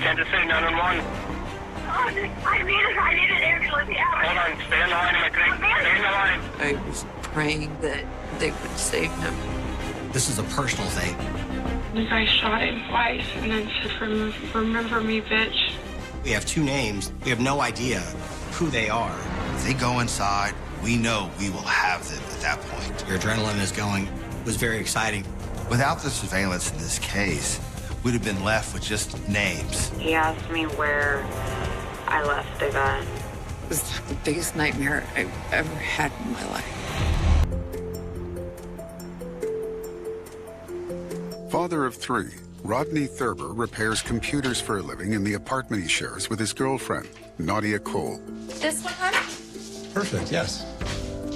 Kansas City 911. I need an ambulance. Hold on, stay in the line, McCrae. Stay in the line. I was praying that they would save him. This is a personal thing. The guy shot him twice and then said, remember me, bitch. We have two names. We have no idea who they are. If they go inside, we know we will have them at that point. Your adrenaline is going. It was very exciting. Without the surveillance in this case, we'd have been left with just names. He asked me where I left the gun. It was the biggest nightmare I've ever had in my life. Father of three, Rodney Thurber repairs computers for a living in the apartment he shares with his girlfriend, Nadia Cole. This one, hon? Perfect, yes.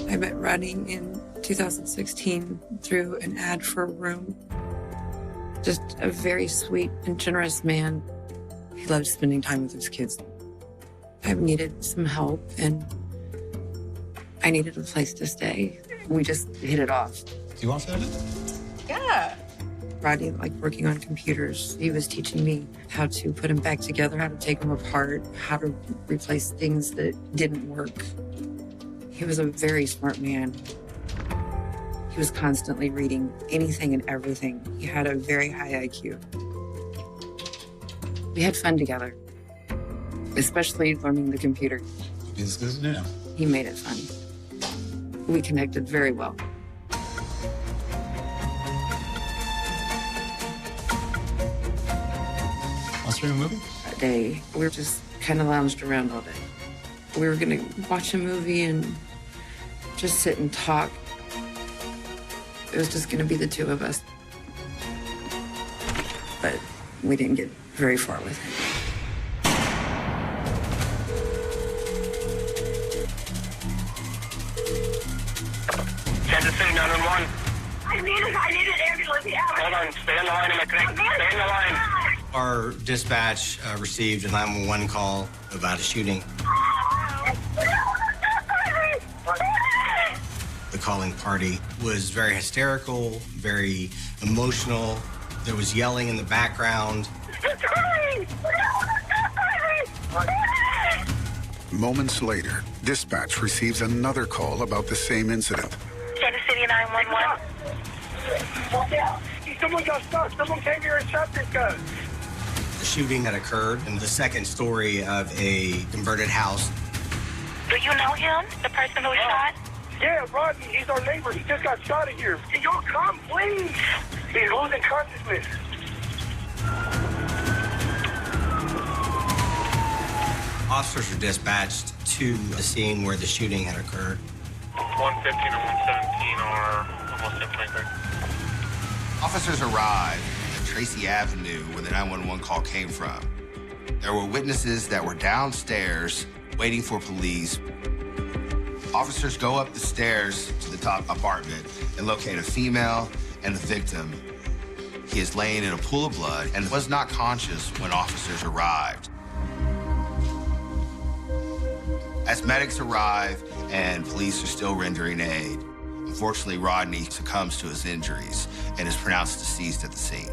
I met Rodney in 2016 through an ad for a room. Just a very sweet and generous man. He loved spending time with his kids. I needed some help, and I needed a place to stay. We just hit it off. Do you want to finish it? Yeah. Rodney liked working on computers. He was teaching me how to put them back together, how to take them apart, how to replace things that didn't work. He was a very smart man. He was constantly reading anything and everything. He had a very high IQ. We had fun together, especially learning the computer. It's good to know. He made it fun. We connected very well. Last favorite movie? That day, we were just kind of lounged around all day. We were gonna watch a movie and just sit and talk. It was just gonna be the two of us. But we didn't get very far with it. Kansas City 911. I need an ambulance. Hold on, stay in the line, McCrae. Stay in the line. Our dispatch received a 911 call about a shooting. The calling party was very hysterical, very emotional. There was yelling in the background. Moments later, dispatch receives another call about the same incident. Kansas City 911. Someone got stuck. Someone came here and shot this guy. The shooting that occurred in the second story of a converted house. Do you know him, the person who was shot? Yeah, Rodney, he's our neighbor. He just got shot in here. Can y'all come, please? He's losing consciousness. Officers were dispatched to the scene where the shooting had occurred. 115 and 117 are almost in Franklin. Officers arrived at Tracy Avenue where the 911 call came from. There were witnesses that were downstairs waiting for police. Officers go up the stairs to the top apartment and locate a female and the victim. He is laying in a pool of blood and was not conscious when officers arrived. As medics arrive and police are still rendering aid, unfortunately, Rodney succumbs to his injuries and is pronounced deceased at the scene.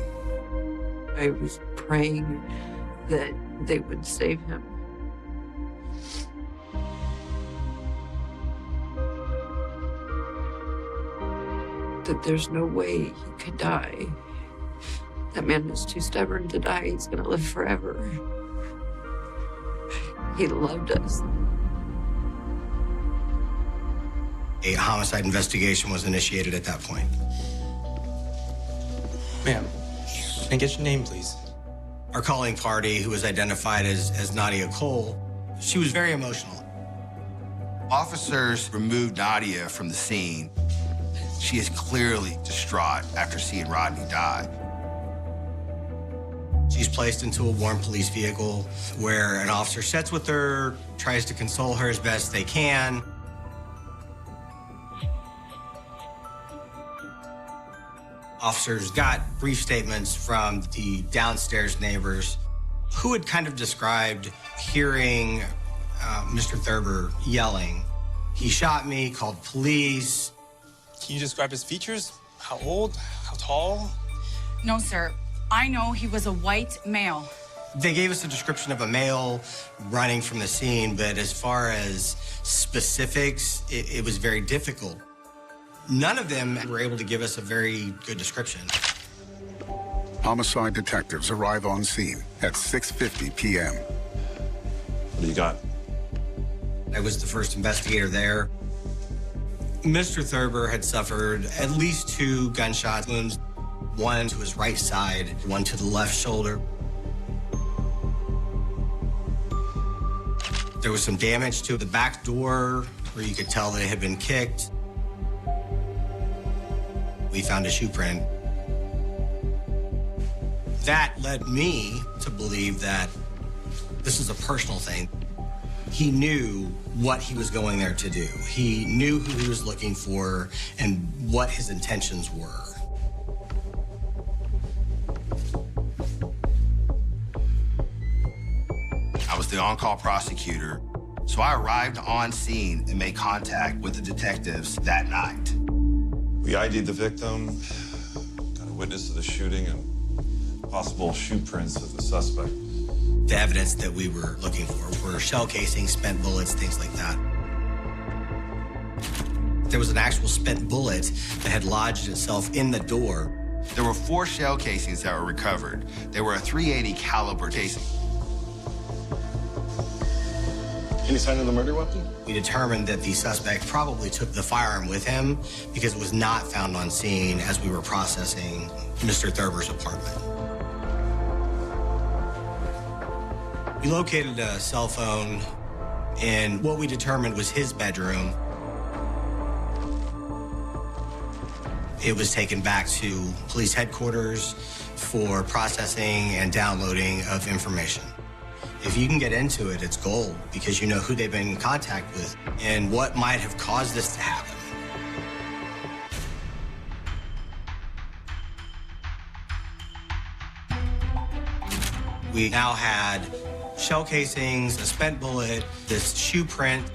I was praying that they would save him. That there's no way he could die. That man is too stubborn to die. He's gonna live forever. He loved us. A homicide investigation was initiated at that point. Ma'am, can I get your name, please? Our calling party, who was identified as Nadia Cole, she was very emotional. Officers removed Nadia from the scene. She is clearly distraught after seeing Rodney die. She's placed into a warm police vehicle where an officer sits with her, tries to console her as best they can. Officers got brief statements from the downstairs neighbors who had kind of described hearing Mr. Thurber yelling. He shot me, called police. Can you describe his features? How old? How tall? No, sir. I know he was a white male. They gave us a description of a male running from the scene, but as far as specifics, it was very difficult. None of them were able to give us a very good description. Homicide detectives arrive on scene at 6:50 p.m. What do you got? I was the first investigator there. Mr. Thurber had suffered at least 2 gunshot wounds, one to his right side, one to the left shoulder. There was some damage to the back door where you could tell that it had been kicked. We found a shoe print. That led me to believe that this is a personal thing. He knew what he was going there to do. He knew who he was looking for and what his intentions were. I was the on-call prosecutor, so I arrived on scene and made contact with the detectives that night. We ID'd the victim, got a witness to the shooting, and possible shoe prints of the suspect. The evidence that we were looking for were shell casings, spent bullets, things like that. There was an actual spent bullet that had lodged itself in the door. There were 4 shell casings that were recovered. They were a .380 caliber casing. Any sign of the murder weapon? We determined that the suspect probably took the firearm with him because it was not found on scene as we were processing Mr. Thurber's apartment. We located a cell phone in what we determined was his bedroom. It was taken back to police headquarters for processing and downloading of information. If you can get into it, it's gold because you know who they've been in contact with and what might have caused this to happen. We now had shell casings, a spent bullet, this shoe print,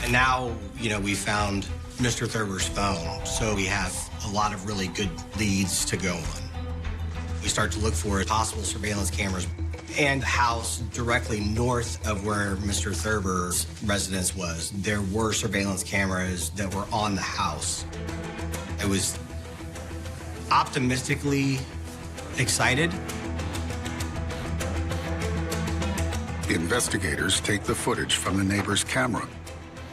and now, we found Mr. Thurber's phone. So we have a lot of really good leads to go on. We start to look for possible surveillance cameras and the house directly north of where Mr. Thurber's residence was. There were surveillance cameras that were on the house. I was optimistically excited. Investigators take the footage from the neighbor's camera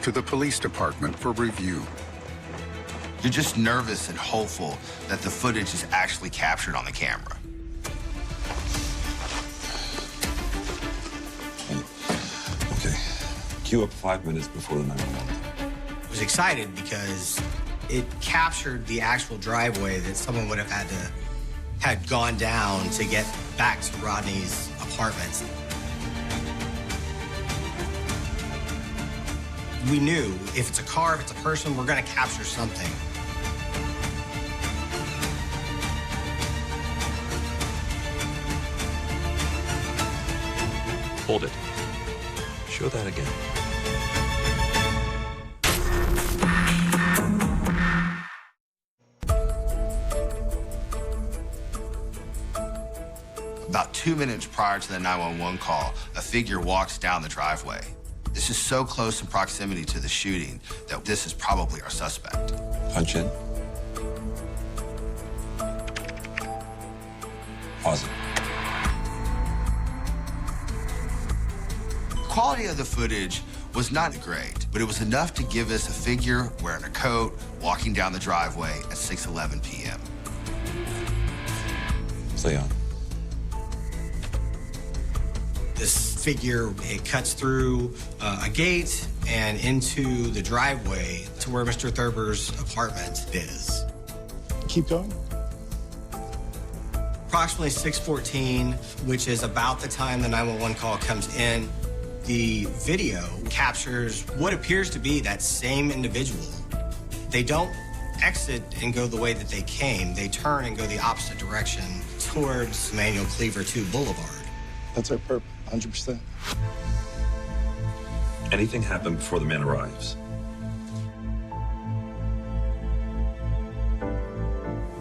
to the police department for review. You're just nervous and hopeful that the footage is actually captured on the camera. Okay. Queue up 5 minutes before the 911. I was excited because it captured the actual driveway that someone would have had gone down to get back to Rodney's apartment. We knew if it's a car, if it's a person, we're going to capture something. Hold it. Show that again. About 2 minutes prior to the 911 call, a figure walks down the driveway. This is so close in proximity to the shooting that this is probably our suspect. Punch in. Pause it. The quality of the footage was not great, but it was enough to give us a figure wearing a coat, walking down the driveway at 6:11 p.m. Stay on. This figure, it cuts through a gate and into the driveway to where Mr. Thurber's apartment is. Keep going. Approximately 6:14, which is about the time the 911 call comes in, the video captures what appears to be that same individual. They don't exit and go the way that they came. They turn and go the opposite direction towards Manuel Cleaver 2 Boulevard. That's our perp, 100%. Anything happened before the man arrives?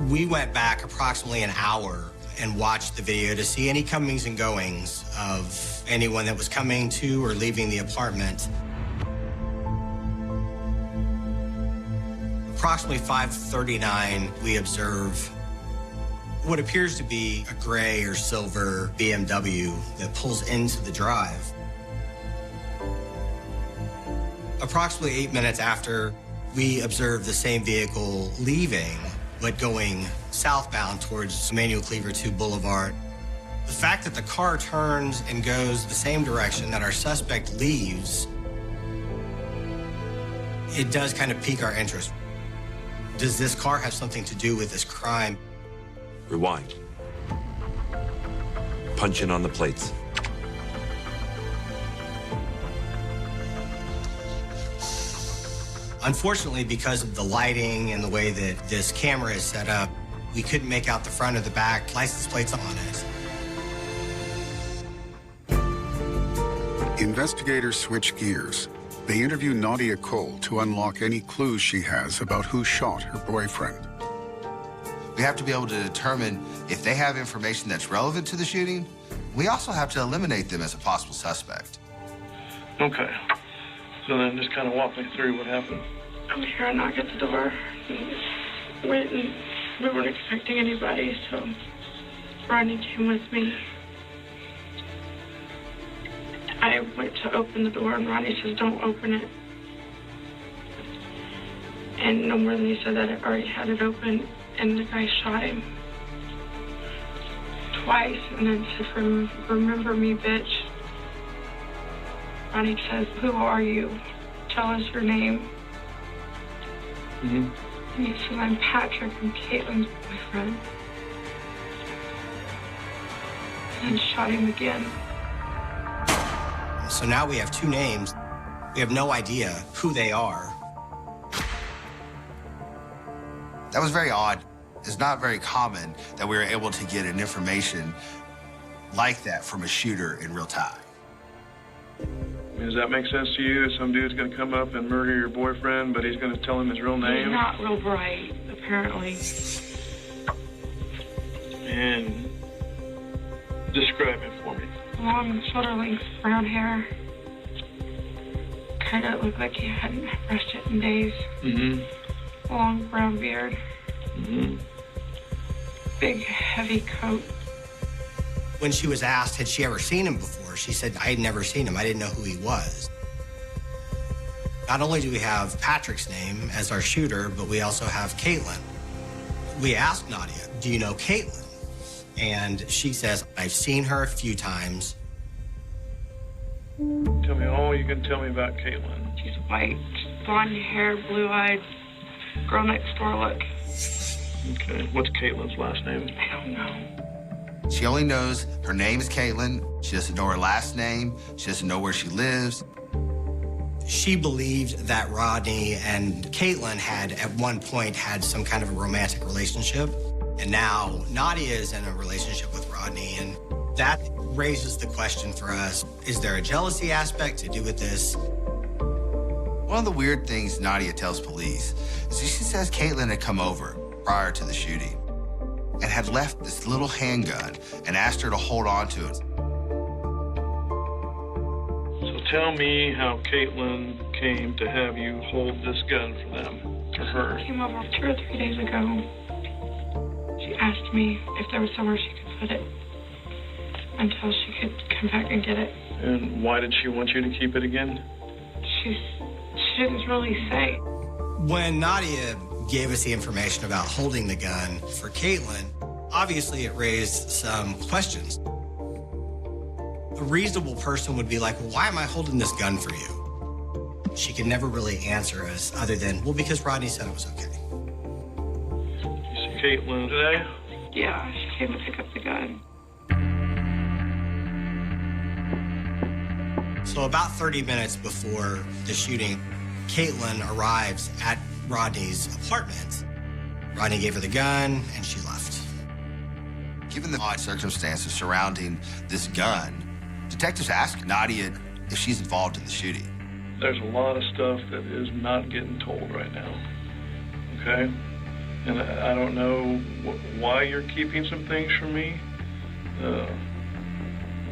We went back approximately an hour and watched the video to see any comings and goings of anyone that was coming to or leaving the apartment. Approximately 5:39, we observe what appears to be a gray or silver BMW that pulls into the drive. Approximately 8 minutes after, we observe the same vehicle leaving, but going southbound towards Emmanuel Cleaver II Boulevard. The fact that the car turns and goes the same direction that our suspect leaves, it does kind of pique our interest. Does this car have something to do with this crime? Rewind. Punch in on the plates. Unfortunately, because of the lighting and the way that this camera is set up, we couldn't make out the front or the back license plates on it. Investigators switch gears. They interview Nadia Cole to unlock any clues she has about who shot her boyfriend. We have to be able to determine if they have information that's relevant to the shooting. We also have to eliminate them as a possible suspect. Okay. So then just kind of walk me through what happened. I'm here, I knock at the door. And wait, and we weren't expecting anybody, so Rodney came with me. I went to open the door, and Rodney says, "Don't open it." And no more than he said that, I already had it open, and the guy shot him twice, and then said, "Remember me, bitch." Rodney says, "Who are you? Tell us your name." Mm-hmm. And he said, "I'm Patrick. I'm Caitlin's boyfriend." And then shot him again. So now we have two names. We have no idea who they are. That was very odd. It's not very common that we were able to get an information like that from a shooter in real time. Does that make sense to you? Some dude's going to come up and murder your boyfriend, but he's going to tell him his real name? He's not real bright, apparently. And describe him for me. Long, shoulder-length brown hair. Kind of looked like he hadn't brushed it in days. Mm-hmm. Long brown beard. Mm-hmm. Big, heavy coat. When she was asked, had she ever seen him before, she said, I had never seen him. I didn't know who he was. Not only do we have Patrick's name as our shooter, but we also have Caitlin. We asked Nadia, do you know Caitlin? And she says, I've seen her a few times. Tell me all you can tell me about Caitlin. She's white, blonde hair, blue-eyed, girl next door look. Okay, what's Caitlin's last name? I don't know. She only knows her name is Caitlin. She doesn't know her last name. She doesn't know where she lives. She believed that Rodney and Caitlin had, at one point, had some kind of a romantic relationship. And now Nadia is in a relationship with Rodney, and that raises the question for us, is there a jealousy aspect to do with this? One of the weird things Nadia tells police is she says Caitlin had come over prior to the shooting and had left this little handgun and asked her to hold on to it. So tell me how Caitlin came to have you hold this gun for them, for her. She came over 2 or 3 days ago. She asked me if there was somewhere she could put it until she could come back and get it. And why did she want you to keep it again? She didn't really say. When Nadia gave us the information about holding the gun for Caitlin, obviously it raised some questions. A reasonable person would be like, well, why am I holding this gun for you? She could never really answer us other than, well, because Rodney said it was okay. You see Caitlin today? Yeah, she came to pick up the gun. So about 30 minutes before the shooting, Caitlin arrives at Rodney's apartment. Rodney gave her the gun, and she left. Given the odd circumstances surrounding this gun, detectives ask Nadia if she's involved in the shooting. There's a lot of stuff that is not getting told right now, okay? And I don't know why you're keeping some things from me.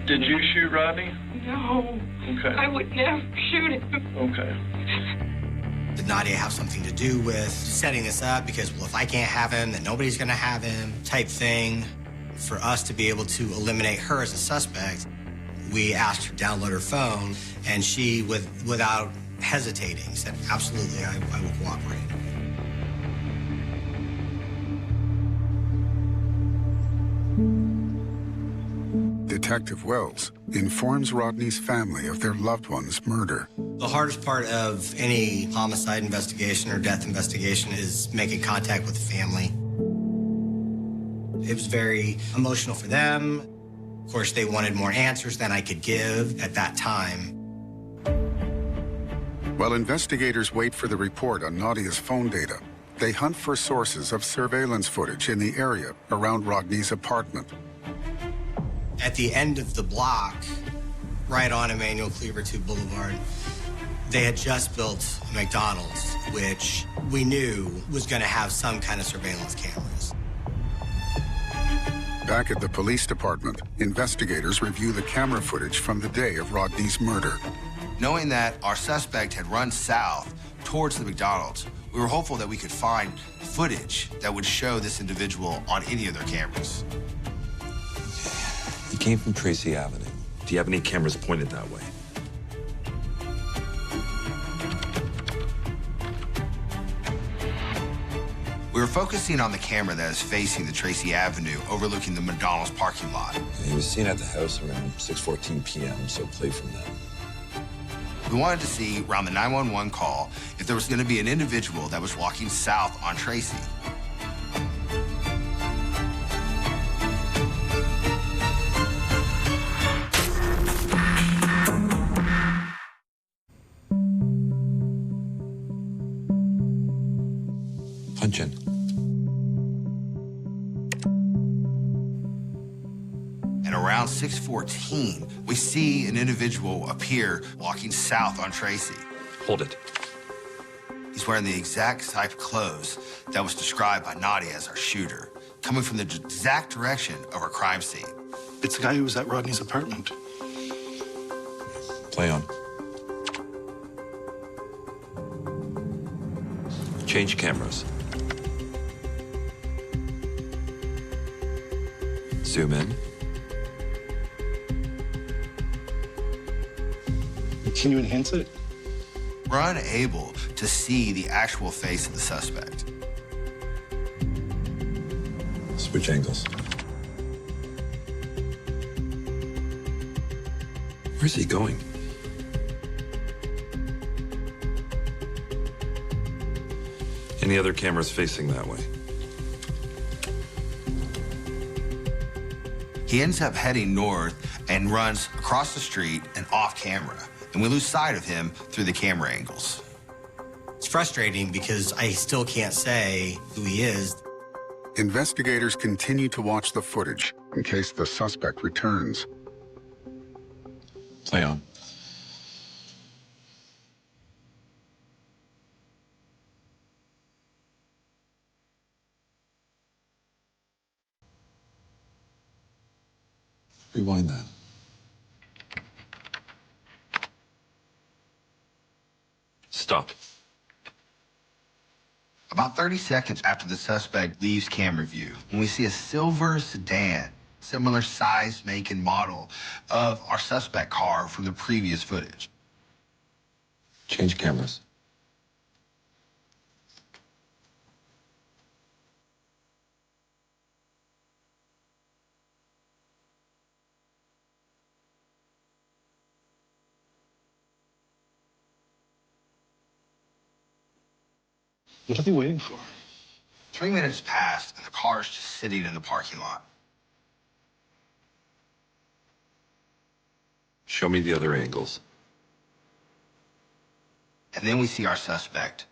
Did you shoot Rodney? No. Okay. I would never shoot him. Okay. Did Nadia have something to do with setting this up? Because, well, if I can't have him, then nobody's going to have him type thing. For us to be able to eliminate her as a suspect, we asked her to download her phone, and she, without hesitating, said, absolutely, I will cooperate. Detective Wells informs Rodney's family of their loved one's murder. The hardest part of any homicide investigation or death investigation is making contact with the family. It was very emotional for them. Of course, they wanted more answers than I could give at that time. While investigators wait for the report on Nadia's phone data, they hunt for sources of surveillance footage in the area around Rodney's apartment. At the end of the block, right on Emmanuel Cleaver 2 Boulevard, they had just built a McDonald's, which we knew was going to have some kind of surveillance cameras. Back at the police department, investigators review the camera footage from the day of Rodney's murder. Knowing that our suspect had run south towards the McDonald's, we were hopeful that we could find footage that would show this individual on any of their cameras. He came from Tracy Avenue. Do you have any cameras pointed that way? We were focusing on the camera that is facing the Tracy Avenue, overlooking the McDonald's parking lot. He was seen at the house around 6:14 p.m., so play from that. We wanted to see, around the 911 call, if there was going to be an individual that was walking south on Tracy. Punch in. And around 6:14, we see an individual appear walking south on Tracy. Hold it. He's wearing the exact type of clothes that was described by Nadia as our shooter, coming from the exact direction of our crime scene. It's the guy who was at Rodney's apartment. Play on. Change cameras. Zoom in. Can you enhance it? We're unable to see the actual face of the suspect. Switch angles. Where's he going? Any other cameras facing that way? He ends up heading north and runs across the street and off camera, and we lose sight of him through the camera angles. It's frustrating because I still can't say who he is. Investigators continue to watch the footage in case the suspect returns. Play on. Rewind that. Stop. About 30 seconds after the suspect leaves camera view, when we see a silver sedan, similar size, make, and model of our suspect car from the previous footage. Change cameras. What are they waiting for? 3 minutes passed, and the car is just sitting in the parking lot. Show me the other angles. And then we see our suspect.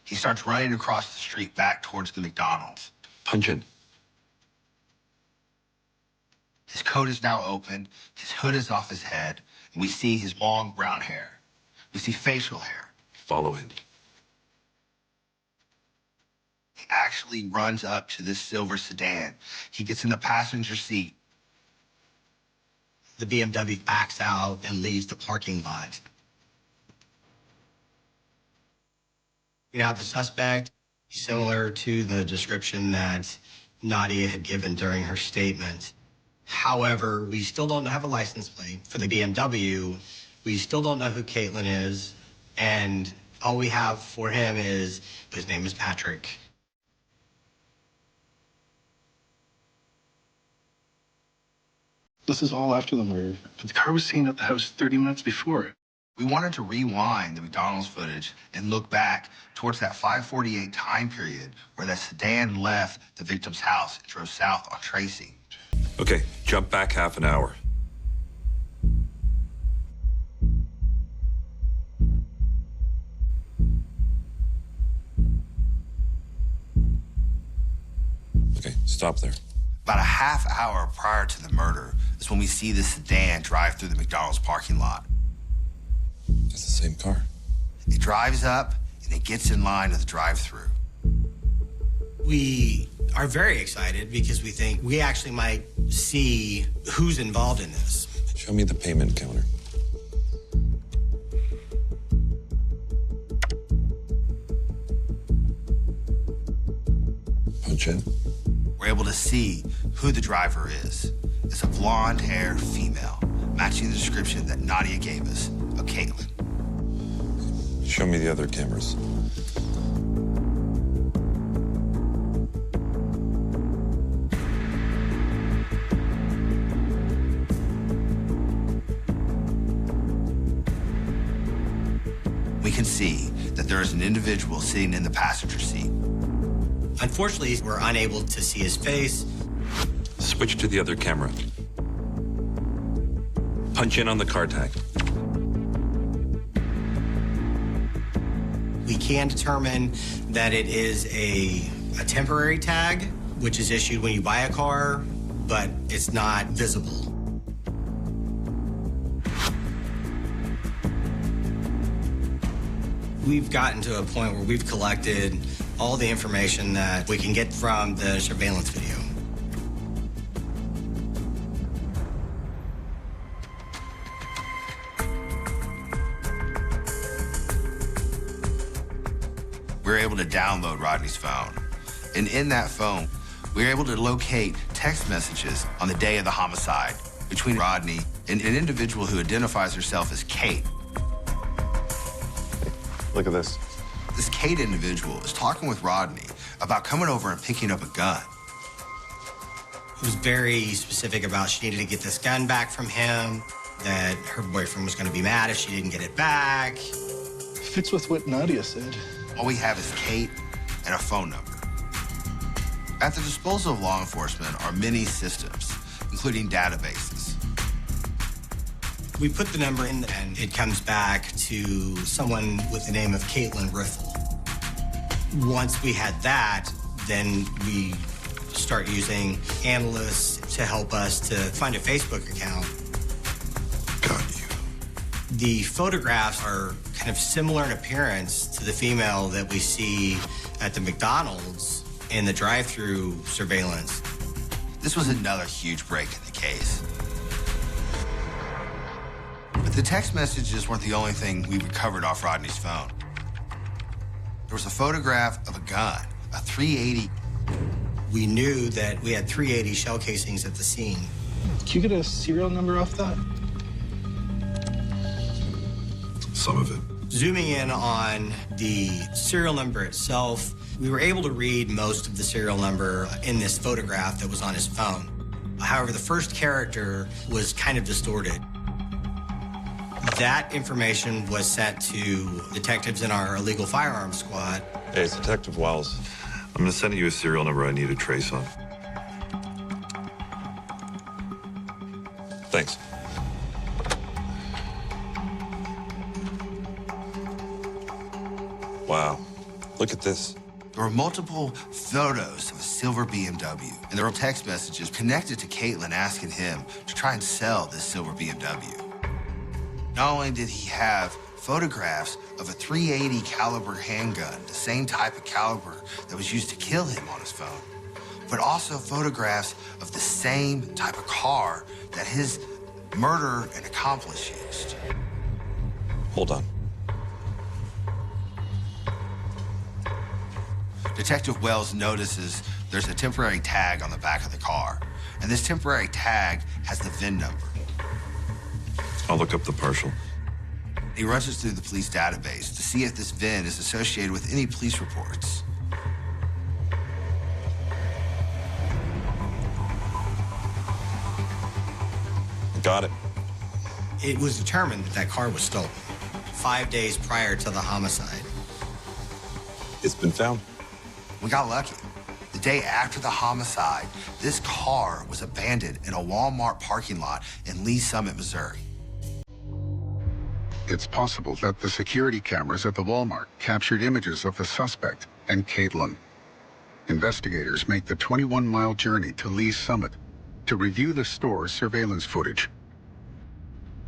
He starts running across the street back towards the McDonald's. Punch in. His coat is now open, his hood is off his head, and we see his long brown hair. We see facial hair. Follow him. He actually runs up to this silver sedan. He gets in the passenger seat. The BMW backs out and leaves the parking lot. You know, the suspect, similar to the description that Nadia had given during her statement. However, we still don't have a license plate for the BMW. We still don't know who Caitlin is. And all we have for him is his name is Patrick. This is all after the murder, but the car was seen at the house 30 minutes before. We wanted to rewind the McDonald's footage and look back towards that 5:48 time period where that sedan left the victim's house and drove south on Tracy. Okay, jump back half an hour. Okay, stop there. About a half hour prior to the murder is when we see the sedan drive through the McDonald's parking lot. It's the same car. It drives up and it gets in line to the drive-through. We are very excited because we think we actually might see who's involved in this. Show me the payment counter. Punch in. We're able to see who the driver is. It's a blonde-haired female, matching the description that Nadia gave us of Caitlin. Show me the other cameras. We can see that there is an individual sitting in the passenger seat. Unfortunately, we're unable to see his face. Switch to the other camera. Punch in on the car tag. We can determine that it is a temporary tag, which is issued when you buy a car, but it's not visible. We've gotten to a point where we've collected all the information that we can get from the surveillance video. We were able to download Rodney's phone. And in that phone, we were able to locate text messages on the day of the homicide between Rodney and an individual who identifies herself as Kate. Look at this. This Kate individual is talking with Rodney about coming over and picking up a gun. He was very specific about she needed to get this gun back from him, that her boyfriend was going to be mad if she didn't get it back. Fits with what Nadia said. All we have is Kate and a phone number. At the disposal of law enforcement are many systems, including databases. We put the number in, and it comes back to someone with the name of Caitlin Riffle. Once we had that, then we start using analysts to help us to find a Facebook account. Got you. The photographs are kind of similar in appearance to the female that we see at the McDonald's in the drive-through surveillance. This was another huge break in the case. But the text messages weren't the only thing we recovered off Rodney's phone. There was a photograph of a gun, a .380. We knew that we had .380 shell casings at the scene. Can you get a serial number off that? Some of it. Zooming in on the serial number itself, we were able to read most of the serial number in this photograph that was on his phone. However, the first character was kind of distorted. That information was sent to detectives in our illegal firearms squad. Hey, it's Detective Wells. I'm going to send you a serial number I need a trace on. Thanks. Wow. Look at this. There were multiple photos of a silver BMW, and there were text messages connected to Caitlin asking him to try and sell this silver BMW. Not only did he have photographs of a .380 caliber handgun, the same type of caliber that was used to kill him on his phone, but also photographs of the same type of car that his murderer and accomplice used. Hold on. Detective Wells notices there's a temporary tag on the back of the car, and this temporary tag has the VIN number. I'll look up the partial. He rushes through the police database to see if this VIN is associated with any police reports. Got it. It was determined that that car was stolen 5 days prior to the homicide. It's been found. We got lucky. The day after the homicide, this car was abandoned in a Walmart parking lot in Lee Summit, Missouri. It's possible that the security cameras at the Walmart captured images of the suspect and Caitlin. Investigators make the 21-mile journey to Lee Summit to review the store's surveillance footage.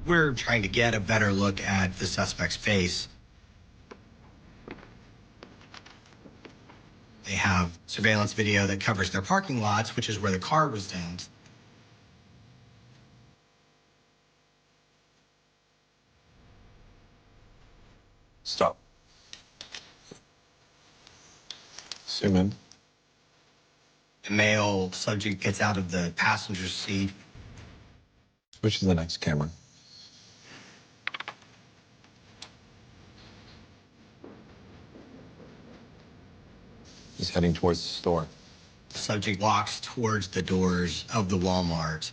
We're trying to get a better look at the suspect's face. They have surveillance video that covers their parking lots, which is where the car was dumped. Stop. Zoom in. The male subject gets out of the passenger seat. Switch to the next camera. He's heading towards the store. The subject walks towards the doors of the Walmart.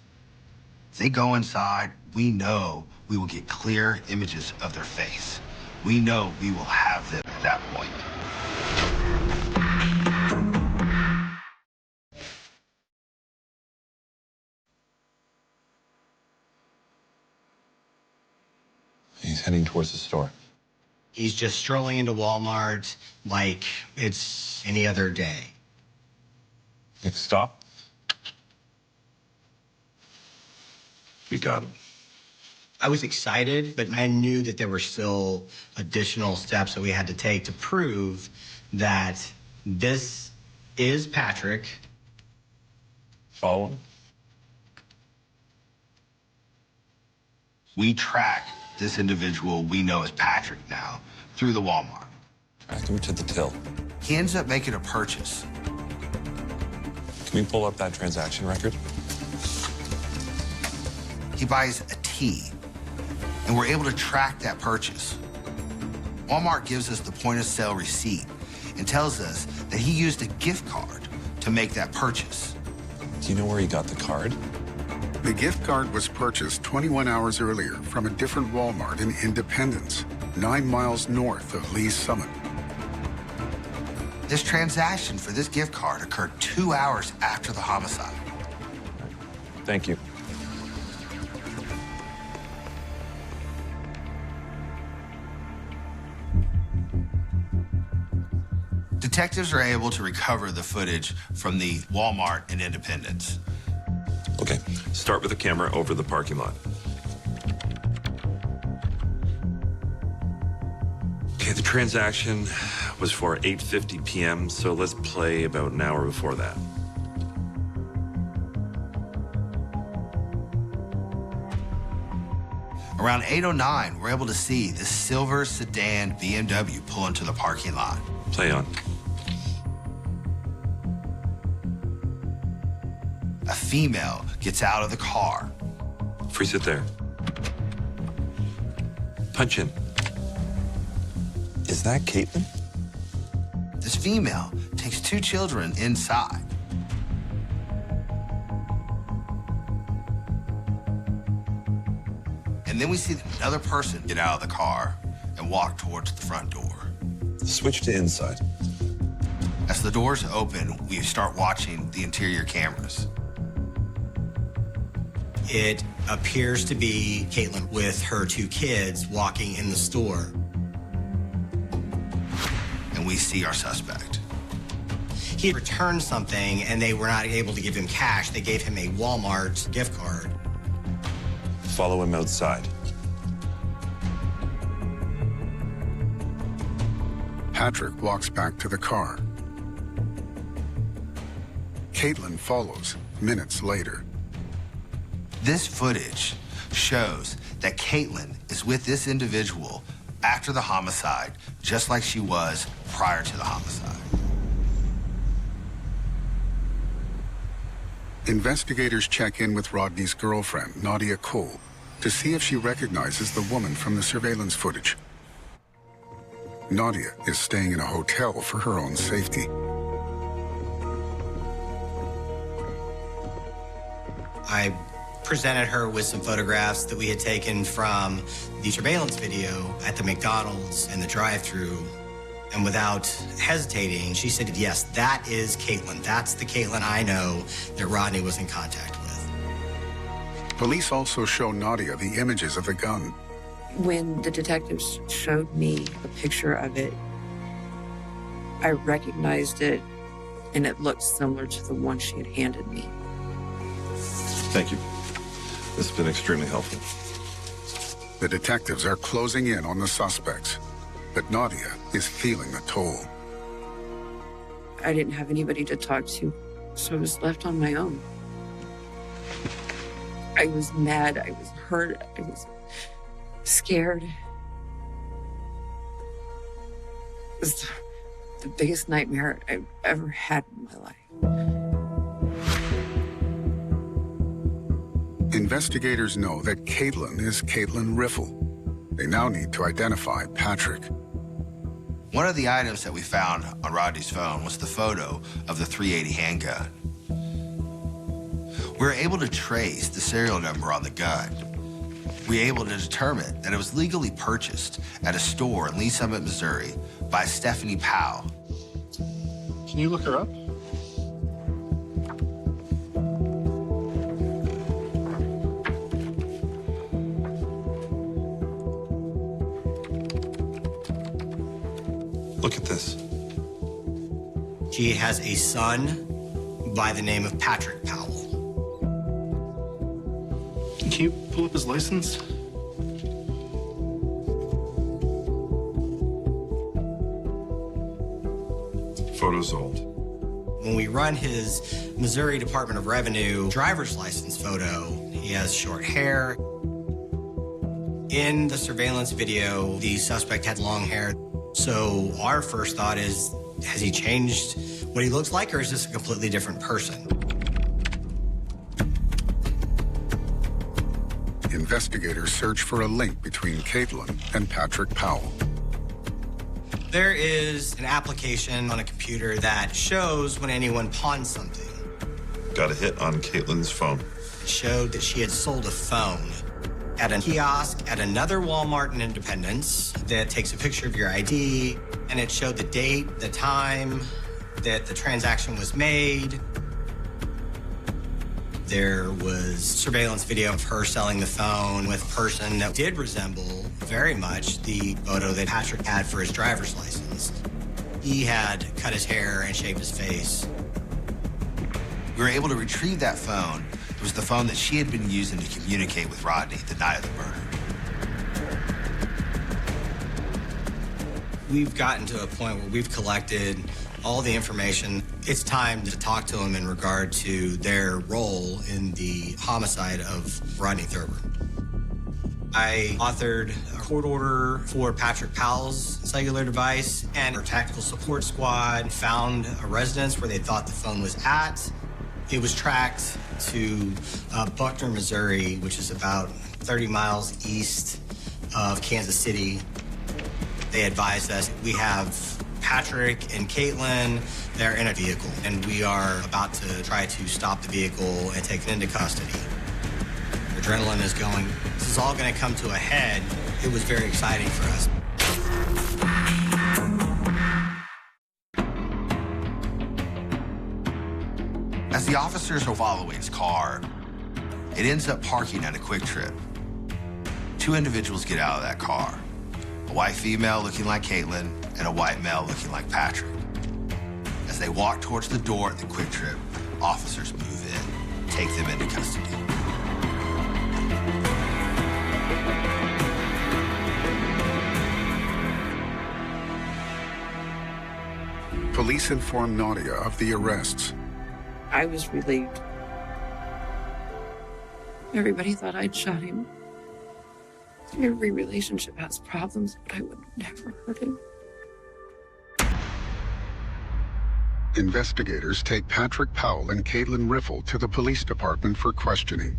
If they go inside, we know we will get clear images of their face. We know we will have them at that point. He's heading towards the store. He's just strolling into Walmart like it's any other day. Stop. We got him. I was excited, but I knew that there were still additional steps that we had to take to prove that this is Patrick. Follow him. We track this individual we know as Patrick now through the Walmart. Track him to the till. He ends up making a purchase. Can we pull up that transaction record? He buys a tea, and we're able to track that purchase. Walmart gives us the point-of-sale receipt and tells us that he used a gift card to make that purchase. Do you know where he got the card? The gift card was purchased 21 hours earlier from a different Walmart in Independence, 9 miles north of Lee Summit. This transaction for this gift card occurred 2 hours after the homicide. Thank you. Detectives are able to recover the footage from the Walmart in Independence. Okay, start with the camera over the parking lot. Okay, the transaction was for 8:50 p.m., so let's play about an hour before that. Around 8:09, we're able to see this silver sedan BMW pull into the parking lot. Play on. A female gets out of the car. Freeze it there. Punch in. Is that Caitlin? This female takes 2 children inside. And then we see another person get out of the car and walk towards the front door. Switch to inside. As the doors open, we start watching the interior cameras. It appears to be Caitlin with her 2 kids walking in the store. And we see our suspect. He returned something and they were not able to give him cash. They gave him a Walmart gift card. Follow him outside. Patrick walks back to the car. Caitlin follows minutes later. This footage shows that Caitlin is with this individual after the homicide, just like she was prior to the homicide. Investigators check in with Rodney's girlfriend, Nadia Cole, to see if she recognizes the woman from the surveillance footage. Nadia is staying in a hotel for her own safety. I presented her with some photographs that we had taken from the surveillance video at the McDonald's and the drive-thru. And without hesitating, she said, yes, that is Caitlin. That's the Caitlin I know that Rodney was in contact with. Police also show Nadia the images of the gun. When the detectives showed me a picture of it, I recognized it, and it looked similar to the one she had handed me. Thank you. This has been extremely helpful. The detectives are closing in on the suspects, but Nadia is feeling the toll. I didn't have anybody to talk to, so I was left on my own. I was mad, I was hurt, I was scared. It was the biggest nightmare I've ever had in my life. Investigators know that Caitlin is Caitlin Riffle. They now need to identify Patrick. One of the items that we found on Rodney's phone was the photo of the .380 handgun. We were able to trace the serial number on the gun. We were able to determine that it was legally purchased at a store in Lee Summit, Missouri by Stephanie Powell. Can you look her up? Look at this. She has a son by the name of Patrick Powell. Can you pull up his license? Photo's old. When we run his Missouri Department of Revenue driver's license photo, he has short hair. In the surveillance video, the suspect had long hair. So our first thought is, has he changed what he looks like, or is this a completely different person? Investigators search for a link between Caitlin and Patrick Powell. There is an application on a computer that shows when anyone pawns something. Got a hit on Caitlin's phone. It showed that she had sold a phone at a kiosk at another Walmart in Independence that takes a picture of your ID, and it showed the date, the time that the transaction was made. There was surveillance video of her selling the phone with a person that did resemble very much the photo that Patrick had for his driver's license. He had cut his hair and shaved his face. We were able to retrieve that phone. It was the phone that she had been using to communicate with Rodney the night of the murder. We've gotten to a point where we've collected all the information. It's time to talk to them in regard to their role in the homicide of Rodney Thurber. I authored a court order for Patrick Powell's cellular device, and our tactical support squad found a residence where they thought the phone was at. It was tracked to Buckner, Missouri, which is about 30 miles east of Kansas City. They advised us, we have Patrick and Caitlin, they're in a vehicle, and we are about to try to stop the vehicle and take it into custody. Adrenaline is going. This is all going to come to a head. It was very exciting for us. As the officers are following his car, it ends up parking at a Quick Trip. Two individuals get out of that car. A white female looking like Caitlin and a white male looking like Patrick. As they walk towards the door at the Quick Trip, officers move in, take them into custody. police informed Nadia of the arrests. I was relieved. Everybody thought I'd shot him. Every relationship has problems, but I would never hurt him. Investigators take Patrick Powell and Caitlin Riffle to the police department for questioning.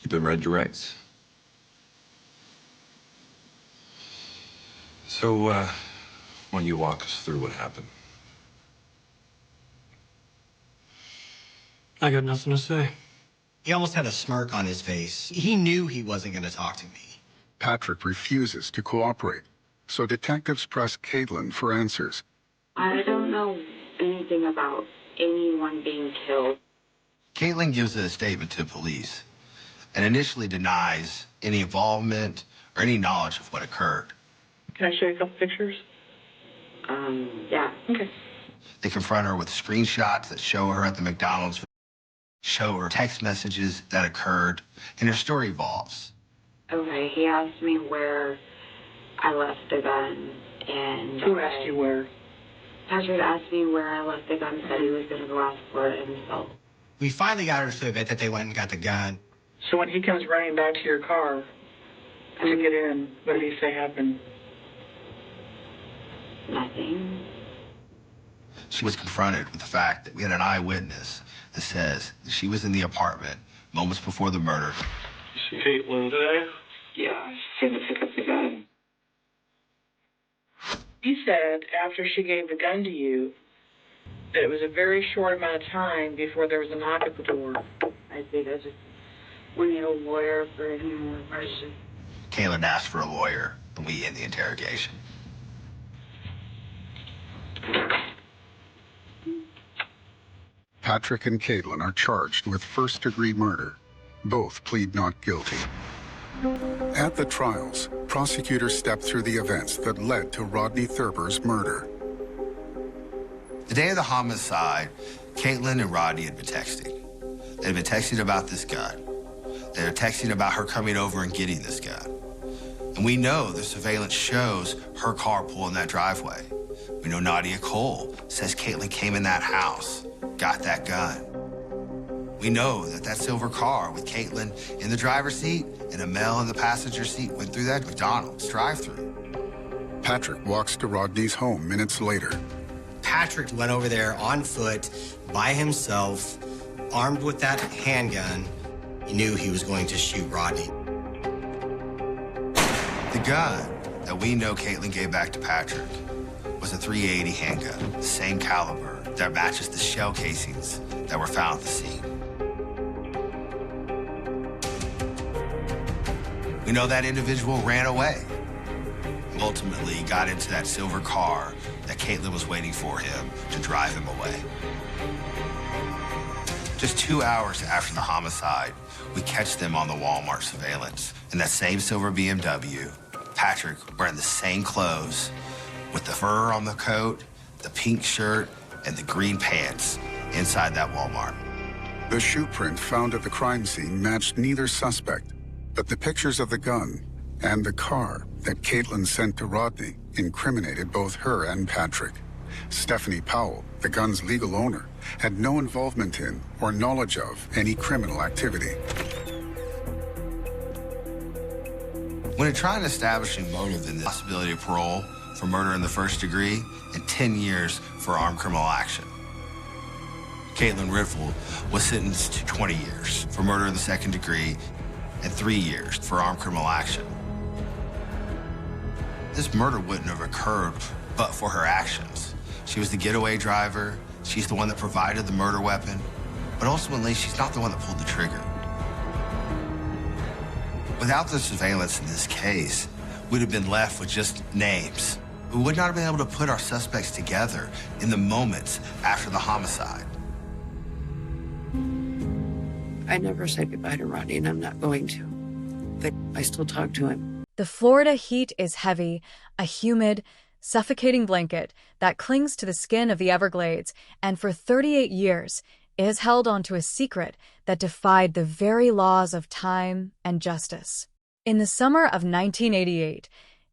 You've been read your rights. So, why don't you walk us through what happened? I got nothing to say. He almost had a smirk on his face. He knew he wasn't going to talk to me. Patrick refuses to cooperate, so detectives press Caitlin for answers. I don't know anything about anyone being killed. Caitlin gives a statement to police and initially denies any involvement or any knowledge of what occurred. Can I show you a couple pictures? Yeah. Okay. They confront her with screenshots that show her at the McDonald's, show her text messages that occurred, and her story evolves. Okay, he asked me where I left the gun, and... Who asked you where? Patrick asked me where I left the gun, said he was going to go ask for it himself. We finally got her to admit that they went and got the gun. So when he comes running back to your car to get in, what did he say happened? Nothing. She was confronted with the fact that we had an eyewitness that says that she was in the apartment moments before the murder. You see Caitlin today? Yeah, I see him pick up the gun. He said after she gave the gun to you that it was a very short amount of time before there was a knock at the door. I think we need a lawyer for any more questions. Caitlin asked for a lawyer, and we end the interrogation. Patrick and Caitlin are charged with first-degree murder. Both plead not guilty. At the trials, prosecutors step through the events that led to Rodney Thurber's murder. The day of the homicide, Caitlin and Rodney had been texting. They had been texting about this gun. They were texting about her coming over and getting this gun. And we know the surveillance shows her car pull in that driveway. We know Nadia Cole says Caitlin came in that house, got that gun. We know that that silver car with Caitlin in the driver's seat and Amel in the passenger seat went through that McDonald's drive-thru. Patrick walks to Rodney's home minutes later. Patrick went over there on foot, by himself, armed with that handgun. He knew he was going to shoot Rodney. The gun that we know Caitlin gave back to Patrick was a .380 handgun, the same caliber that matches the shell casings that were found at the scene. We know that individual ran away. Ultimately got into that silver car that Caitlin was waiting for him to drive him away. Just 2 hours after the homicide, we catch them on the Walmart surveillance in that same silver BMW. Patrick wearing the same clothes with the fur on the coat, the pink shirt, and the green pants inside that Walmart. The shoe print found at the crime scene matched neither suspect, but the pictures of the gun and the car that Caitlin sent to Rodney incriminated both her and Patrick. Stephanie Powell, the gun's legal owner, had no involvement in or knowledge of any criminal activity. When trying to establish a motive in the possibility of parole for murder in the first degree and 10 years for armed criminal action, Caitlin Riffle was sentenced to 20 years for murder in the second degree and 3 years for armed criminal action. This murder wouldn't have occurred but for her actions. She was the getaway driver. She's the one that provided the murder weapon. But ultimately, she's not the one that pulled the trigger. Without the surveillance in this case, we'd have been left with just names. We would not have been able to put our suspects together in the moments after the homicide. I never said goodbye to Rodney, and I'm not going to. But I still talk to him. The Florida heat is heavy, a humid, suffocating blanket that clings to the skin of the Everglades, and for 38 years, it has held onto a secret that defied the very laws of time and justice. In the summer of 1988,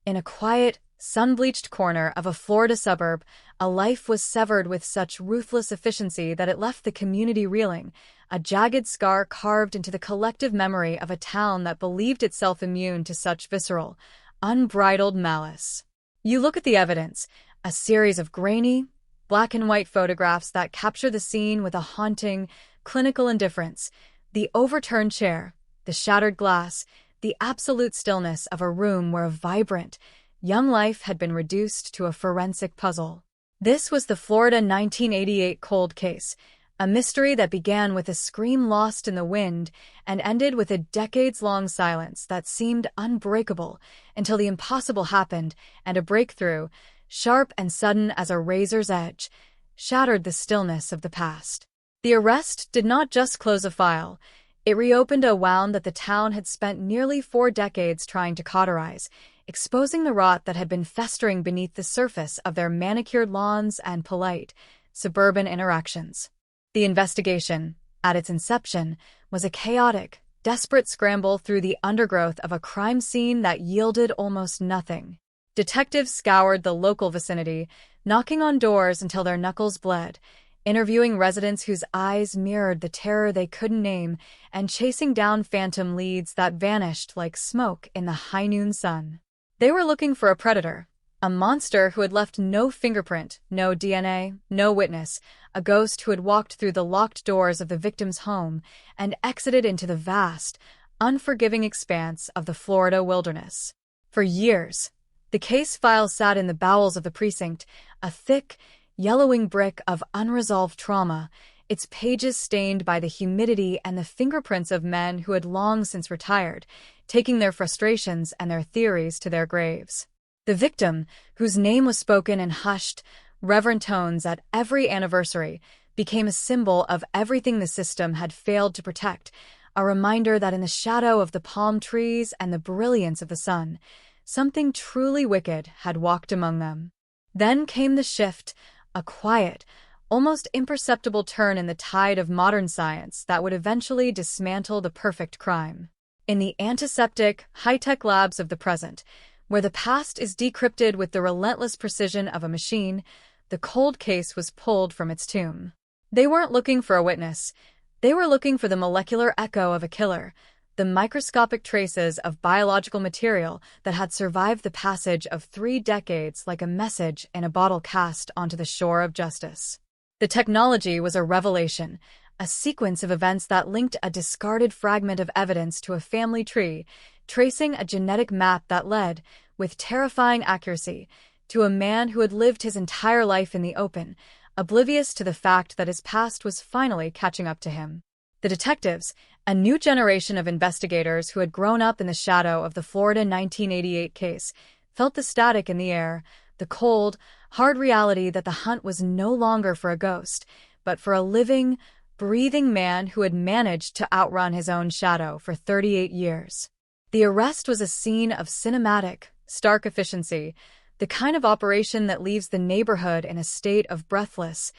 in a quiet, sun-bleached corner of a Florida suburb, a life was severed with such ruthless efficiency that it left the community reeling, a jagged scar carved into the collective memory of a town that believed itself immune to such visceral, unbridled malice. You look at the evidence, a series of grainy, black-and-white photographs that capture the scene with a haunting, clinical indifference, the overturned chair, the shattered glass, the absolute stillness of a room where a vibrant, young life had been reduced to a forensic puzzle. This was the Florida 1988 cold case, a mystery that began with a scream lost in the wind and ended with a decades-long silence that seemed unbreakable until the impossible happened and a breakthrough, sharp and sudden as a razor's edge, shattered the stillness of the past. The arrest did not just close a file. It reopened a wound that the town had spent nearly 4 decades trying to cauterize, exposing the rot that had been festering beneath the surface of their manicured lawns and polite, suburban interactions. The investigation, at its inception, was a chaotic, desperate scramble through the undergrowth of a crime scene that yielded almost nothing. Detectives scoured the local vicinity, knocking on doors until their knuckles bled, interviewing residents whose eyes mirrored the terror they couldn't name, and chasing down phantom leads that vanished like smoke in the high noon sun. They were looking for a predator, a monster who had left no fingerprint, no DNA, no witness, a ghost who had walked through the locked doors of the victim's home and exited into the vast, unforgiving expanse of the Florida wilderness. For years, the case file sat in the bowels of the precinct, a thick, yellowing brick of unresolved trauma, its pages stained by the humidity and the fingerprints of men who had long since retired, taking their frustrations and their theories to their graves. The victim, whose name was spoken in hushed, reverent tones at every anniversary, became a symbol of everything the system had failed to protect, a reminder that in the shadow of the palm trees and the brilliance of the sun, something truly wicked had walked among them. Then came the shift, a quiet, almost imperceptible turn in the tide of modern science that would eventually dismantle the perfect crime. In the antiseptic, high-tech labs of the present, where the past is decrypted with the relentless precision of a machine, the cold case was pulled from its tomb. They weren't looking for a witness. They were looking for the molecular echo of a killer, the microscopic traces of biological material that had survived the passage of 3 decades like a message in a bottle cast onto the shore of justice. The technology was a revelation, a sequence of events that linked a discarded fragment of evidence to a family tree, tracing a genetic map that led, with terrifying accuracy, to a man who had lived his entire life in the open, oblivious to the fact that his past was finally catching up to him. The detectives, a new generation of investigators who had grown up in the shadow of the Florida 1988 case, felt the static in the air, the cold, hard reality that the hunt was no longer for a ghost, but for a living, breathing man who had managed to outrun his own shadow for 38 years. The arrest was a scene of cinematic, stark efficiency, the kind of operation that leaves the neighborhood in a state of breathless,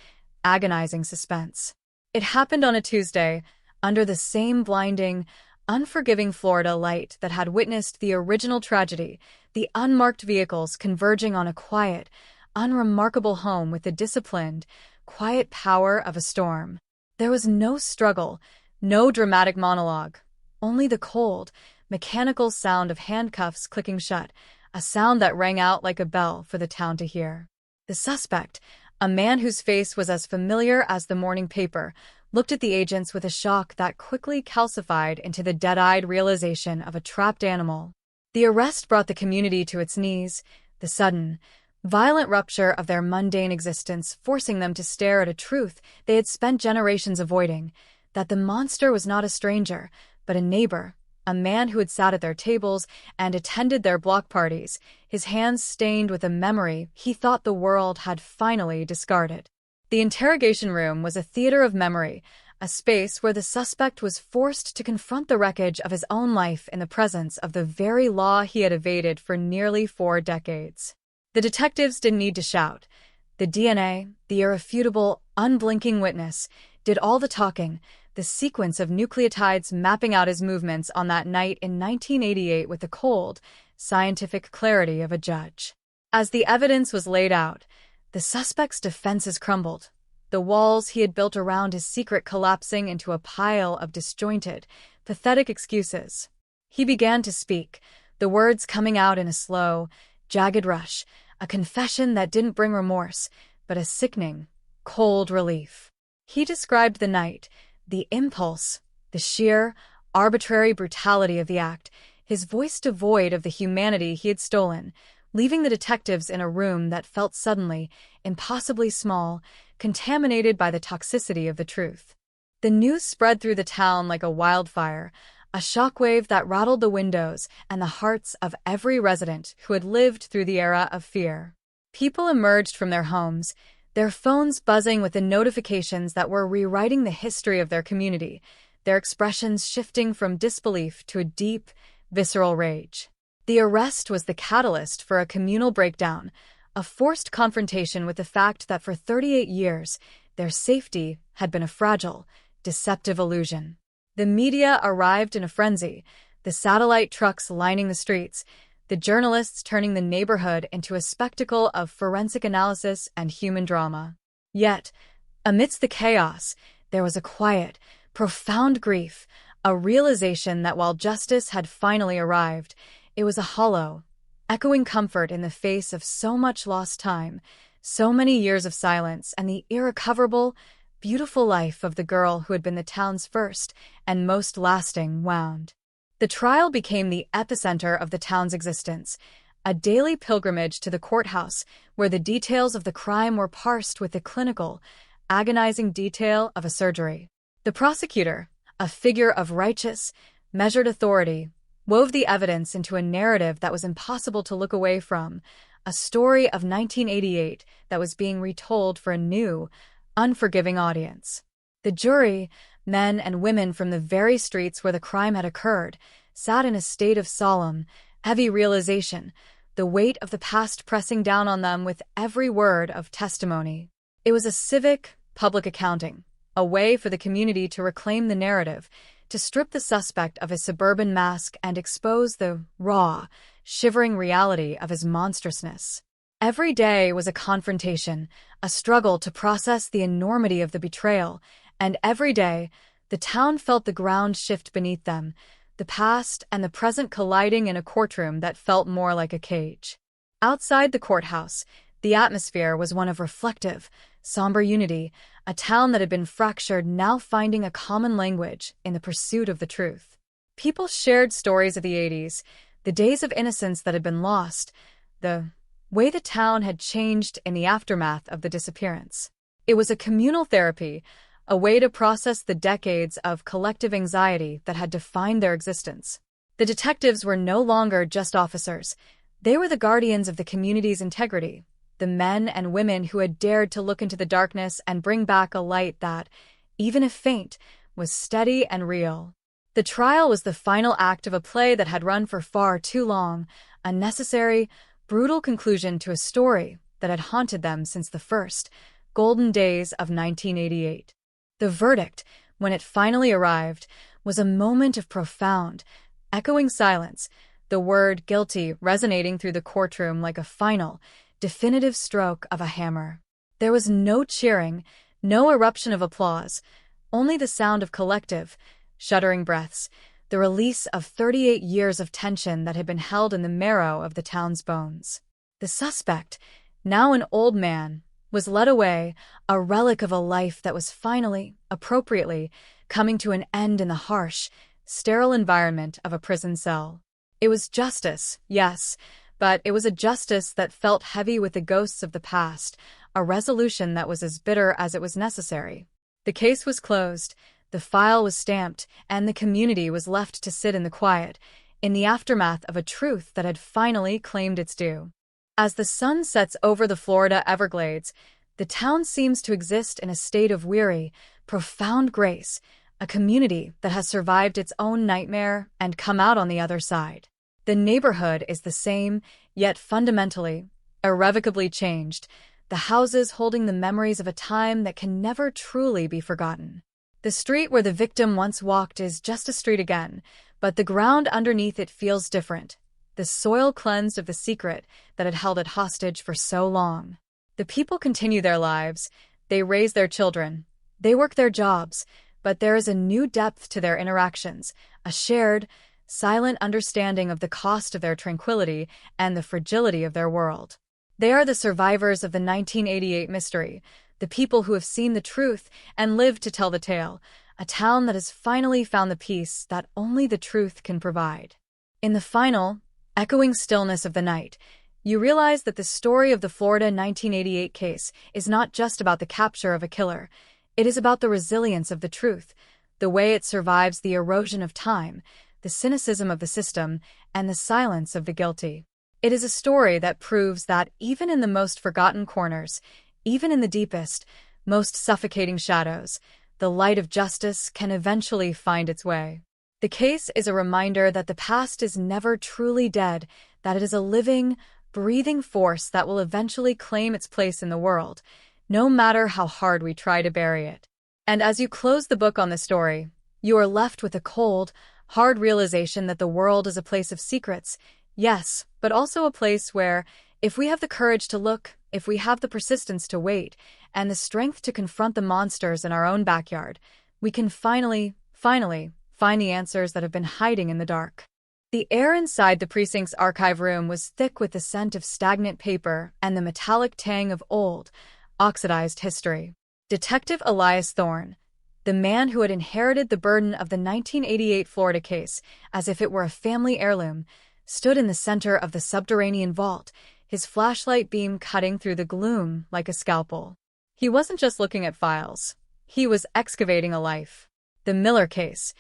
agonizing suspense. It happened on a Tuesday, under the same blinding, unforgiving Florida light that had witnessed the original tragedy, the unmarked vehicles converging on a quiet, unremarkable home with the disciplined, quiet power of a storm. There was no struggle, no dramatic monologue, only the cold, mechanical sound of handcuffs clicking shut, a sound that rang out like a bell for the town to hear. The suspect, a man whose face was as familiar as the morning paper, looked at the agents with a shock that quickly calcified into the dead-eyed realization of a trapped animal. The arrest brought the community to its knees, the sudden, violent rupture of their mundane existence forcing them to stare at a truth they had spent generations avoiding, that the monster was not a stranger, but a neighbor, a man who had sat at their tables and attended their block parties, his hands stained with a memory he thought the world had finally discarded. The interrogation room was a theater of memory, a space where the suspect was forced to confront the wreckage of his own life in the presence of the very law he had evaded for nearly 4 decades. The detectives didn't need to shout. The DNA, the irrefutable, unblinking witness, did all the talking, the sequence of nucleotides mapping out his movements on that night in 1988 with the cold, scientific clarity of a judge. As the evidence was laid out, the suspect's defenses crumbled, the walls he had built around his secret collapsing into a pile of disjointed, pathetic excuses. He began to speak, the words coming out in a slow, jagged rush, a confession that didn't bring remorse, but a sickening, cold relief. He described the night, the impulse, the sheer, arbitrary brutality of the act, his voice devoid of the humanity he had stolen, leaving the detectives in a room that felt suddenly, impossibly small, contaminated by the toxicity of the truth. The news spread through the town like a wildfire, a shockwave that rattled the windows and the hearts of every resident who had lived through the era of fear. People emerged from their homes, their phones buzzing with the notifications that were rewriting the history of their community, their expressions shifting from disbelief to a deep, visceral rage. The arrest was the catalyst for a communal breakdown, a forced confrontation with the fact that for 38 years, their safety had been a fragile, deceptive illusion. The media arrived in a frenzy, the satellite trucks lining the streets, the journalists turning the neighborhood into a spectacle of forensic analysis and human drama. Yet, amidst the chaos, there was a quiet, profound grief, a realization that while justice had finally arrived, it was a hollow, echoing comfort in the face of so much lost time, so many years of silence, and the irrecoverable, beautiful life of the girl who had been the town's first and most lasting wound. The trial became the epicenter of the town's existence, a daily pilgrimage to the courthouse where the details of the crime were parsed with the clinical, agonizing detail of a surgery. The prosecutor, a figure of righteous, measured authority, wove the evidence into a narrative that was impossible to look away from, a story of 1988 that was being retold for a new, unforgiving audience. The jury, men and women from the very streets where the crime had occurred, sat in a state of solemn, heavy realization, the weight of the past pressing down on them with every word of testimony. It was a civic, public accounting, a way for the community to reclaim the narrative, to strip the suspect of his suburban mask and expose the raw, shivering reality of his monstrousness. Every day was a confrontation, a struggle to process the enormity of the betrayal, and every day, the town felt the ground shift beneath them, the past and the present colliding in a courtroom that felt more like a cage. Outside the courthouse, the atmosphere was one of reflective, somber unity, a town that had been fractured now finding a common language in the pursuit of the truth. People shared stories of the 80s, the days of innocence that had been lost, the way the town had changed in the aftermath of the disappearance. It was a communal therapy, a way to process the decades of collective anxiety that had defined their existence. The detectives were no longer just officers. They were the guardians of the community's integrity, the men and women who had dared to look into the darkness and bring back a light that, even if faint, was steady and real. The trial was the final act of a play that had run for far too long, a necessary, brutal conclusion to a story that had haunted them since the first, golden days of 1988. The verdict, when it finally arrived, was a moment of profound, echoing silence, the word guilty resonating through the courtroom like a final, definitive stroke of a hammer. There was no cheering, no eruption of applause, only the sound of collective, shuddering breaths, the release of 38 years of tension that had been held in the marrow of the town's bones. The suspect, now an old man, was led away, a relic of a life that was finally, appropriately, coming to an end in the harsh, sterile environment of a prison cell. It was justice, yes, but it was a justice that felt heavy with the ghosts of the past, a resolution that was as bitter as it was necessary. The case was closed, the file was stamped, and the community was left to sit in the quiet, in the aftermath of a truth that had finally claimed its due. As the sun sets over the Florida Everglades, the town seems to exist in a state of weary, profound grace, a community that has survived its own nightmare and come out on the other side. The neighborhood is the same, yet fundamentally, irrevocably changed, the houses holding the memories of a time that can never truly be forgotten. The street where the victim once walked is just a street again, but the ground underneath it feels different. The soil cleansed of the secret that had held it hostage for so long. The people continue their lives. They raise their children. They work their jobs, but there is a new depth to their interactions, a shared, silent understanding of the cost of their tranquility and the fragility of their world. They are the survivors of the 1988 mystery, the people who have seen the truth and lived to tell the tale, a town that has finally found the peace that only the truth can provide. In the final, echoing stillness of the night, you realize that the story of the Florida 1988 case is not just about the capture of a killer. It is about the resilience of the truth, the way it survives the erosion of time, the cynicism of the system, and the silence of the guilty. It is a story that proves that even in the most forgotten corners, even in the deepest, most suffocating shadows, the light of justice can eventually find its way. The case is a reminder that the past is never truly dead, that it is a living, breathing force that will eventually claim its place in the world, no matter how hard we try to bury it. And as you close the book on the story, you are left with a cold, hard realization that the world is a place of secrets, yes, but also a place where, if we have the courage to look, if we have the persistence to wait, and the strength to confront the monsters in our own backyard, we can finally find the answers that have been hiding in the dark. The air inside the precinct's archive room was thick with the scent of stagnant paper and the metallic tang of old, oxidized history. Detective Elias Thorne, the man who had inherited the burden of the 1988 Florida case as if it were a family heirloom, stood in the center of the subterranean vault, his flashlight beam cutting through the gloom like a scalpel. He wasn't just looking at files. He was excavating a life. The Miller case,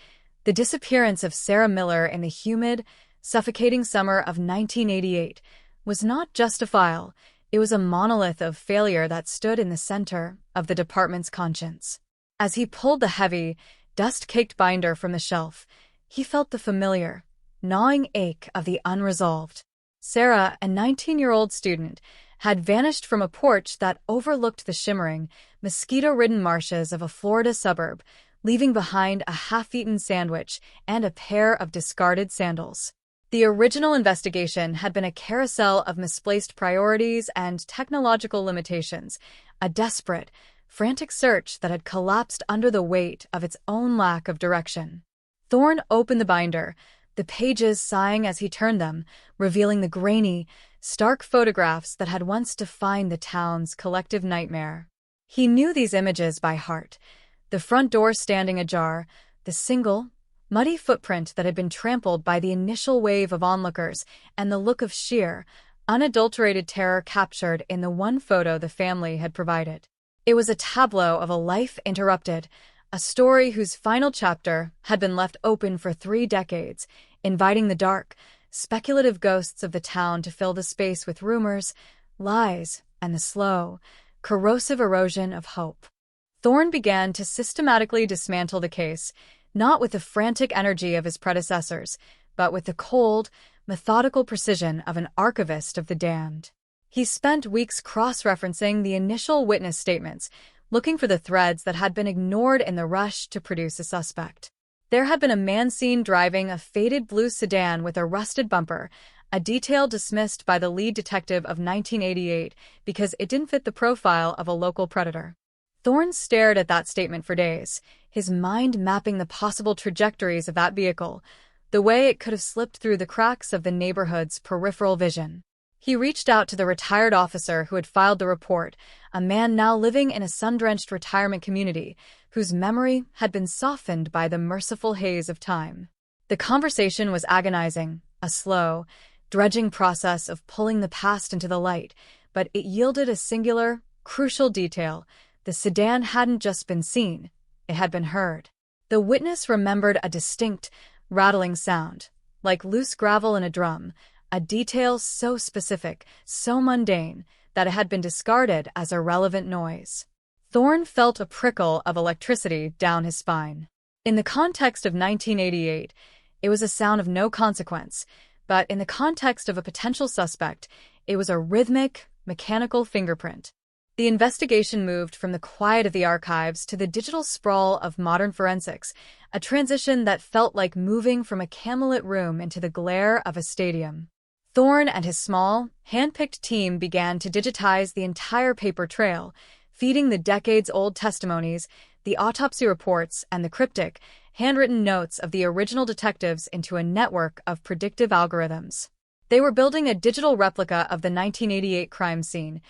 the disappearance of Sarah Miller in the humid, suffocating summer of 1988, was not just a file. It was a monolith of failure that stood in the center of the department's conscience. As he pulled the heavy, dust-caked binder from the shelf, he felt the familiar, gnawing ache of the unresolved. Sarah, a 19-year-old student, had vanished from a porch that overlooked the shimmering, mosquito-ridden marshes of a Florida suburb, leaving behind a half-eaten sandwich and a pair of discarded sandals. The original investigation had been a carousel of misplaced priorities and technological limitations, a desperate, frantic search that had collapsed under the weight of its own lack of direction. Thorne opened the binder, the pages sighing as he turned them, revealing the grainy, stark photographs that had once defined the town's collective nightmare. He knew these images by heart, the front door standing ajar, the single, muddy footprint that had been trampled by the initial wave of onlookers, and the look of sheer, unadulterated terror captured in the one photo the family had provided. It was a tableau of a life interrupted, a story whose final chapter had been left open for 3 decades, inviting the dark, speculative ghosts of the town to fill the space with rumors, lies, and the slow, corrosive erosion of hope. Thorne began to systematically dismantle the case, not with the frantic energy of his predecessors, but with the cold, methodical precision of an archivist of the damned. He spent weeks cross-referencing the initial witness statements, looking for the threads that had been ignored in the rush to produce a suspect. There had been a man seen driving a faded blue sedan with a rusted bumper, a detail dismissed by the lead detective of 1988 because it didn't fit the profile of a local predator. Thorne stared at that statement for days, his mind mapping the possible trajectories of that vehicle, the way it could have slipped through the cracks of the neighborhood's peripheral vision. He reached out to the retired officer who had filed the report, a man now living in a sun-drenched retirement community, whose memory had been softened by the merciful haze of time. The conversation was agonizing, a slow, dredging process of pulling the past into the light, but it yielded a singular, crucial detail. The sedan hadn't just been seen, it had been heard. The witness remembered a distinct, rattling sound, like loose gravel in a drum, a detail so specific, so mundane, that it had been discarded as irrelevant noise. Thorne felt a prickle of electricity down his spine. In the context of 1988, it was a sound of no consequence, but in the context of a potential suspect, it was a rhythmic, mechanical fingerprint. The investigation moved from the quiet of the archives to the digital sprawl of modern forensics, a transition that felt like moving from a candlelit room into the glare of a stadium. Thorne and his small, hand-picked team began to digitize the entire paper trail, feeding the decades-old testimonies, the autopsy reports, and the cryptic, handwritten notes of the original detectives into a network of predictive algorithms. They were building a digital replica of the 1988 crime scene,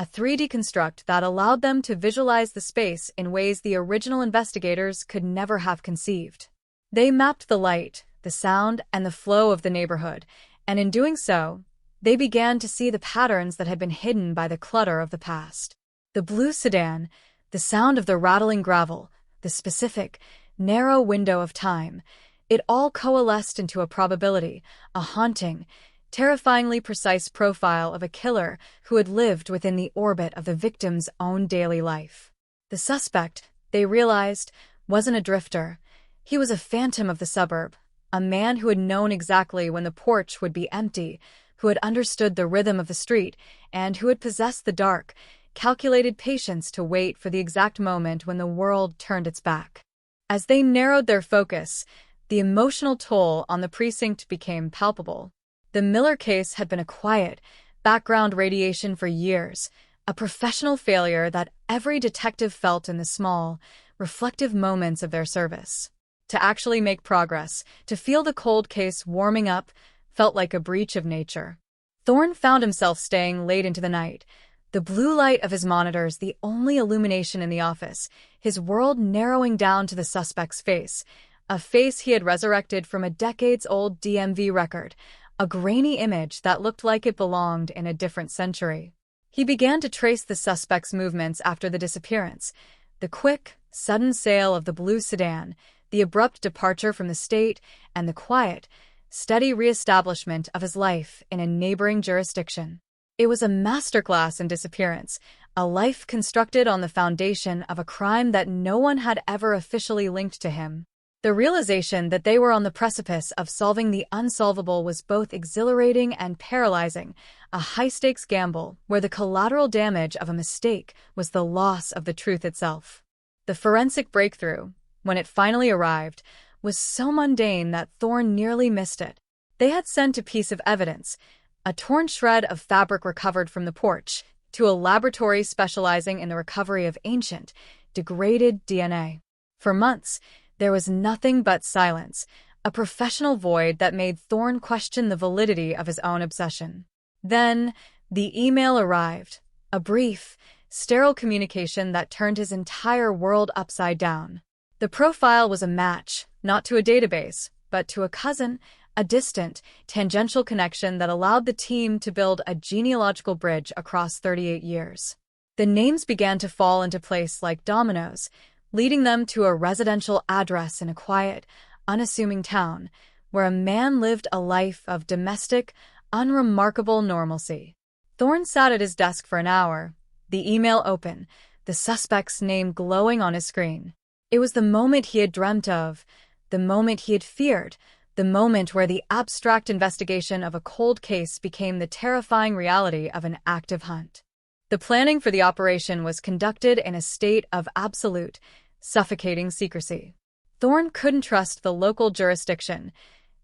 a 3D construct that allowed them to visualize the space in ways the original investigators could never have conceived. They mapped the light, the sound, and the flow of the neighborhood, and in doing so, they began to see the patterns that had been hidden by the clutter of the past. The blue sedan, the sound of the rattling gravel, the specific, narrow window of time, it all coalesced into a probability, a haunting, terrifyingly precise profile of a killer who had lived within the orbit of the victim's own daily life. The suspect, they realized, wasn't a drifter. He was a phantom of the suburb, a man who had known exactly when the porch would be empty, who had understood the rhythm of the street, and who had possessed the dark, calculated patience to wait for the exact moment when the world turned its back. As they narrowed their focus, the emotional toll on the precinct became palpable. The Miller case had been a quiet, background radiation for years, a professional failure that every detective felt in the small, reflective moments of their service. To actually make progress, to feel the cold case warming up, felt like a breach of nature. Thorne found himself staying late into the night, the blue light of his monitors the only illumination in the office, his world narrowing down to the suspect's face, a face he had resurrected from a decades-old DMV record, a grainy image that looked like it belonged in a different century. He began to trace the suspect's movements after the disappearance, the quick, sudden sale of the blue sedan, the abrupt departure from the state, and the quiet, steady reestablishment of his life in a neighboring jurisdiction. It was a masterclass in disappearance, a life constructed on the foundation of a crime that no one had ever officially linked to him. The realization that they were on the precipice of solving the unsolvable was both exhilarating and paralyzing, a high-stakes gamble where the collateral damage of a mistake was the loss of the truth itself. The forensic breakthrough, when it finally arrived, was so mundane that Thorne nearly missed it. They had sent a piece of evidence, a torn shred of fabric recovered from the porch, to a laboratory specializing in the recovery of ancient, degraded DNA. For months, there was nothing but silence, a professional void that made Thorne question the validity of his own obsession. Then, the email arrived, a brief, sterile communication that turned his entire world upside down. The profile was a match, not to a database, but to a cousin, a distant, tangential connection that allowed the team to build a genealogical bridge across 38 years. The names began to fall into place like dominoes, leading them to a residential address in a quiet, unassuming town, where a man lived a life of domestic, unremarkable normalcy. Thorne sat at his desk for an hour, the email open, the suspect's name glowing on his screen. It was the moment he had dreamt of, the moment he had feared, the moment where the abstract investigation of a cold case became the terrifying reality of an active hunt. The planning for the operation was conducted in a state of absolute, suffocating secrecy. Thorne couldn't trust the local jurisdiction.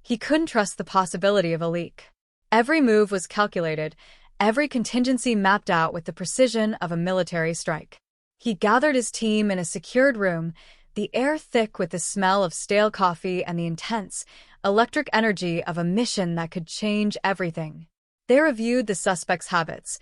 He couldn't trust the possibility of a leak. Every move was calculated, every contingency mapped out with the precision of a military strike. He gathered his team in a secured room, the air thick with the smell of stale coffee and the intense, electric energy of a mission that could change everything. They reviewed the suspect's habits,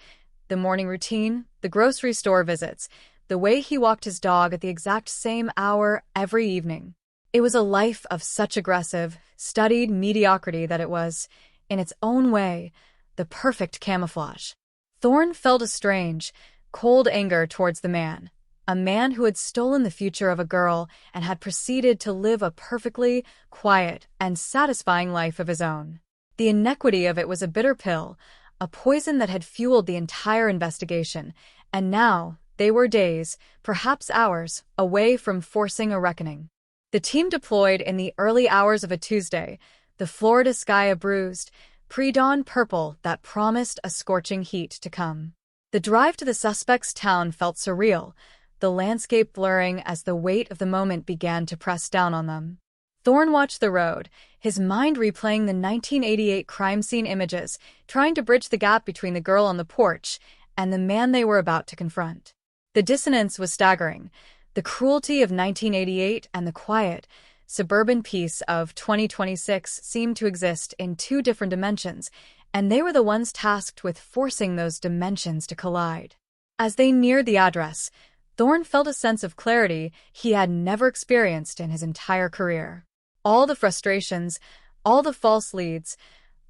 the morning routine, the grocery store visits, the way he walked his dog at the exact same hour every evening. It was a life of such aggressive, studied mediocrity that it was, in its own way, the perfect camouflage. Thorne felt a strange, cold anger towards the man, a man who had stolen the future of a girl and had proceeded to live a perfectly quiet and satisfying life of his own. The inequity of it was a bitter pill, a poison that had fueled the entire investigation, and now they were days, perhaps hours, away from forcing a reckoning. The team deployed in the early hours of a Tuesday, the Florida sky a bruised, pre-dawn purple that promised a scorching heat to come. The drive to the suspect's town felt surreal, the landscape blurring as the weight of the moment began to press down on them. Thorne watched the road, his mind replaying the 1988 crime scene images, trying to bridge the gap between the girl on the porch and the man they were about to confront. The dissonance was staggering. The cruelty of 1988 and the quiet, suburban peace of 2026 seemed to exist in two different dimensions, and they were the ones tasked with forcing those dimensions to collide. As they neared the address, Thorne felt a sense of clarity he had never experienced in his entire career. All the frustrations, all the false leads,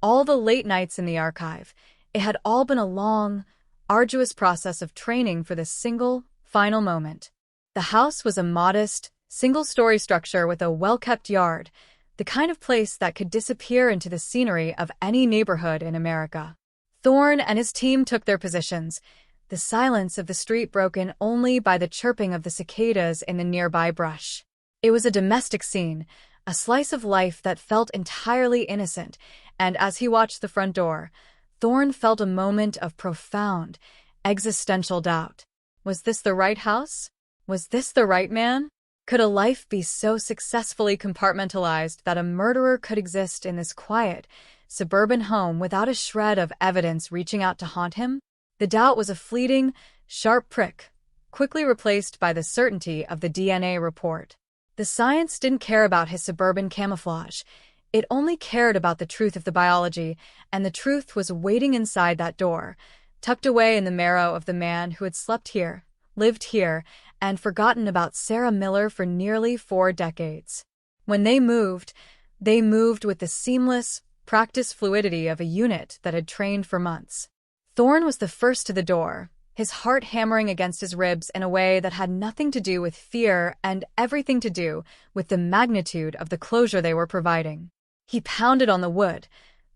all the late nights in the archive, it had all been a long, arduous process of training for this single, final moment. The house was a modest, single-story structure with a well-kept yard, the kind of place that could disappear into the scenery of any neighborhood in America. Thorne and his team took their positions, the silence of the street broken only by the chirping of the cicadas in the nearby brush. It was a domestic scene, a slice of life that felt entirely innocent, and as he watched the front door, Thorne felt a moment of profound, existential doubt. Was this the right house? Was this the right man? Could a life be so successfully compartmentalized that a murderer could exist in this quiet, suburban home without a shred of evidence reaching out to haunt him? The doubt was a fleeting, sharp prick, quickly replaced by the certainty of the DNA report. The science didn't care about his suburban camouflage. It only cared about the truth of the biology, and the truth was waiting inside that door, tucked away in the marrow of the man who had slept here, lived here, and forgotten about Sarah Miller for nearly 4 decades. When they moved with the seamless, practiced fluidity of a unit that had trained for months. Thorne was the first to the door, his heart hammering against his ribs in a way that had nothing to do with fear and everything to do with the magnitude of the closure they were providing. He pounded on the wood,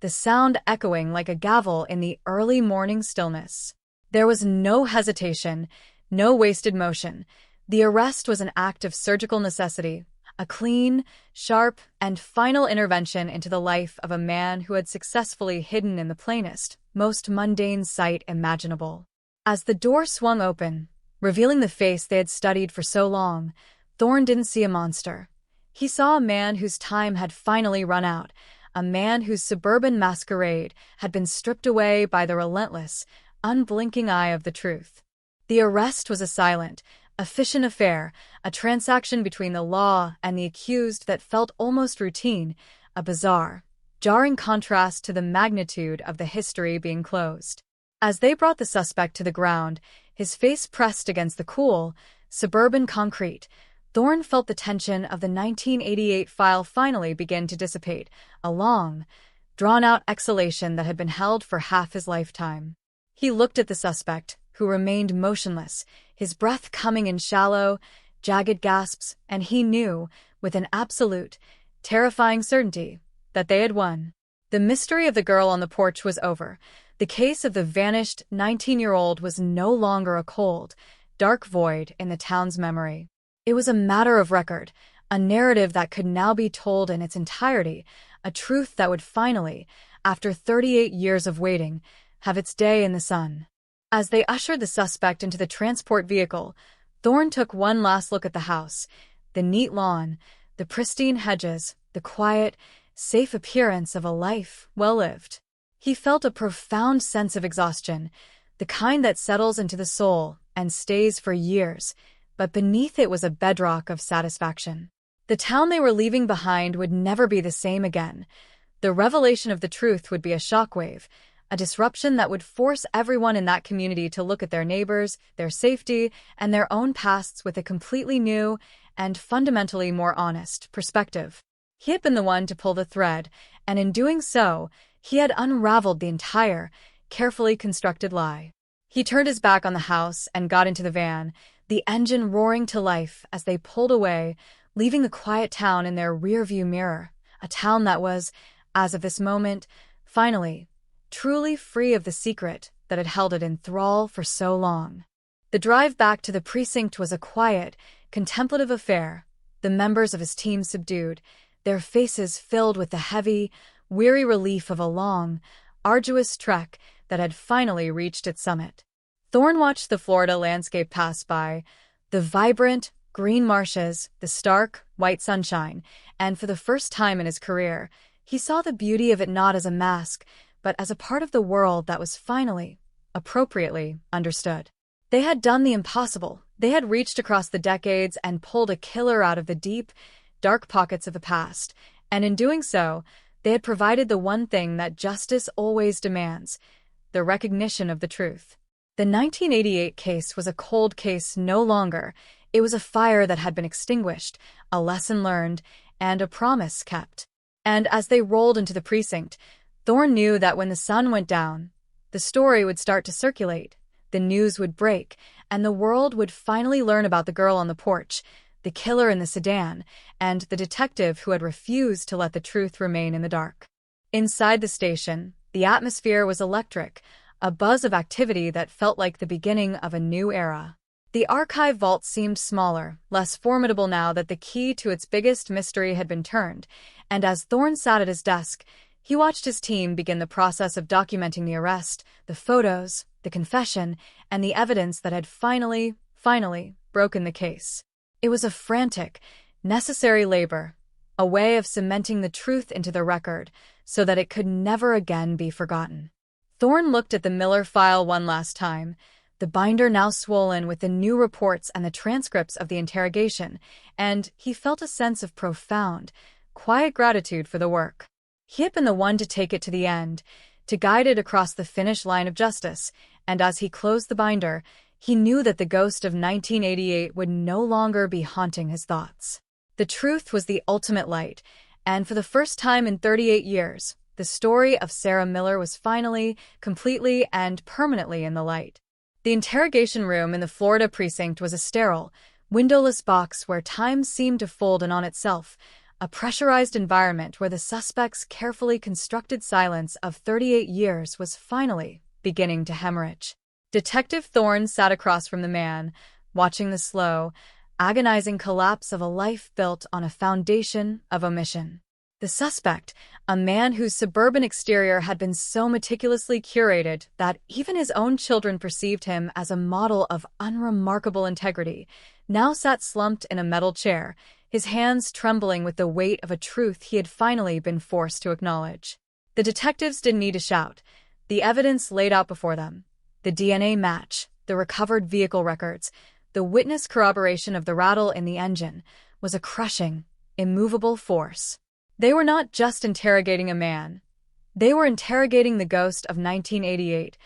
the sound echoing like a gavel in the early morning stillness. There was no hesitation, no wasted motion. The arrest was an act of surgical necessity, a clean, sharp, and final intervention into the life of a man who had successfully hidden in the plainest, most mundane sight imaginable. As the door swung open, revealing the face they had studied for so long, Thorne didn't see a monster. He saw a man whose time had finally run out, a man whose suburban masquerade had been stripped away by the relentless, unblinking eye of the truth. The arrest was a silent, efficient affair, a transaction between the law and the accused that felt almost routine, a bizarre, jarring contrast to the magnitude of the history being closed. As they brought the suspect to the ground, his face pressed against the cool, suburban concrete, Thorne felt the tension of the 1988 file finally begin to dissipate, a long, drawn-out exhalation that had been held for half his lifetime. He looked at the suspect, who remained motionless, his breath coming in shallow, jagged gasps, and he knew, with an absolute, terrifying certainty, that they had won. The mystery of the girl on the porch was over. The case of the vanished 19-year-old was no longer a cold, dark void in the town's memory. It was a matter of record, a narrative that could now be told in its entirety, a truth that would finally, after 38 years of waiting, have its day in the sun. As they ushered the suspect into the transport vehicle, Thorne took one last look at the house, the neat lawn, the pristine hedges, the quiet, safe appearance of a life well lived. He felt a profound sense of exhaustion, the kind that settles into the soul and stays for years, but beneath it was a bedrock of satisfaction. The town they were leaving behind would never be the same again. The revelation of the truth would be a shockwave, a disruption that would force everyone in that community to look at their neighbors, their safety, and their own pasts with a completely new and fundamentally more honest perspective. He had been the one to pull the thread, and in doing so, he had unraveled the entire, carefully constructed lie. He turned his back on the house and got into the van, the engine roaring to life as they pulled away, leaving the quiet town in their rearview mirror, a town that was, as of this moment, finally, truly free of the secret that had held it in thrall for so long. The drive back to the precinct was a quiet, contemplative affair, the members of his team subdued, their faces filled with the heavy, weary relief of a long, arduous trek that had finally reached its summit. Thorne watched the Florida landscape pass by, the vibrant, green marshes, the stark, white sunshine, and for the first time in his career, he saw the beauty of it not as a mask, but as a part of the world that was finally, appropriately, understood. They had done the impossible. They had reached across the decades and pulled a killer out of the deep, dark pockets of the past, and in doing so, they had provided the one thing that justice always demands: the recognition of the truth. The 1988 case was a cold case no longer. It was a fire that had been extinguished, a lesson learned, and a promise kept. And as they rolled into the precinct, Thorne knew that when the sun went down, the story would start to circulate, the news would break, and the world would finally learn about the girl on the porch, the killer in the sedan, and the detective who had refused to let the truth remain in the dark. Inside the station, the atmosphere was electric, a buzz of activity that felt like the beginning of a new era. The archive vault seemed smaller, less formidable now that the key to its biggest mystery had been turned, and as Thorne sat at his desk, he watched his team begin the process of documenting the arrest, the photos, the confession, and the evidence that had finally broken the case. It was a frantic, necessary labor, a way of cementing the truth into the record so that it could never again be forgotten. Thorne looked at the Miller file one last time, the binder now swollen with the new reports and the transcripts of the interrogation, and he felt a sense of profound, quiet gratitude for the work. He had been the one to take it to the end, to guide it across the finish line of justice, and as he closed the binder, he knew that the ghost of 1988 would no longer be haunting his thoughts. The truth was the ultimate light, and for the first time in 38 years, the story of Sarah Miller was finally, completely, and permanently in the light. The interrogation room in the Florida precinct was a sterile, windowless box where time seemed to fold in on itself, a pressurized environment where the suspect's carefully constructed silence of 38 years was finally beginning to hemorrhage. Detective Thorne sat across from the man, watching the slow, agonizing collapse of a life built on a foundation of omission. The suspect, a man whose suburban exterior had been so meticulously curated that even his own children perceived him as a model of unremarkable integrity, now sat slumped in a metal chair, his hands trembling with the weight of a truth he had finally been forced to acknowledge. The detectives didn't need to shout. The evidence laid out before them. The DNA match, the recovered vehicle records, the witness corroboration of the rattle in the engine was a crushing, immovable force. They were not just interrogating a man. They were interrogating the ghost of 1988,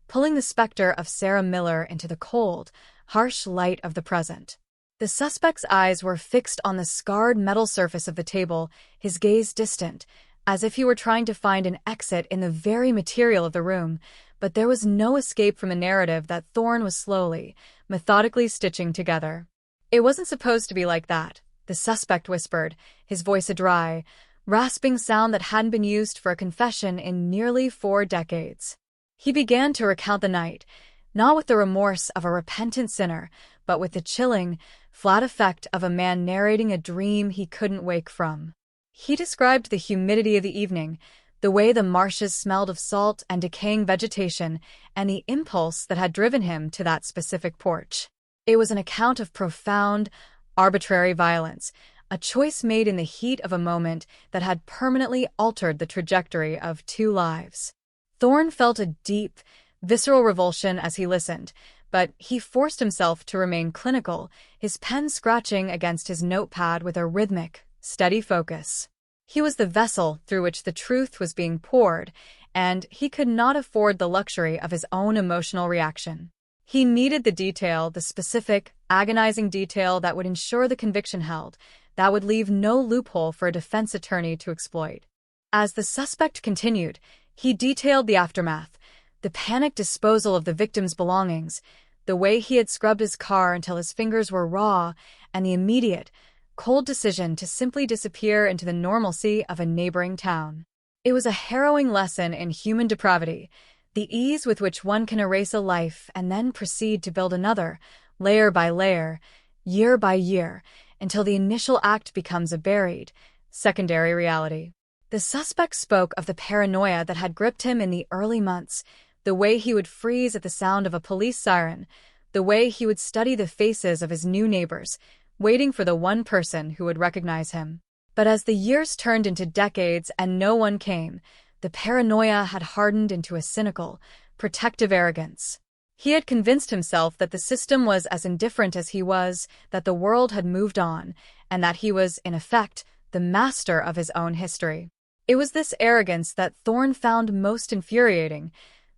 pulling the specter of Sarah Miller into the cold, harsh light of the present. The suspect's eyes were fixed on the scarred metal surface of the table, his gaze distant, as if he were trying to find an exit in the very material of the room, but there was no escape from a narrative that Thorne was slowly, methodically stitching together. It wasn't supposed to be like that, the suspect whispered, his voice a dry, rasping sound that hadn't been used for a confession in nearly 4 decades. He began to recount the night, not with the remorse of a repentant sinner, but with the chilling, flat effect of a man narrating a dream he couldn't wake from. He described the humidity of the evening, the way the marshes smelled of salt and decaying vegetation, and the impulse that had driven him to that specific porch. It was an account of profound, arbitrary violence, a choice made in the heat of a moment that had permanently altered the trajectory of 2 lives. Thorne felt a deep, visceral revulsion as he listened, but he forced himself to remain clinical, his pen scratching against his notepad with a rhythmic, steady focus. He was the vessel through which the truth was being poured, and he could not afford the luxury of his own emotional reaction. He needed the detail, the specific, agonizing detail that would ensure the conviction held, that would leave no loophole for a defense attorney to exploit. As the suspect continued, he detailed the aftermath, the panicked disposal of the victim's belongings, the way he had scrubbed his car until his fingers were raw, and the immediate, cold decision to simply disappear into the normalcy of a neighboring town. It was a harrowing lesson in human depravity, the ease with which one can erase a life and then proceed to build another, layer by layer, year by year, until the initial act becomes a buried, secondary reality. The suspect spoke of the paranoia that had gripped him in the early months, The way he would freeze at the sound of a police siren. The way he would study the faces of his new neighbors, waiting for the one person who would recognize him. But as the years turned into decades and no one came, the paranoia had hardened into a cynical, protective arrogance. He had convinced himself that the system was as indifferent as he was, that the world had moved on, and that he was, in effect, the master of his own history. It was this arrogance that Thorne found most infuriating,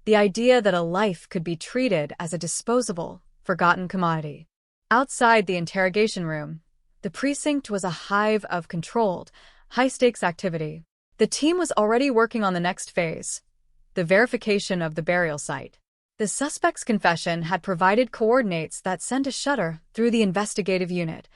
the idea that a life could be treated as a disposable, forgotten commodity. Outside the interrogation room, the precinct was a hive of controlled, high-stakes activity. The team was already working on the next phase, the verification of the burial site. The suspect's confession had provided coordinates that sent a shudder through the investigative unit.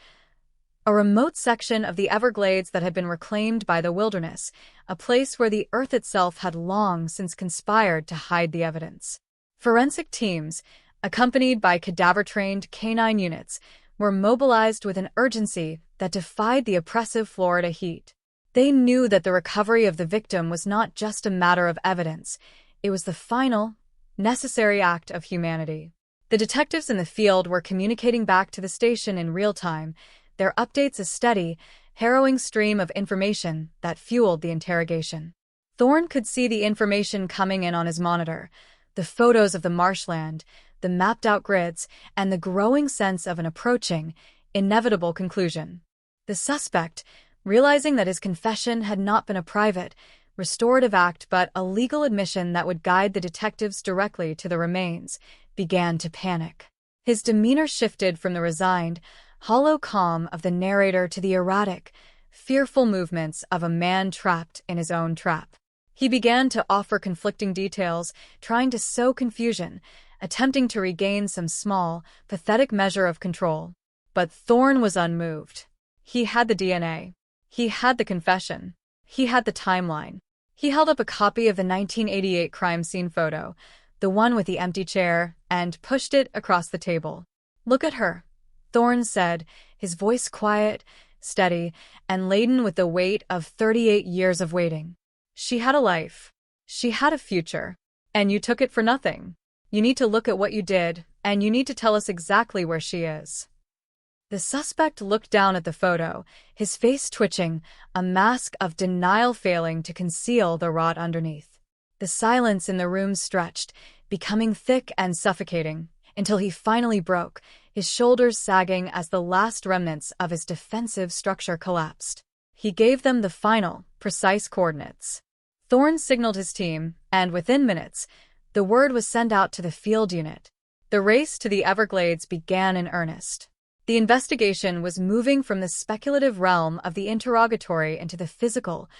A remote section of the Everglades that had been reclaimed by the wilderness, a place where the earth itself had long since conspired to hide the evidence. Forensic teams, accompanied by cadaver-trained canine units, were mobilized with an urgency that defied the oppressive Florida heat. They knew that the recovery of the victim was not just a matter of evidence, it was the final, necessary act of humanity. The detectives in the field were communicating back to the station in real time, their updates a steady, harrowing stream of information that fueled the interrogation. Thorne could see the information coming in on his monitor, the photos of the marshland, the mapped-out grids, and the growing sense of an approaching, inevitable conclusion. The suspect, realizing that his confession had not been a private, restorative act but a legal admission that would guide the detectives directly to the remains, began to panic. His demeanor shifted from the resigned, hollow calm of the narrator to the erratic, fearful movements of a man trapped in his own trap. He began to offer conflicting details, trying to sow confusion, attempting to regain some small, pathetic measure of control. But Thorne was unmoved. He had the DNA. He had the confession. He had the timeline. He held up a copy of the 1988 crime scene photo, the one with the empty chair, and pushed it across the table. "Look at her," Thorne said, his voice quiet, steady, and laden with the weight of 38 years of waiting. "She had a life. She had a future. And you took it for nothing. You need to look at what you did, and you need to tell us exactly where she is." The suspect looked down at the photo, his face twitching, a mask of denial failing to conceal the rot underneath. The silence in the room stretched, becoming thick and suffocating, until he finally broke, his shoulders sagging as the last remnants of his defensive structure collapsed. He gave them the final, precise coordinates. Thorne signaled his team, and within minutes, the word was sent out to the field unit. The race to the Everglades began in earnest. The investigation was moving from the speculative realm of the interrogatory into the physical,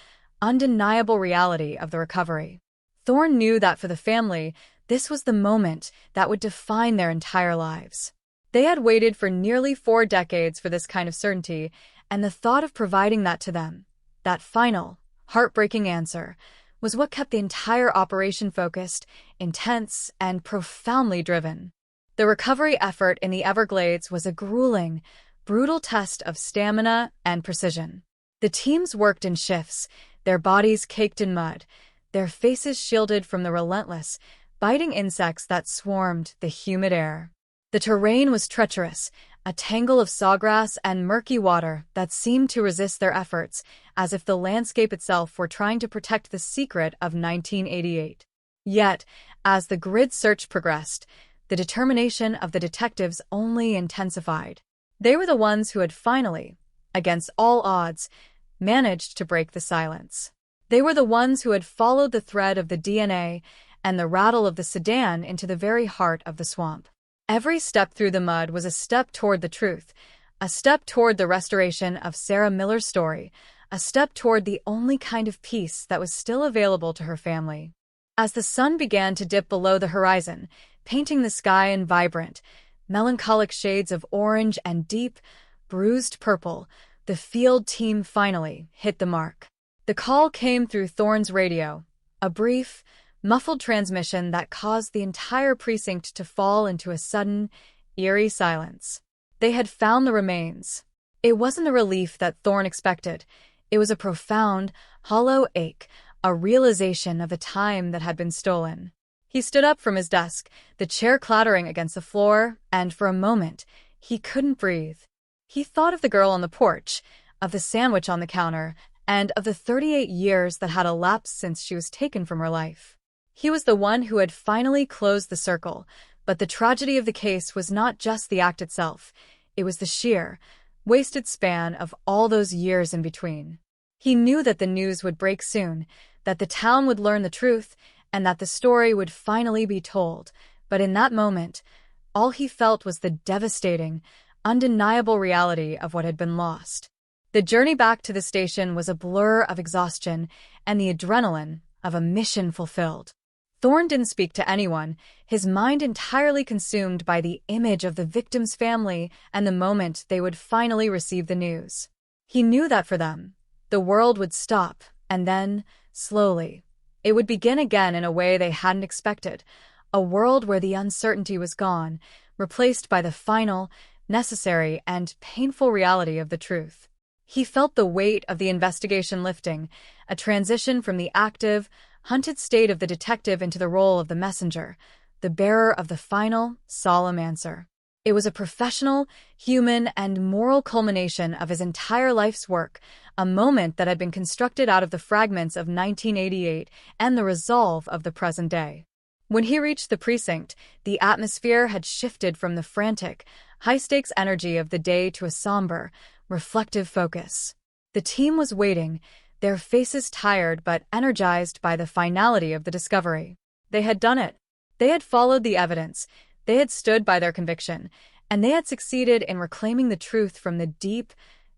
undeniable reality of the recovery. Thorne knew that for the family, this was the moment that would define their entire lives. They had waited for nearly 4 decades for this kind of certainty, and the thought of providing that to them, that final, heartbreaking answer, was what kept the entire operation focused, intense, and profoundly driven. The recovery effort in the Everglades was a grueling, brutal test of stamina and precision. The teams worked in shifts, their bodies caked in mud, their faces shielded from the relentless, biting insects that swarmed the humid air. The terrain was treacherous, a tangle of sawgrass and murky water that seemed to resist their efforts, as if the landscape itself were trying to protect the secret of 1988. Yet, as the grid search progressed, the determination of the detectives only intensified. They were the ones who had finally, against all odds, managed to break the silence. They were the ones who had followed the thread of the DNA and the rattle of the sedan into the very heart of the swamp. Every step through the mud was a step toward the truth, a step toward the restoration of Sarah Miller's story, a step toward the only kind of peace that was still available to her family. As the sun began to dip below the horizon, painting the sky in vibrant, melancholic shades of orange and deep, bruised purple, the field team finally hit the mark. The call came through Thorne's radio, a brief, muffled transmission that caused the entire precinct to fall into a sudden, eerie silence. They had found the remains. It wasn't the relief that Thorne expected. It was a profound, hollow ache, a realization of the time that had been stolen. He stood up from his desk, the chair clattering against the floor, and for a moment, he couldn't breathe. He thought of the girl on the porch, of the sandwich on the counter, and of the 38 years that had elapsed since she was taken from her life. He was the one who had finally closed the circle, but the tragedy of the case was not just the act itself. It was the sheer, wasted span of all those years in between. He knew that the news would break soon, that the town would learn the truth, and that the story would finally be told. But in that moment, all he felt was the devastating, undeniable reality of what had been lost. The journey back to the station was a blur of exhaustion and the adrenaline of a mission fulfilled. Thorne didn't speak to anyone, his mind entirely consumed by the image of the victim's family and the moment they would finally receive the news. He knew that for them, the world would stop, and then, slowly, it would begin again in a way they hadn't expected, a world where the uncertainty was gone, replaced by the final, necessary, and painful reality of the truth. He felt the weight of the investigation lifting, a transition from the active, hunted state of the detective into the role of the messenger, the bearer of the final, solemn answer. It was a professional, human, and moral culmination of his entire life's work, a moment that had been constructed out of the fragments of 1988 and the resolve of the present day. When he reached the precinct, the atmosphere had shifted from the frantic, high-stakes energy of the day to a somber, reflective focus. The team was waiting, their faces tired but energized by the finality of the discovery. They had done it. They had followed the evidence. They had stood by their conviction, and they had succeeded in reclaiming the truth from the deep,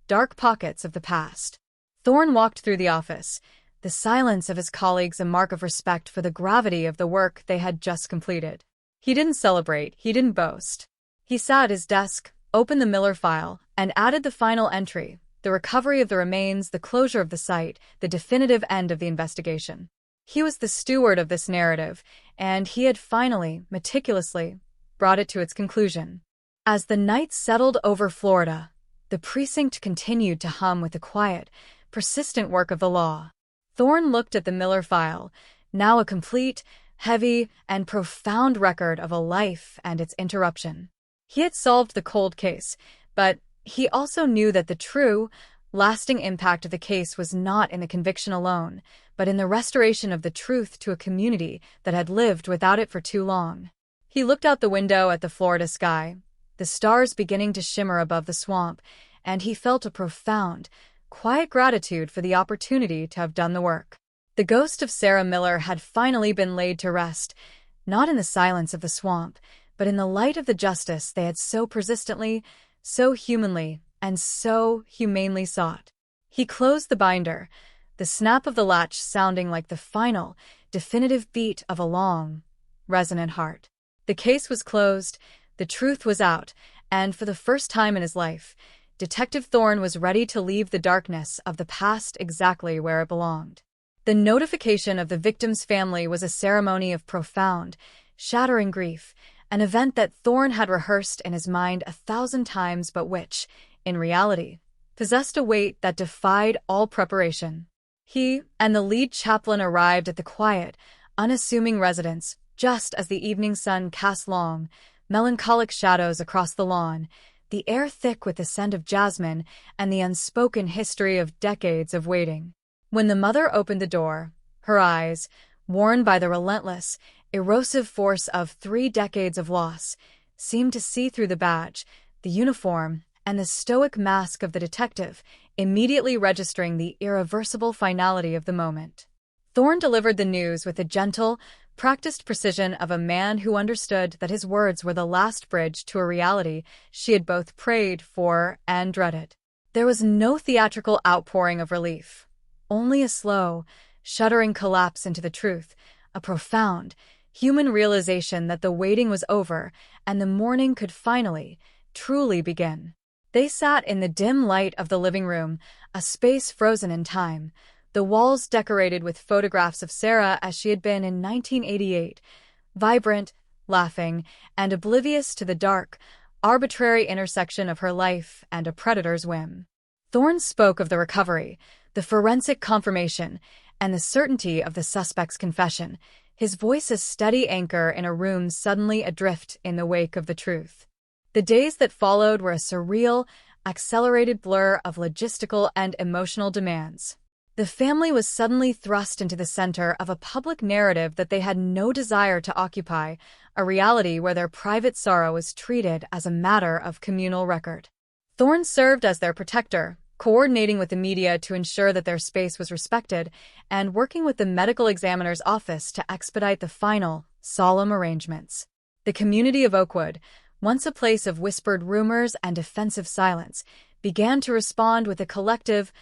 dark pockets of the past. Thorne walked through the office, the silence of his colleagues a mark of respect for the gravity of the work they had just completed. He didn't celebrate, he didn't boast. He sat at his desk, opened the Miller file, and added the final entry, the recovery of the remains, the closure of the site, the definitive end of the investigation. He was the steward of this narrative, and he had finally, meticulously, brought it to its conclusion. As the night settled over Florida, the precinct continued to hum with the quiet, persistent work of the law. Thorne looked at the Miller file, now a complete, heavy, and profound record of a life and its interruption. He had solved the cold case, but he also knew that the true, lasting impact of the case was not in the conviction alone, but in the restoration of the truth to a community that had lived without it for too long. He looked out the window at the Florida sky, the stars beginning to shimmer above the swamp, and he felt a profound, quiet gratitude for the opportunity to have done the work. The ghost of Sarah Miller had finally been laid to rest, not in the silence of the swamp, but in the light of the justice they had so persistently, so humanly, and so humanely sought. He closed the binder, the snap of the latch sounding like the final, definitive beat of a long, resonant heart. The case was closed, the truth was out, and for the first time in his life, Detective Thorne was ready to leave the darkness of the past exactly where it belonged. The notification of the victim's family was a ceremony of profound, shattering grief, an event that Thorne had rehearsed in his mind 1,000 times but which, in reality, possessed a weight that defied all preparation. He and the lead chaplain arrived at the quiet, unassuming residence just as the evening sun cast long, melancholic shadows across the lawn, the air thick with the scent of jasmine and the unspoken history of decades of waiting. When the mother opened the door, her eyes, worn by the relentless, erosive force of 3 decades of loss, seemed to see through the badge, the uniform, and the stoic mask of the detective, immediately registering the irreversible finality of the moment. Thorne delivered the news with the gentle, practiced precision of a man who understood that his words were the last bridge to a reality she had both prayed for and dreaded. There was no theatrical outpouring of relief, only a slow, shuddering collapse into the truth, a profound, human realization that the waiting was over and the morning could finally, truly begin. They sat in the dim light of the living room, a space frozen in time, the walls decorated with photographs of Sarah as she had been in 1988, vibrant, laughing, and oblivious to the dark, arbitrary intersection of her life and a predator's whim. Thorne spoke of the recovery, the forensic confirmation, and the certainty of the suspect's confession, his voice a steady anchor in a room suddenly adrift in the wake of the truth. The days that followed were a surreal, accelerated blur of logistical and emotional demands. The family was suddenly thrust into the center of a public narrative that they had no desire to occupy, a reality where their private sorrow was treated as a matter of communal record. Thorne served as their protector, coordinating with the media to ensure that their space was respected, and working with the medical examiner's office to expedite the final, solemn arrangements. The community of Oakwood, once a place of whispered rumors and offensive silence, began to respond with a collective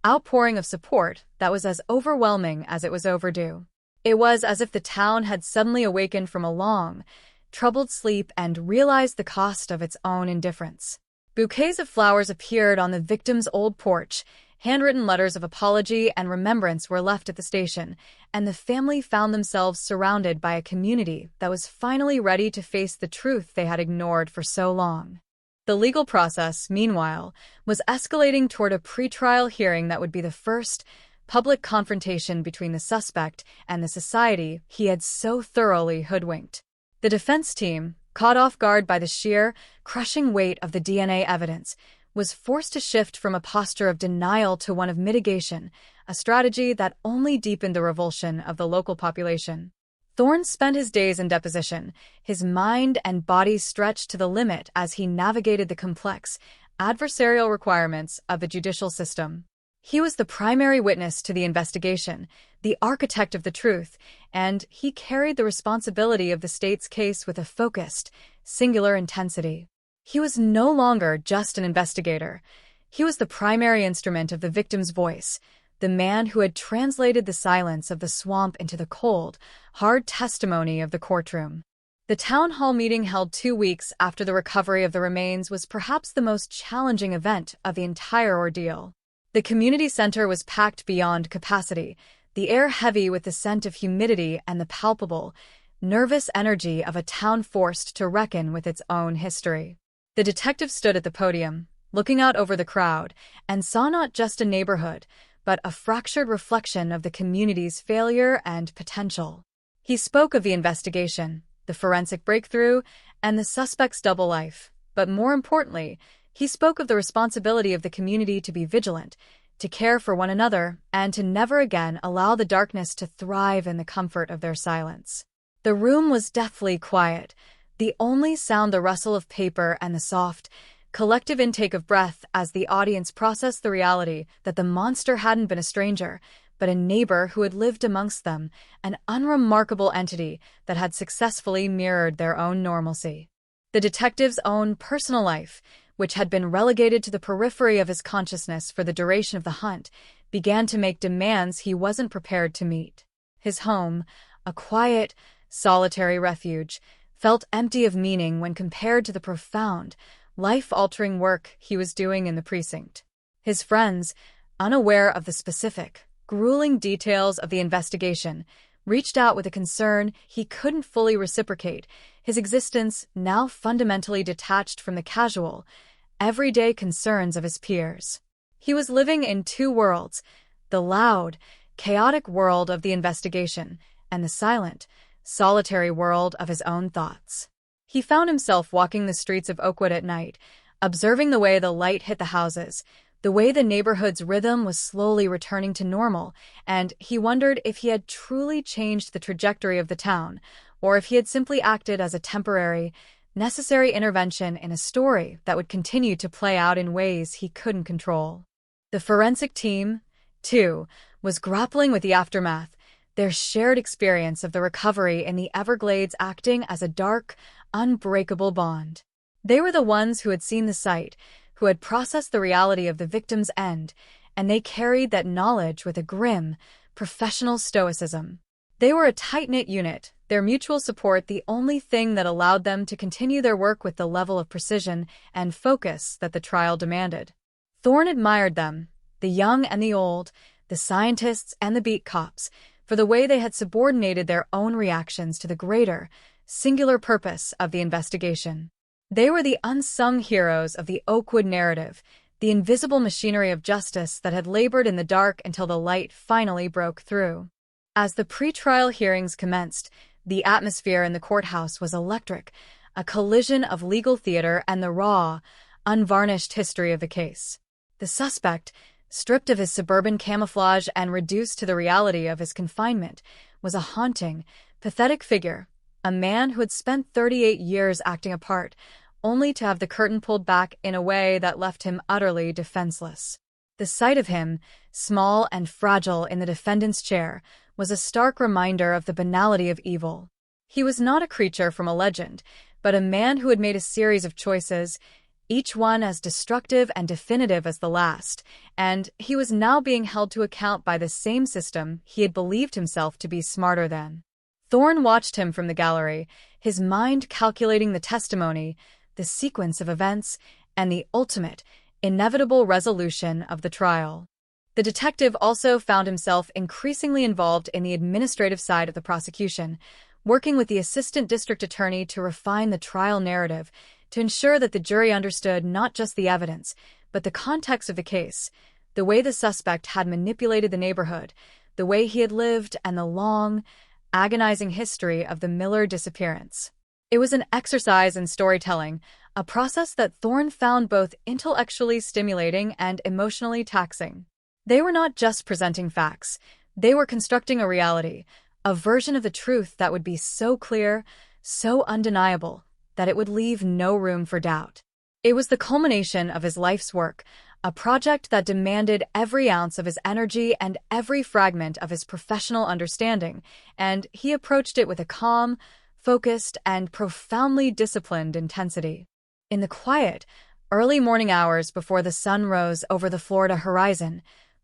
outpouring of support that was as overwhelming as it was overdue. It was as if the town had suddenly awakened from a long, troubled sleep and realized the cost of its own indifference. Bouquets of flowers appeared on the victim's old porch, handwritten letters of apology and remembrance were left at the station, and the family found themselves surrounded by a community that was finally ready to face the truth they had ignored for so long. The legal process, meanwhile, was escalating toward a pretrial hearing that would be the first public confrontation between the suspect and the society he had so thoroughly hoodwinked. The defense team, caught off guard by the sheer, crushing weight of the DNA evidence, was forced to shift from a posture of denial to one of mitigation, a strategy that only deepened the revulsion of the local population. Thorne spent his days in deposition, his mind and body stretched to the limit as he navigated the complex, adversarial requirements of the judicial system. He was the primary witness to the investigation, the architect of the truth, and he carried the responsibility of the state's case with a focused, singular intensity. He was no longer just an investigator. He was the primary instrument of the victim's voice, the man who had translated the silence of the swamp into the cold, hard testimony of the courtroom. The town hall meeting held 2 weeks after the recovery of the remains was perhaps the most challenging event of the entire ordeal. The community center was packed beyond capacity, the air heavy with the scent of humidity and the palpable, nervous energy of a town forced to reckon with its own history. The detective stood at the podium, looking out over the crowd, and saw not just a neighborhood, but a fractured reflection of the community's failure and potential. He spoke of the investigation, the forensic breakthrough, and the suspect's double life, but more importantly, he spoke of the responsibility of the community to be vigilant, to care for one another, and to never again allow the darkness to thrive in the comfort of their silence. The room was deathly quiet, the only sound the rustle of paper and the soft, collective intake of breath as the audience processed the reality that the monster hadn't been a stranger, but a neighbor who had lived amongst them, an unremarkable entity that had successfully mirrored their own normalcy. The detective's own personal life, which had been relegated to the periphery of his consciousness for the duration of the hunt, began to make demands he wasn't prepared to meet. His home, a quiet, solitary refuge, felt empty of meaning when compared to the profound, life-altering work he was doing in the precinct. His friends, unaware of the specific, grueling details of the investigation, reached out with a concern he couldn't fully reciprocate, his existence now fundamentally detached from the casual, everyday concerns of his peers. He was living in two worlds, the loud, chaotic world of the investigation and the silent, solitary world of his own thoughts. He found himself walking the streets of Oakwood at night, observing the way the light hit the houses, the way the neighborhood's rhythm was slowly returning to normal, and he wondered if he had truly changed the trajectory of the town, or if he had simply acted as a temporary, necessary intervention in a story that would continue to play out in ways he couldn't control. The forensic team, too, was grappling with the aftermath, their shared experience of the recovery in the Everglades acting as a dark, unbreakable bond. They were the ones who had seen the site, who had processed the reality of the victim's end, and they carried that knowledge with a grim, professional stoicism. They were a tight-knit unit, their mutual support the only thing that allowed them to continue their work with the level of precision and focus that the trial demanded. Thorne admired them, the young and the old, the scientists and the beat cops, for the way they had subordinated their own reactions to the greater, singular purpose of the investigation. They were the unsung heroes of the Oakwood narrative, the invisible machinery of justice that had labored in the dark until the light finally broke through. As the pretrial hearings commenced, the atmosphere in the courthouse was electric, a collision of legal theater and the raw, unvarnished history of the case. The suspect, stripped of his suburban camouflage and reduced to the reality of his confinement, was a haunting, pathetic figure, a man who had spent 38 years acting a part, only to have the curtain pulled back in a way that left him utterly defenseless. The sight of him, small and fragile in the defendant's chair, was a stark reminder of the banality of evil. He was not a creature from a legend, but a man who had made a series of choices, each one as destructive and definitive as the last, and he was now being held to account by the same system he had believed himself to be smarter than. Thorne watched him from the gallery, his mind calculating the testimony, the sequence of events, and the ultimate, inevitable resolution of the trial. The detective also found himself increasingly involved in the administrative side of the prosecution, working with the assistant district attorney to refine the trial narrative, to ensure that the jury understood not just the evidence, but the context of the case, the way the suspect had manipulated the neighborhood, the way he had lived, and the long, agonizing history of the Miller disappearance. It was an exercise in storytelling, a process that Thorne found both intellectually stimulating and emotionally taxing. They were not just presenting facts, they were constructing a reality, a version of the truth that would be so clear, so undeniable, that it would leave no room for doubt. It was the culmination of his life's work, a project that demanded every ounce of his energy and every fragment of his professional understanding, and he approached it with a calm, focused, and profoundly disciplined intensity. In the quiet, early morning hours before the sun rose over the Florida horizon,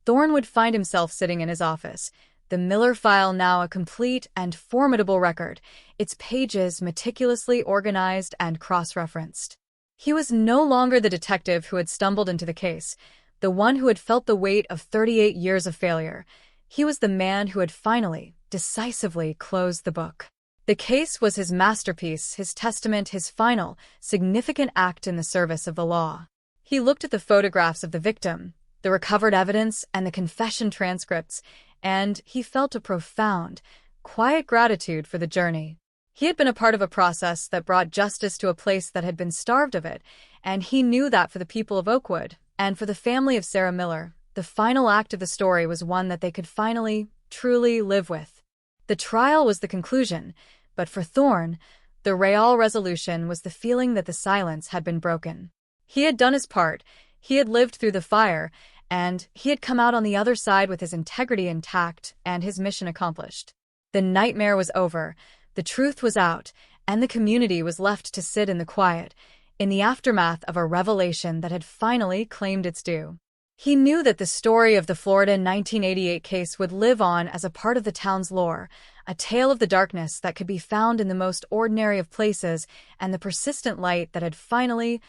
Thorne would find himself sitting in his office, the Miller file now a complete and formidable record, its pages meticulously organized and cross-referenced. He was no longer the detective who had stumbled into the case, the one who had felt the weight of 38 years of failure. He was the man who had finally, decisively closed the book. The case was his masterpiece, his testament, his final, significant act in the service of the law. He looked at the photographs of the victim, the recovered evidence, and the confession transcripts, and he felt a profound, quiet gratitude for the journey. He had been a part of a process that brought justice to a place that had been starved of it, and he knew that for the people of Oakwood, and for the family of Sarah Miller, the final act of the story was one that they could finally, truly live with. The trial was the conclusion, but for Thorne, the real resolution was the feeling that the silence had been broken. He had done his part, he had lived through the fire, and he had come out on the other side with his integrity intact and his mission accomplished. The nightmare was over, the truth was out, and the community was left to sit in the quiet, in the aftermath of a revelation that had finally claimed its due. He knew that the story of the Florida 1988 case would live on as a part of the town's lore, a tale of the darkness that could be found in the most ordinary of places and the persistent light that had finally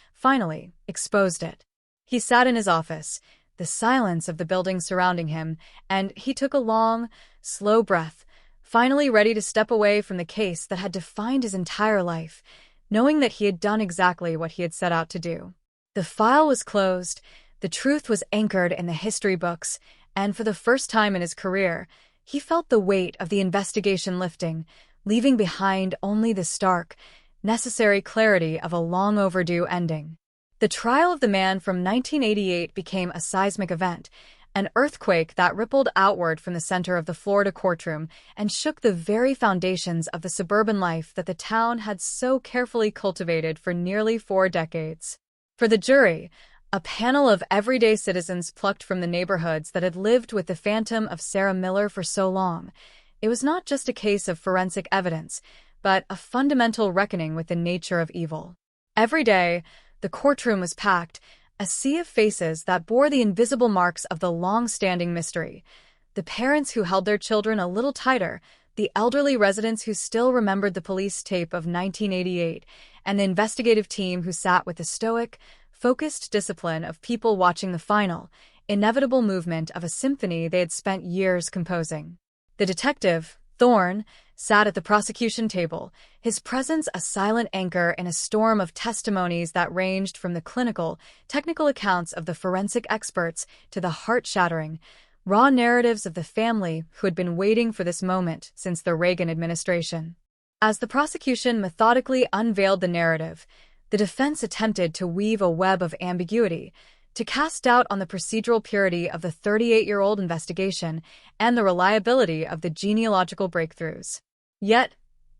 exposed it. He sat in his office, the silence of the building surrounding him, and he took a long, slow breath, finally ready to step away from the case that had defined his entire life, knowing that he had done exactly what he had set out to do. The file was closed, the truth was anchored in the history books, and for the first time in his career, he felt the weight of the investigation lifting, leaving behind only the stark, necessary clarity of a long overdue ending. The trial of the man from 1988 became a seismic event, an earthquake that rippled outward from the center of the Florida courtroom and shook the very foundations of the suburban life that the town had so carefully cultivated for nearly 4 decades. For the jury, a panel of everyday citizens plucked from the neighborhoods that had lived with the phantom of Sarah Miller for so long, it was not just a case of forensic evidence, but a fundamental reckoning with the nature of evil. Every day, the courtroom was packed, a sea of faces that bore the invisible marks of the long-standing mystery. The parents who held their children a little tighter, the elderly residents who still remembered the police tape of 1988, and the investigative team who sat with the stoic, focused discipline of people watching the final, inevitable movement of a symphony they had spent years composing. The detective, Thorne, sat at the prosecution table, his presence a silent anchor in a storm of testimonies that ranged from the clinical, technical accounts of the forensic experts to the heart-shattering, raw narratives of the family who had been waiting for this moment since the Reagan administration. As the prosecution methodically unveiled the narrative, the defense attempted to weave a web of ambiguity, to cast doubt on the procedural purity of the 38-year-old investigation and the reliability of the genealogical breakthroughs. Yet,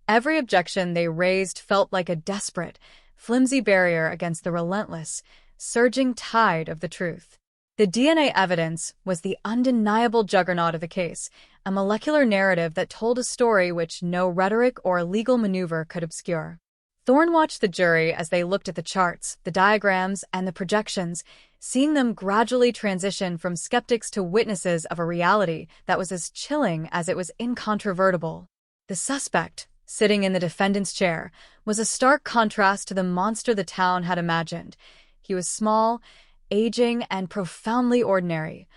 every objection they raised felt like a desperate, flimsy barrier against the relentless, surging tide of the truth. The DNA evidence was the undeniable juggernaut of the case, a molecular narrative that told a story which no rhetoric or legal maneuver could obscure. Thorne watched the jury as they looked at the charts, the diagrams, and the projections, seeing them gradually transition from skeptics to witnesses of a reality that was as chilling as it was incontrovertible. The suspect, sitting in the defendant's chair, was a stark contrast to the monster the town had imagined. He was small, aging, and profoundly ordinary,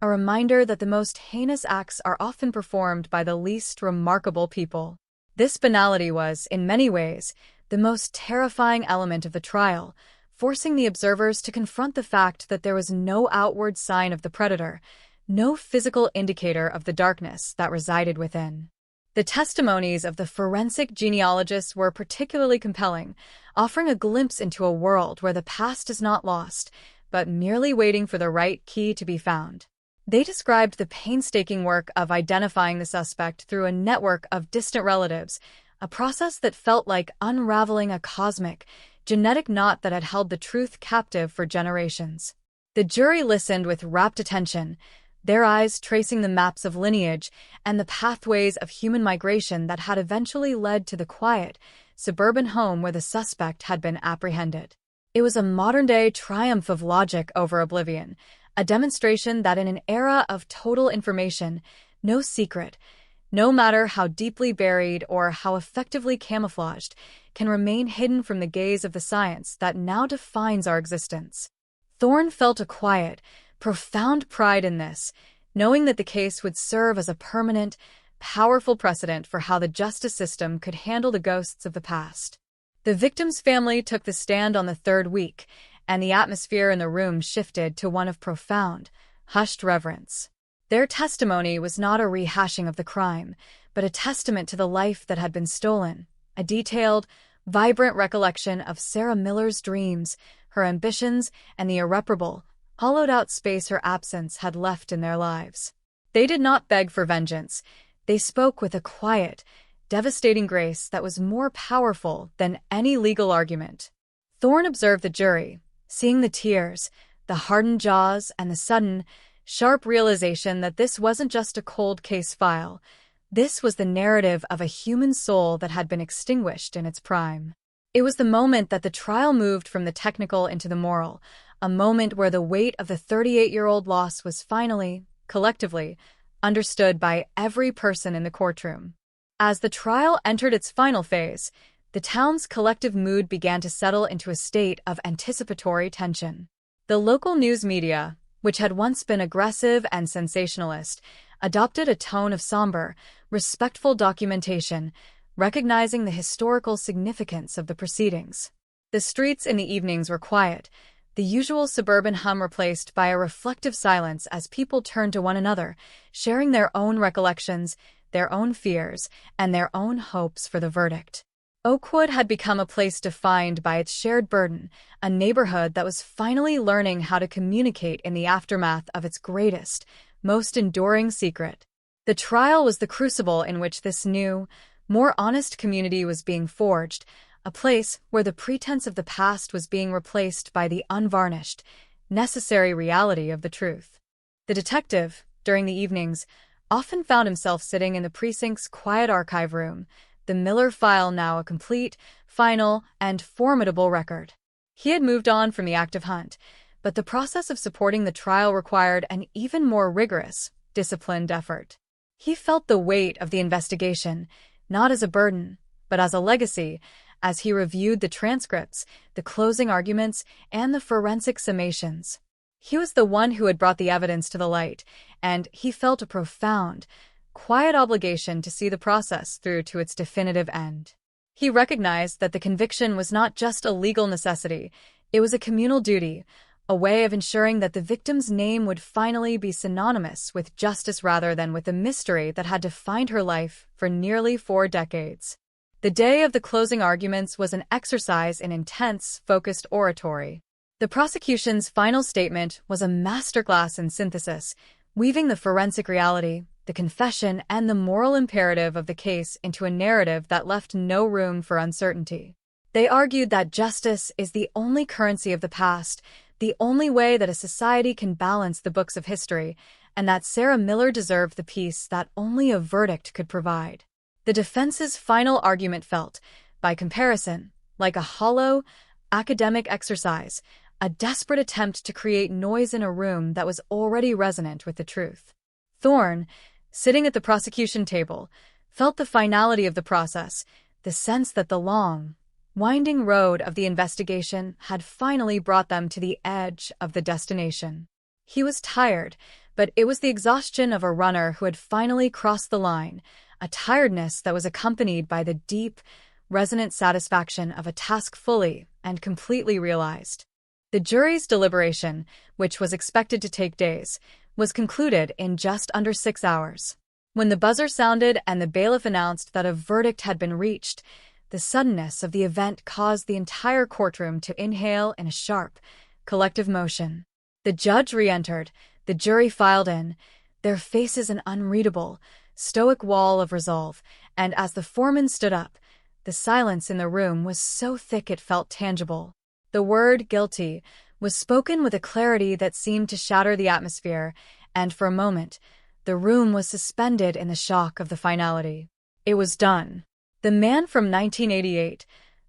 a reminder that the most heinous acts are often performed by the least remarkable people. This banality was, in many ways, the most terrifying element of the trial, forcing the observers to confront the fact that there was no outward sign of the predator, no physical indicator of the darkness that resided within. The testimonies of the forensic genealogists were particularly compelling, offering a glimpse into a world where the past is not lost, but merely waiting for the right key to be found. They described the painstaking work of identifying the suspect through a network of distant relatives, a process that felt like unraveling a cosmic, genetic knot that had held the truth captive for generations. The jury listened with rapt attention, their eyes tracing the maps of lineage and the pathways of human migration that had eventually led to the quiet, suburban home where the suspect had been apprehended. It was a modern-day triumph of logic over oblivion, a demonstration that in an era of total information, no secret, no matter how deeply buried or how effectively camouflaged, can remain hidden from the gaze of the science that now defines our existence. Thorne felt a quiet, profound pride in this, knowing that the case would serve as a permanent, powerful precedent for how the justice system could handle the ghosts of the past. The victim's family took the stand on the third week, and the atmosphere in the room shifted to one of profound, hushed reverence. Their testimony was not a rehashing of the crime, but a testament to the life that had been stolen, a detailed, vibrant recollection of Sarah Miller's dreams, her ambitions, and the irreparable, hollowed-out space her absence had left in their lives. They did not beg for vengeance. They spoke with a quiet, devastating grace that was more powerful than any legal argument. Thorne observed the jury, seeing the tears, the hardened jaws, and the sudden, sharp realization that this wasn't just a cold case file. This was the narrative of a human soul that had been extinguished in its prime. It was the moment that the trial moved from the technical into the moral, a moment where the weight of the 38-year-old loss was finally, collectively, understood by every person in the courtroom. As the trial entered its final phase, the town's collective mood began to settle into a state of anticipatory tension. The local news media, which had once been aggressive and sensationalist, adopted a tone of somber, respectful documentation, recognizing the historical significance of the proceedings. The streets in the evenings were quiet, the usual suburban hum replaced by a reflective silence as people turned to one another, sharing their own recollections, their own fears, and their own hopes for the verdict. Oakwood had become a place defined by its shared burden, a neighborhood that was finally learning how to communicate in the aftermath of its greatest, most enduring secret. The trial was the crucible in which this new, more honest community was being forged, a place where the pretense of the past was being replaced by the unvarnished, necessary reality of the truth. The detective, during the evenings, often found himself sitting in the precinct's quiet archive room, the Miller file now a complete, final, and formidable record. He had moved on from the active hunt, but the process of supporting the trial required an even more rigorous, disciplined effort. He felt the weight of the investigation, not as a burden, but as a legacy, as he reviewed the transcripts, the closing arguments, and the forensic summations. He was the one who had brought the evidence to the light, and he felt a profound, quiet obligation to see the process through to its definitive end. He recognized that the conviction was not just a legal necessity, it was a communal duty, a way of ensuring that the victim's name would finally be synonymous with justice rather than with the mystery that had defined her life for nearly 4 decades. The day of the closing arguments was an exercise in intense, focused oratory. The prosecution's final statement was a masterclass in synthesis, weaving the forensic reality, the confession, and the moral imperative of the case into a narrative that left no room for uncertainty. They argued that justice is the only currency of the past, the only way that a society can balance the books of history, and that Sarah Miller deserved the peace that only a verdict could provide. The defense's final argument felt, by comparison, like a hollow, academic exercise, a desperate attempt to create noise in a room that was already resonant with the truth. Thorne, sitting at the prosecution table, felt the finality of the process, the sense that the long, winding road of the investigation had finally brought them to the edge of the destination. He was tired, but it was the exhaustion of a runner who had finally crossed the line, a tiredness that was accompanied by the deep, resonant satisfaction of a task fully and completely realized. The jury's deliberation, which was expected to take days, was concluded in just under 6 hours. When the buzzer sounded and the bailiff announced that a verdict had been reached, the suddenness of the event caused the entire courtroom to inhale in a sharp, collective motion. The judge re-entered, the jury filed in, their faces an unreadable, stoic wall of resolve, and as the foreman stood up, the silence in the room was so thick it felt tangible. The word guilty was spoken with a clarity that seemed to shatter the atmosphere, and for a moment, the room was suspended in the shock of the finality. It was done. The man from 1988,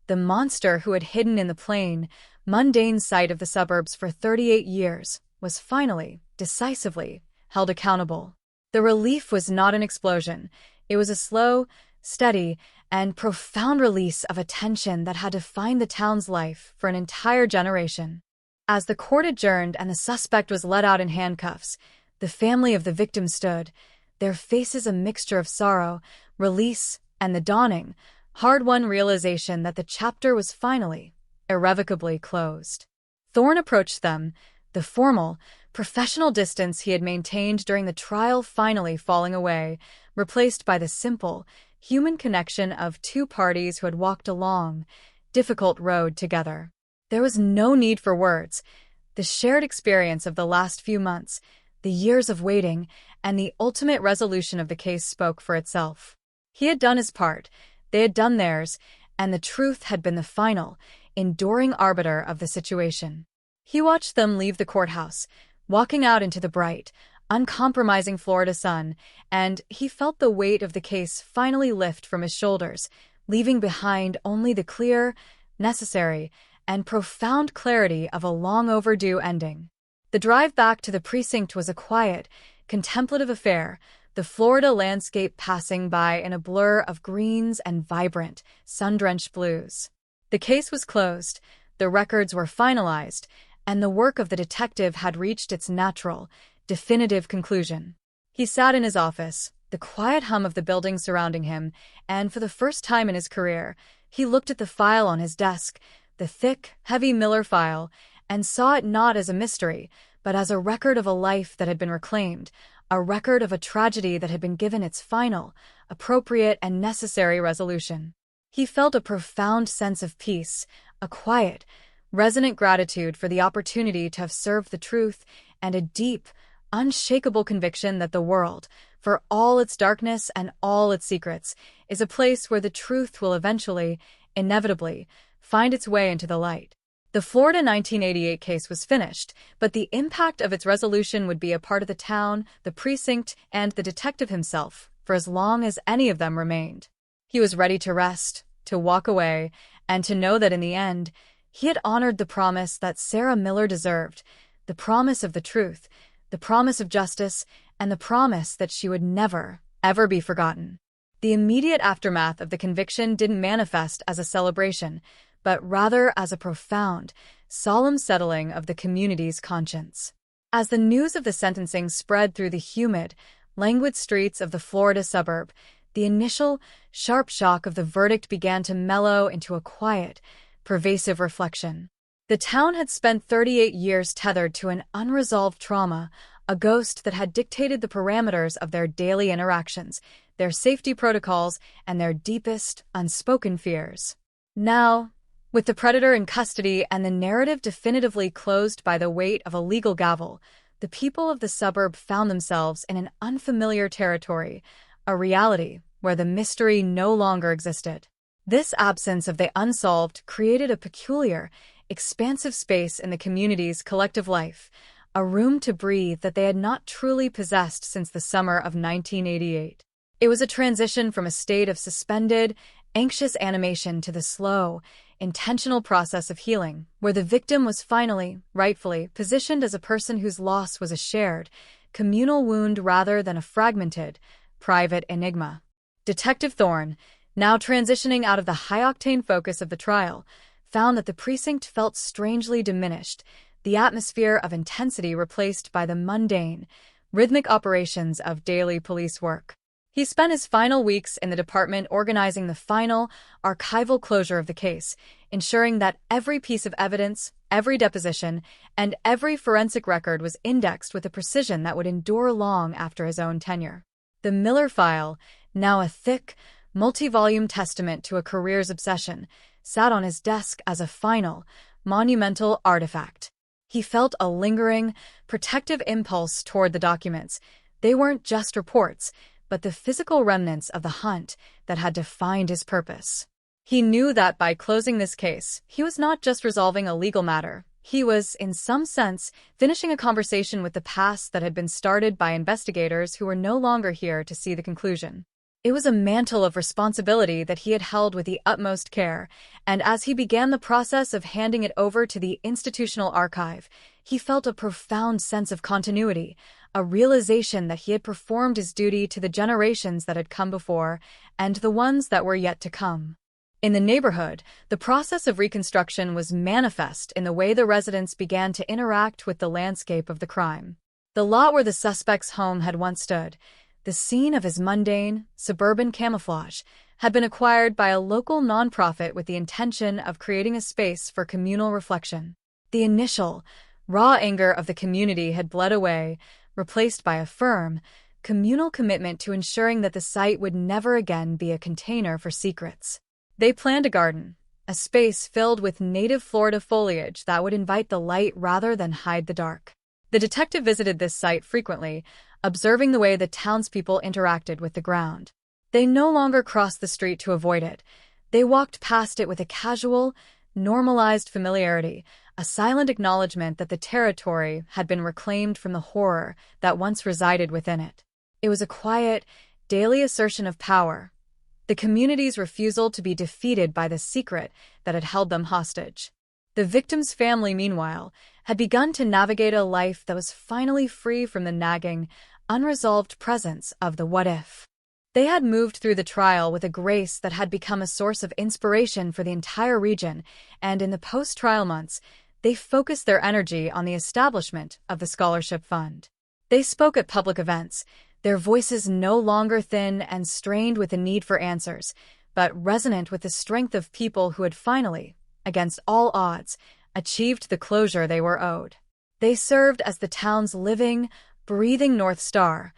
the monster who had hidden in the plain, mundane sight of the suburbs for 38 years, was finally, decisively, held accountable. The relief was not an explosion. It was a slow, steady, and profound release of a tension that had defined the town's life for an entire generation. As the court adjourned and the suspect was let out in handcuffs, the family of the victim stood, their faces a mixture of sorrow, release, and the dawning, hard-won realization that the chapter was finally, irrevocably closed. Thorne approached them, the formal, professional distance he had maintained during the trial finally falling away, replaced by the simple, human connection of 2 parties who had walked a long, difficult road together. There was no need for words. The shared experience of the last few months, the years of waiting, and the ultimate resolution of the case spoke for itself. He had done his part, they had done theirs, and the truth had been the final, enduring arbiter of the situation. He watched them leave the courthouse, walking out into the bright, uncompromising Florida sun, and he felt the weight of the case finally lift from his shoulders, leaving behind only the clear, necessary, and profound clarity of a long-overdue ending. The drive back to the precinct was a quiet, contemplative affair, the Florida landscape passing by in a blur of greens and vibrant, sun-drenched blues. The case was closed, the records were finalized, and the work of the detective had reached its natural, definitive conclusion. He sat in his office, the quiet hum of the building surrounding him, and for the first time in his career, he looked at the file on his desk, the thick, heavy Miller file, and saw it not as a mystery, but as a record of a life that had been reclaimed, a record of a tragedy that had been given its final, appropriate, and necessary resolution. He felt a profound sense of peace, a quiet, resonant gratitude for the opportunity to have served the truth, and a deep, unshakable conviction that the world, for all its darkness and all its secrets, is a place where the truth will eventually, inevitably, find its way into the light. The Florida 1988 case was finished, but the impact of its resolution would be a part of the town, the precinct, and the detective himself, for as long as any of them remained. He was ready to rest, to walk away, and to know that in the end, he had honored the promise that Sarah Miller deserved, the promise of the truth, the promise of justice, and the promise that she would never, ever be forgotten. The immediate aftermath of the conviction didn't manifest as a celebration, but rather as a profound, solemn settling of the community's conscience. As the news of the sentencing spread through the humid, languid streets of the Florida suburb, the initial, sharp shock of the verdict began to mellow into a quiet, pervasive reflection. The town had spent 38 years tethered to an unresolved trauma, a ghost that had dictated the parameters of their daily interactions, their safety protocols, and their deepest, unspoken fears. Now, with the predator in custody and the narrative definitively closed by the weight of a legal gavel, the people of the suburb found themselves in an unfamiliar territory, a reality where the mystery no longer existed. This absence of the unsolved created a peculiar, expansive space in the community's collective life, a room to breathe that they had not truly possessed since the summer of 1988. It was a transition from a state of suspended, anxious animation to the slow, intentional process of healing, where the victim was finally, rightfully, positioned as a person whose loss was a shared, communal wound rather than a fragmented, private enigma. Detective Thorne, now transitioning out of the high-octane focus of the trial, found that the precinct felt strangely diminished, the atmosphere of intensity replaced by the mundane, rhythmic operations of daily police work. He spent his final weeks in the department organizing the final, archival closure of the case, ensuring that every piece of evidence, every deposition, and every forensic record was indexed with a precision that would endure long after his own tenure. The Miller file, now a thick, multi-volume testament to a career's obsession, sat on his desk as a final, monumental artifact. He felt a lingering, protective impulse toward the documents. They weren't just reports, but the physical remnants of the hunt that had defined his purpose. He knew that by closing this case, he was not just resolving a legal matter. He was, in some sense, finishing a conversation with the past that had been started by investigators who were no longer here to see the conclusion. It was a mantle of responsibility that he had held with the utmost care, and as he began the process of handing it over to the institutional archive, he felt a profound sense of continuity, a realization that he had performed his duty to the generations that had come before and the ones that were yet to come. In the neighborhood, the process of reconstruction was manifest in the way the residents began to interact with the landscape of the crime. The lot where the suspect's home had once stood, the scene of his mundane, suburban camouflage, had been acquired by a local nonprofit with the intention of creating a space for communal reflection. The initial, raw anger of the community had bled away, replaced by a firm, communal commitment to ensuring that the site would never again be a container for secrets. They planned a garden, a space filled with native Florida foliage that would invite the light rather than hide the dark. The detective visited this site frequently, observing the way the townspeople interacted with the ground. They no longer crossed the street to avoid it. They walked past it with a casual, normalized familiarity, a silent acknowledgement that the territory had been reclaimed from the horror that once resided within it. It was a quiet, daily assertion of power, the community's refusal to be defeated by the secret that had held them hostage. The victim's family, meanwhile, had begun to navigate a life that was finally free from the nagging, unresolved presence of the what-if. They had moved through the trial with a grace that had become a source of inspiration for the entire region, and in the post-trial months, they focused their energy on the establishment of the scholarship fund. They spoke at public events, their voices no longer thin and strained with the need for answers, but resonant with the strength of people who had finally, against all odds, achieved the closure they were owed. They served as the town's living, breathing North Star,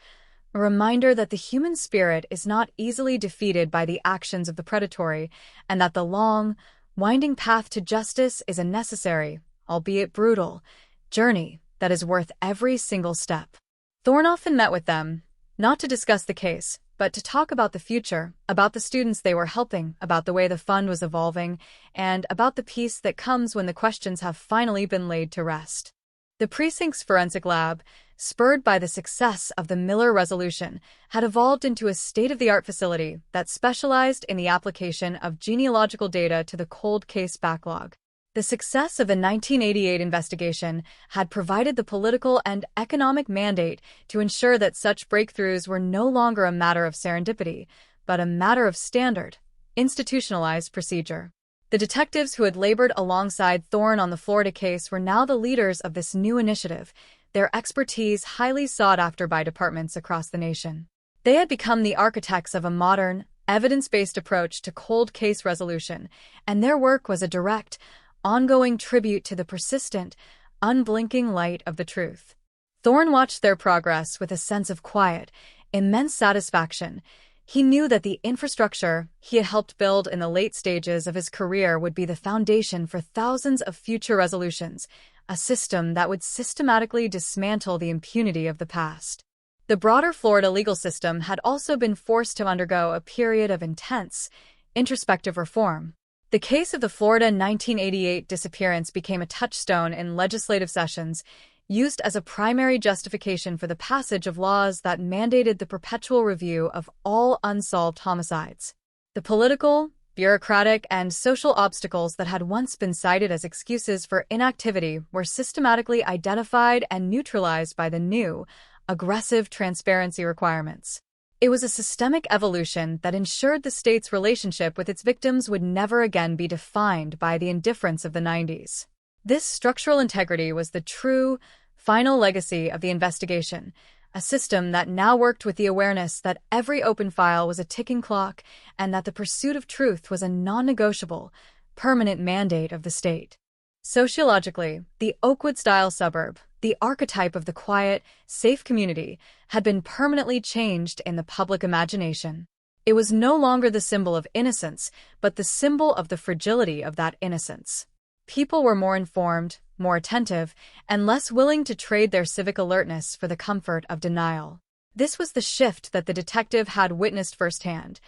a reminder that the human spirit is not easily defeated by the actions of the predatory, and that the long, winding path to justice is a necessary, albeit brutal, journey that is worth every single step. Thorne often met with them, not to discuss the case, but to talk about the future, about the students they were helping, about the way the fund was evolving, and about the peace that comes when the questions have finally been laid to rest. The precinct's forensic lab, spurred by the success of the Miller resolution, had evolved into a state-of-the-art facility that specialized in the application of genealogical data to the cold case backlog. The success of the 1988 investigation had provided the political and economic mandate to ensure that such breakthroughs were no longer a matter of serendipity, but a matter of standard, institutionalized procedure. The detectives who had labored alongside Thorne on the Florida case were now the leaders of this new initiative, their expertise highly sought after by departments across the nation. They had become the architects of a modern, evidence-based approach to cold case resolution, and their work was a direct, ongoing tribute to the persistent, unblinking light of the truth. Thorne watched their progress with a sense of quiet, immense satisfaction. He knew that the infrastructure he had helped build in the late stages of his career would be the foundation for thousands of future resolutions, a system that would systematically dismantle the impunity of the past. The broader Florida legal system had also been forced to undergo a period of intense, introspective reform. The case of the Florida 1988 disappearance became a touchstone in legislative sessions, used as a primary justification for the passage of laws that mandated the perpetual review of all unsolved homicides. The political, bureaucratic, and social obstacles that had once been cited as excuses for inactivity were systematically identified and neutralized by the new, aggressive transparency requirements. It was a systemic evolution that ensured the state's relationship with its victims would never again be defined by the indifference of the 90s. This structural integrity was the true, final legacy of the investigation, a system that now worked with the awareness that every open file was a ticking clock and that the pursuit of truth was a non-negotiable, permanent mandate of the state. Sociologically, the Oakwood-style suburb, the archetype of the quiet, safe community, had been permanently changed in the public imagination. It was no longer the symbol of innocence, but the symbol of the fragility of that innocence. People were more informed, more attentive, and less willing to trade their civic alertness for the comfort of denial. This was the shift that the detective had witnessed firsthand.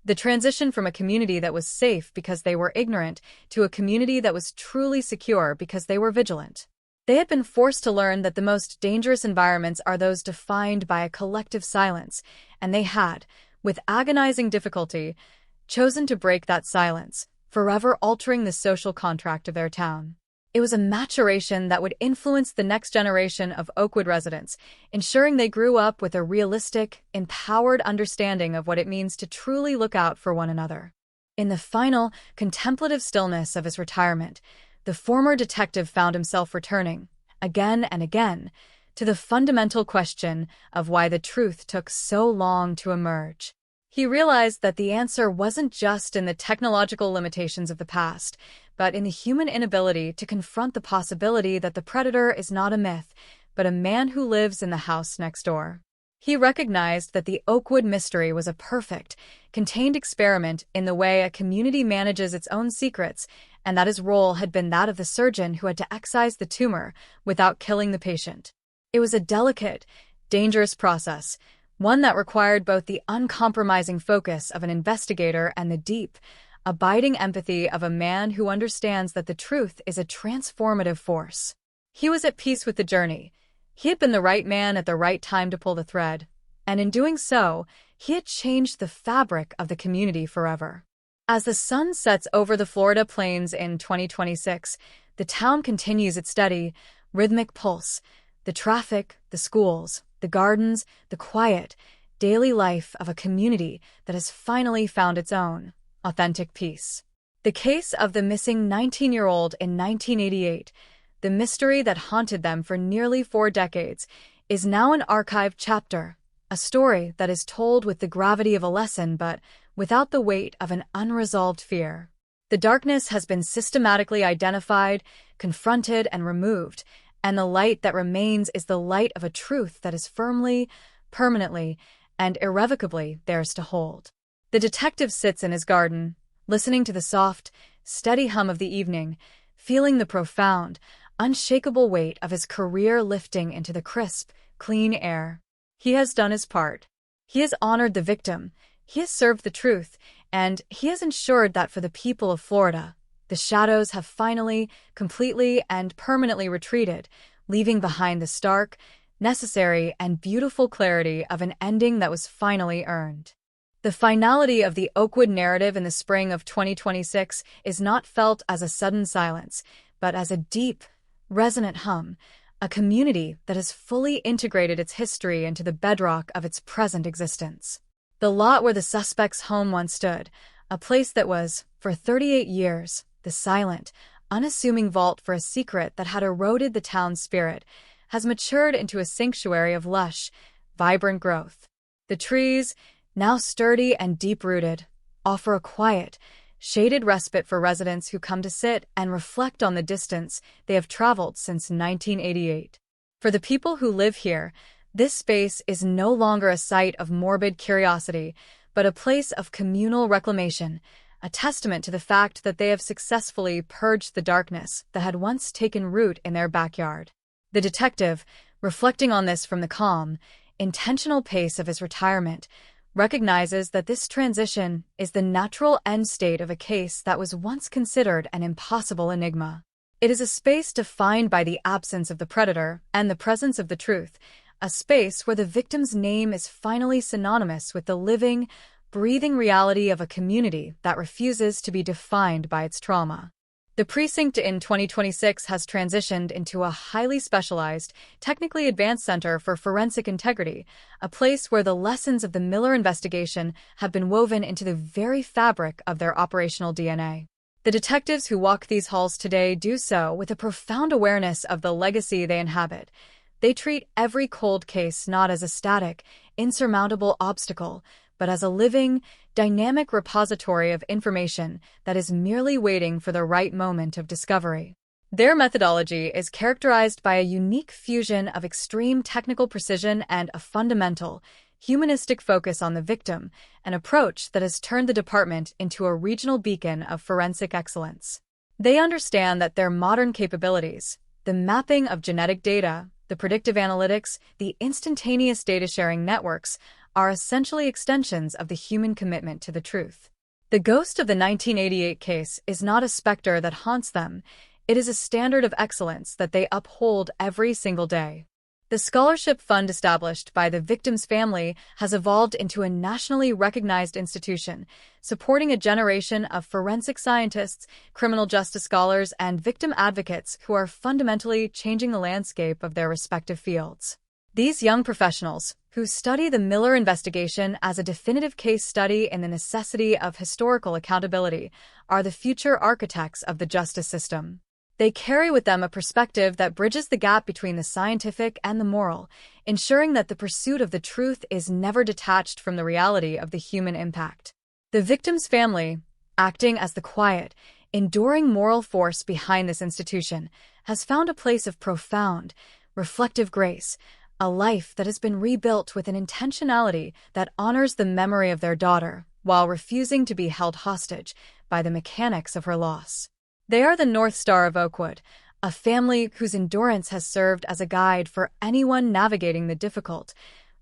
The transition from a community that was safe because they were ignorant to a community that was truly secure because they were vigilant. They had been forced to learn that the most dangerous environments are those defined by a collective silence, and they had, with agonizing difficulty, chosen to break that silence, forever altering the social contract of their town. It was a maturation that would influence the next generation of Oakwood residents, ensuring they grew up with a realistic, empowered understanding of what it means to truly look out for one another. In the final, contemplative stillness of his retirement, the former detective found himself returning, again and again, to the fundamental question of why the truth took so long to emerge. He realized that the answer wasn't just in the technological limitations of the past, but in the human inability to confront the possibility that the predator is not a myth, but a man who lives in the house next door. He recognized that the Oakwood mystery was a perfect, contained experiment in the way a community manages its own secrets, and that his role had been that of the surgeon who had to excise the tumor without killing the patient. It was a delicate, dangerous process, one that required both the uncompromising focus of an investigator and the deep, abiding empathy of a man who understands that the truth is a transformative force. He was at peace with the journey. He had been the right man at the right time to pull the thread, and in doing so, he had changed the fabric of the community forever. As the sun sets over the Florida plains in 2026, the town continues its steady, rhythmic pulse. The traffic, the schools, the gardens, the quiet, daily life of a community that has finally found its own authentic peace. The case of the missing 19-year-old in 1988, the mystery that haunted them for nearly 4 decades, is now an archived chapter, a story that is told with the gravity of a lesson but without the weight of an unresolved fear. The darkness has been systematically identified, confronted, and removed, and the light that remains is the light of a truth that is firmly, permanently, and irrevocably theirs to hold. The detective sits in his garden, listening to the soft, steady hum of the evening, feeling the profound, unshakable weight of his career lifting into the crisp, clean air. He has done his part. He has honored the victim, he has served the truth, and he has ensured that for the people of Florida, the shadows have finally, completely, and permanently retreated, leaving behind the stark, necessary, and beautiful clarity of an ending that was finally earned. The finality of the Oakwood narrative in the spring of 2026 is not felt as a sudden silence, but as a deep, resonant hum, a community that has fully integrated its history into the bedrock of its present existence. The lot where the suspect's home once stood, a place that was, for 38 years, the silent, unassuming vault for a secret that had eroded the town's spirit, has matured into a sanctuary of lush, vibrant growth. The trees, now sturdy and deep-rooted, offer a quiet, shaded respite for residents who come to sit and reflect on the distance they have traveled since 1988. For the people who live here, this space is no longer a site of morbid curiosity, but a place of communal reclamation, a testament to the fact that they have successfully purged the darkness that had once taken root in their backyard. The detective, reflecting on this from the calm, intentional pace of his retirement, recognizes that this transition is the natural end state of a case that was once considered an impossible enigma. It is a space defined by the absence of the predator and the presence of the truth, a space where the victim's name is finally synonymous with the living, breathing reality of a community that refuses to be defined by its trauma. The precinct in 2026 has transitioned into a highly specialized, technically advanced center for forensic integrity, a place where the lessons of the Miller investigation have been woven into the very fabric of their operational DNA. The detectives who walk these halls today do so with a profound awareness of the legacy they inhabit. They treat every cold case not as a static, insurmountable obstacle, but as a living, dynamic repository of information that is merely waiting for the right moment of discovery. Their methodology is characterized by a unique fusion of extreme technical precision and a fundamental, humanistic focus on the victim, an approach that has turned the department into a regional beacon of forensic excellence. They understand that their modern capabilities, the mapping of genetic data, the predictive analytics, the instantaneous data-sharing networks, are essentially extensions of the human commitment to the truth. The ghost of the 1988 case is not a specter that haunts them, it is a standard of excellence that they uphold every single day. The scholarship fund established by the victim's family has evolved into a nationally recognized institution, supporting a generation of forensic scientists, criminal justice scholars, and victim advocates who are fundamentally changing the landscape of their respective fields. These young professionals, who study the Miller investigation as a definitive case study in the necessity of historical accountability, are the future architects of the justice system. They carry with them a perspective that bridges the gap between the scientific and the moral, ensuring that the pursuit of the truth is never detached from the reality of the human impact. The victim's family, acting as the quiet, enduring moral force behind this institution, has found a place of profound, reflective grace, a life that has been rebuilt with an intentionality that honors the memory of their daughter while refusing to be held hostage by the mechanics of her loss. They are the North Star of Oakwood, a family whose endurance has served as a guide for anyone navigating the difficult,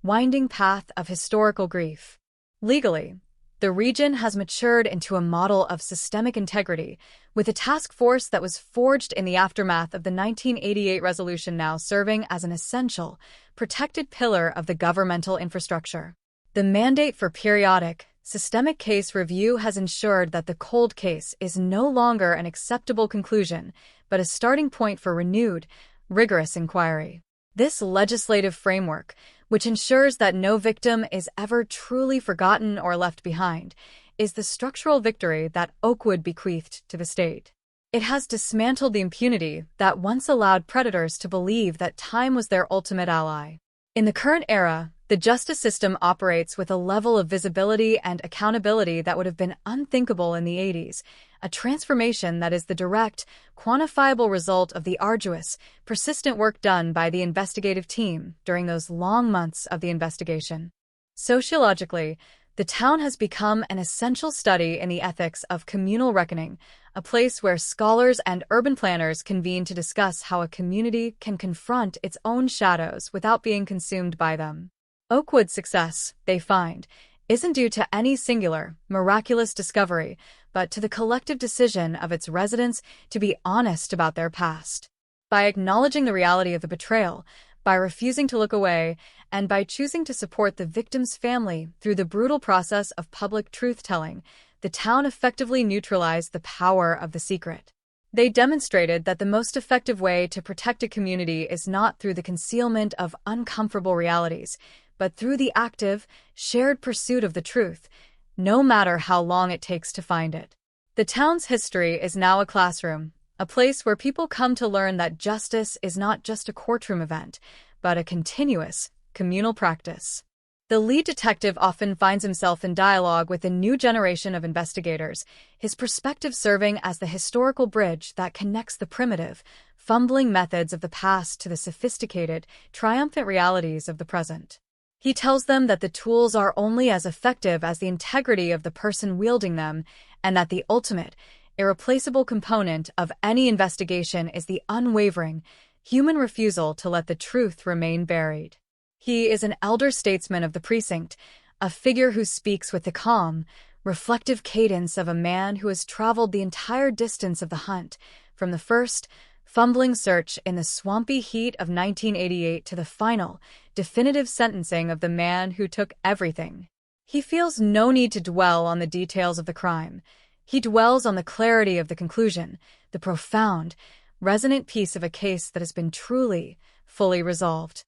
winding path of historical grief. Legally, the region has matured into a model of systemic integrity, with a task force that was forged in the aftermath of the 1988 resolution now serving as an essential, protected pillar of the governmental infrastructure. The mandate for periodic, systemic case review has ensured that the cold case is no longer an acceptable conclusion, but a starting point for renewed, rigorous inquiry. This legislative framework, which ensures that no victim is ever truly forgotten or left behind, is the structural victory that Oakwood bequeathed to the state. It has dismantled the impunity that once allowed predators to believe that time was their ultimate ally. In the current era, the justice system operates with a level of visibility and accountability that would have been unthinkable in the 80s, a transformation that is the direct, quantifiable result of the arduous, persistent work done by the investigative team during those long months of the investigation. Sociologically, the town has become an essential study in the ethics of communal reckoning, a place where scholars and urban planners convene to discuss how a community can confront its own shadows without being consumed by them. Oakwood's success, they find, isn't due to any singular, miraculous discovery, but to the collective decision of its residents to be honest about their past. By acknowledging the reality of the betrayal, by refusing to look away, and by choosing to support the victim's family through the brutal process of public truth-telling, the town effectively neutralized the power of the secret. They demonstrated that the most effective way to protect a community is not through the concealment of uncomfortable realities, but through the active, shared pursuit of the truth, no matter how long it takes to find it. The town's history is now a classroom, a place where people come to learn that justice is not just a courtroom event, but a continuous, communal practice. The lead detective often finds himself in dialogue with a new generation of investigators, his perspective serving as the historical bridge that connects the primitive, fumbling methods of the past to the sophisticated, triumphant realities of the present. He tells them that the tools are only as effective as the integrity of the person wielding them, and that the ultimate, irreplaceable component of any investigation is the unwavering, human refusal to let the truth remain buried. He is an elder statesman of the precinct, a figure who speaks with the calm, reflective cadence of a man who has traveled the entire distance of the hunt, from the first, fumbling search in the swampy heat of 1988 to the final, definitive sentencing of the man who took everything. He feels no need to dwell on the details of the crime. He dwells on the clarity of the conclusion, the profound, resonant piece of a case that has been truly, fully resolved.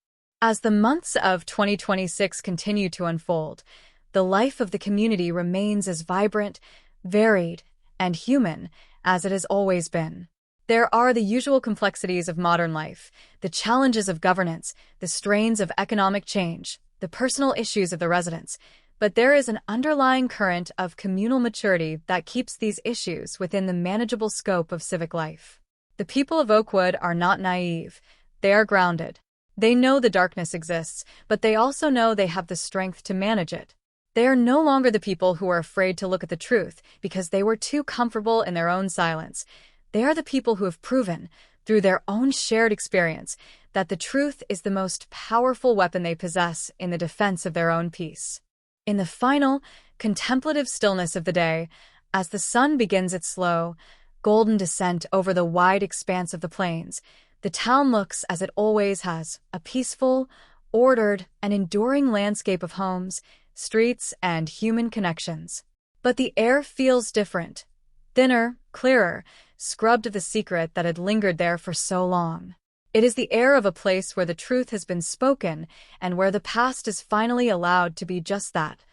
As the months of 2026 continue to unfold, the life of the community remains as vibrant, varied, and human as it has always been. There are the usual complexities of modern life, the challenges of governance, the strains of economic change, the personal issues of the residents, but there is an underlying current of communal maturity that keeps these issues within the manageable scope of civic life. The people of Oakwood are not naive. They are grounded. They know the darkness exists, but they also know they have the strength to manage it. They are no longer the people who are afraid to look at the truth because they were too comfortable in their own silence. They are the people who have proven, through their own shared experience, that the truth is the most powerful weapon they possess in the defense of their own peace. In the final, contemplative stillness of the day, as the sun begins its slow, golden descent over the wide expanse of the plains, the town looks as it always has, a peaceful, ordered, and enduring landscape of homes, streets, and human connections. But the air feels different, thinner, clearer, scrubbed of the secret that had lingered there for so long. It is the air of a place where the truth has been spoken and where the past is finally allowed to be just that,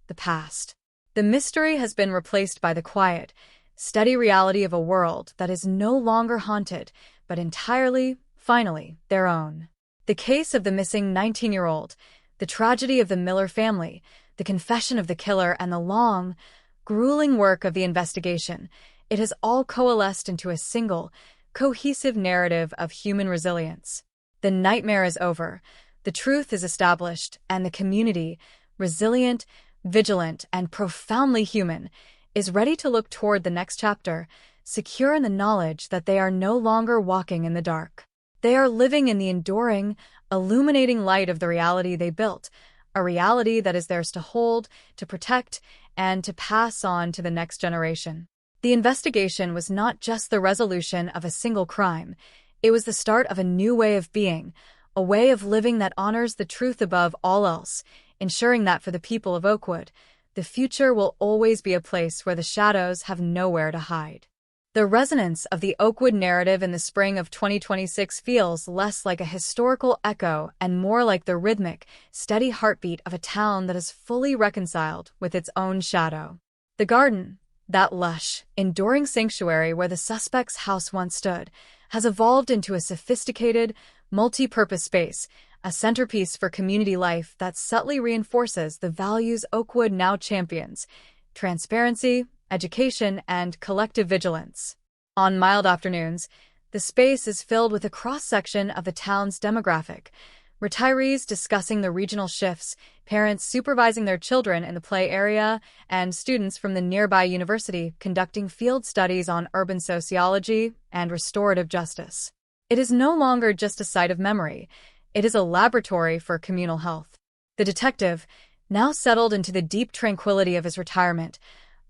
the past. The mystery has been replaced by the quiet, steady reality of a world that is no longer haunted, but entirely, finally, their own. The case of the missing 19-year-old, the tragedy of the Miller family, the confession of the killer, and the long, grueling work of the investigation, it has all coalesced into a single, cohesive narrative of human resilience. The nightmare is over, the truth is established, and the community, resilient, vigilant, and profoundly human, is ready to look toward the next chapter, secure in the knowledge that they are no longer walking in the dark. They are living in the enduring, illuminating light of the reality they built, a reality that is theirs to hold, to protect, and to pass on to the next generation. The investigation was not just the resolution of a single crime. It was the start of a new way of being, a way of living that honors the truth above all else, ensuring that for the people of Oakwood, the future will always be a place where the shadows have nowhere to hide. The resonance of the Oakwood narrative in the spring of 2026 feels less like a historical echo and more like the rhythmic, steady heartbeat of a town that is fully reconciled with its own shadow. The garden, that lush, enduring sanctuary where the suspect's house once stood, has evolved into a sophisticated, multi-purpose space, a centerpiece for community life that subtly reinforces the values Oakwood now champions: transparency, education, and collective vigilance. On mild afternoons, the space is filled with a cross-section of the town's demographic, retirees discussing the regional shifts, parents supervising their children in the play area, and students from the nearby university conducting field studies on urban sociology and restorative justice. It is no longer just a site of memory. It is a laboratory for communal health. The detective, now settled into the deep tranquility of his retirement,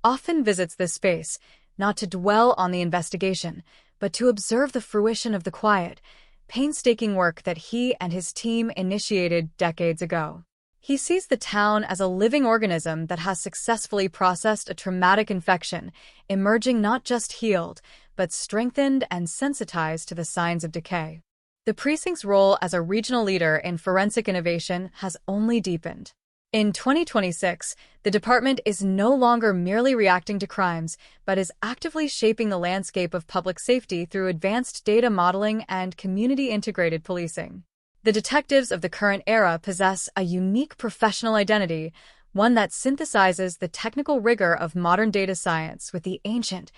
often visits this space, not to dwell on the investigation, but to observe the fruition of the quiet, painstaking work that he and his team initiated decades ago. He sees the town as a living organism that has successfully processed a traumatic infection, emerging not just healed, but strengthened and sensitized to the signs of decay. The precinct's role as a regional leader in forensic innovation has only deepened. In 2026, the department is no longer merely reacting to crimes, but is actively shaping the landscape of public safety through advanced data modeling and community-integrated policing. The detectives of the current era possess a unique professional identity, one that synthesizes the technical rigor of modern data science with the ancient,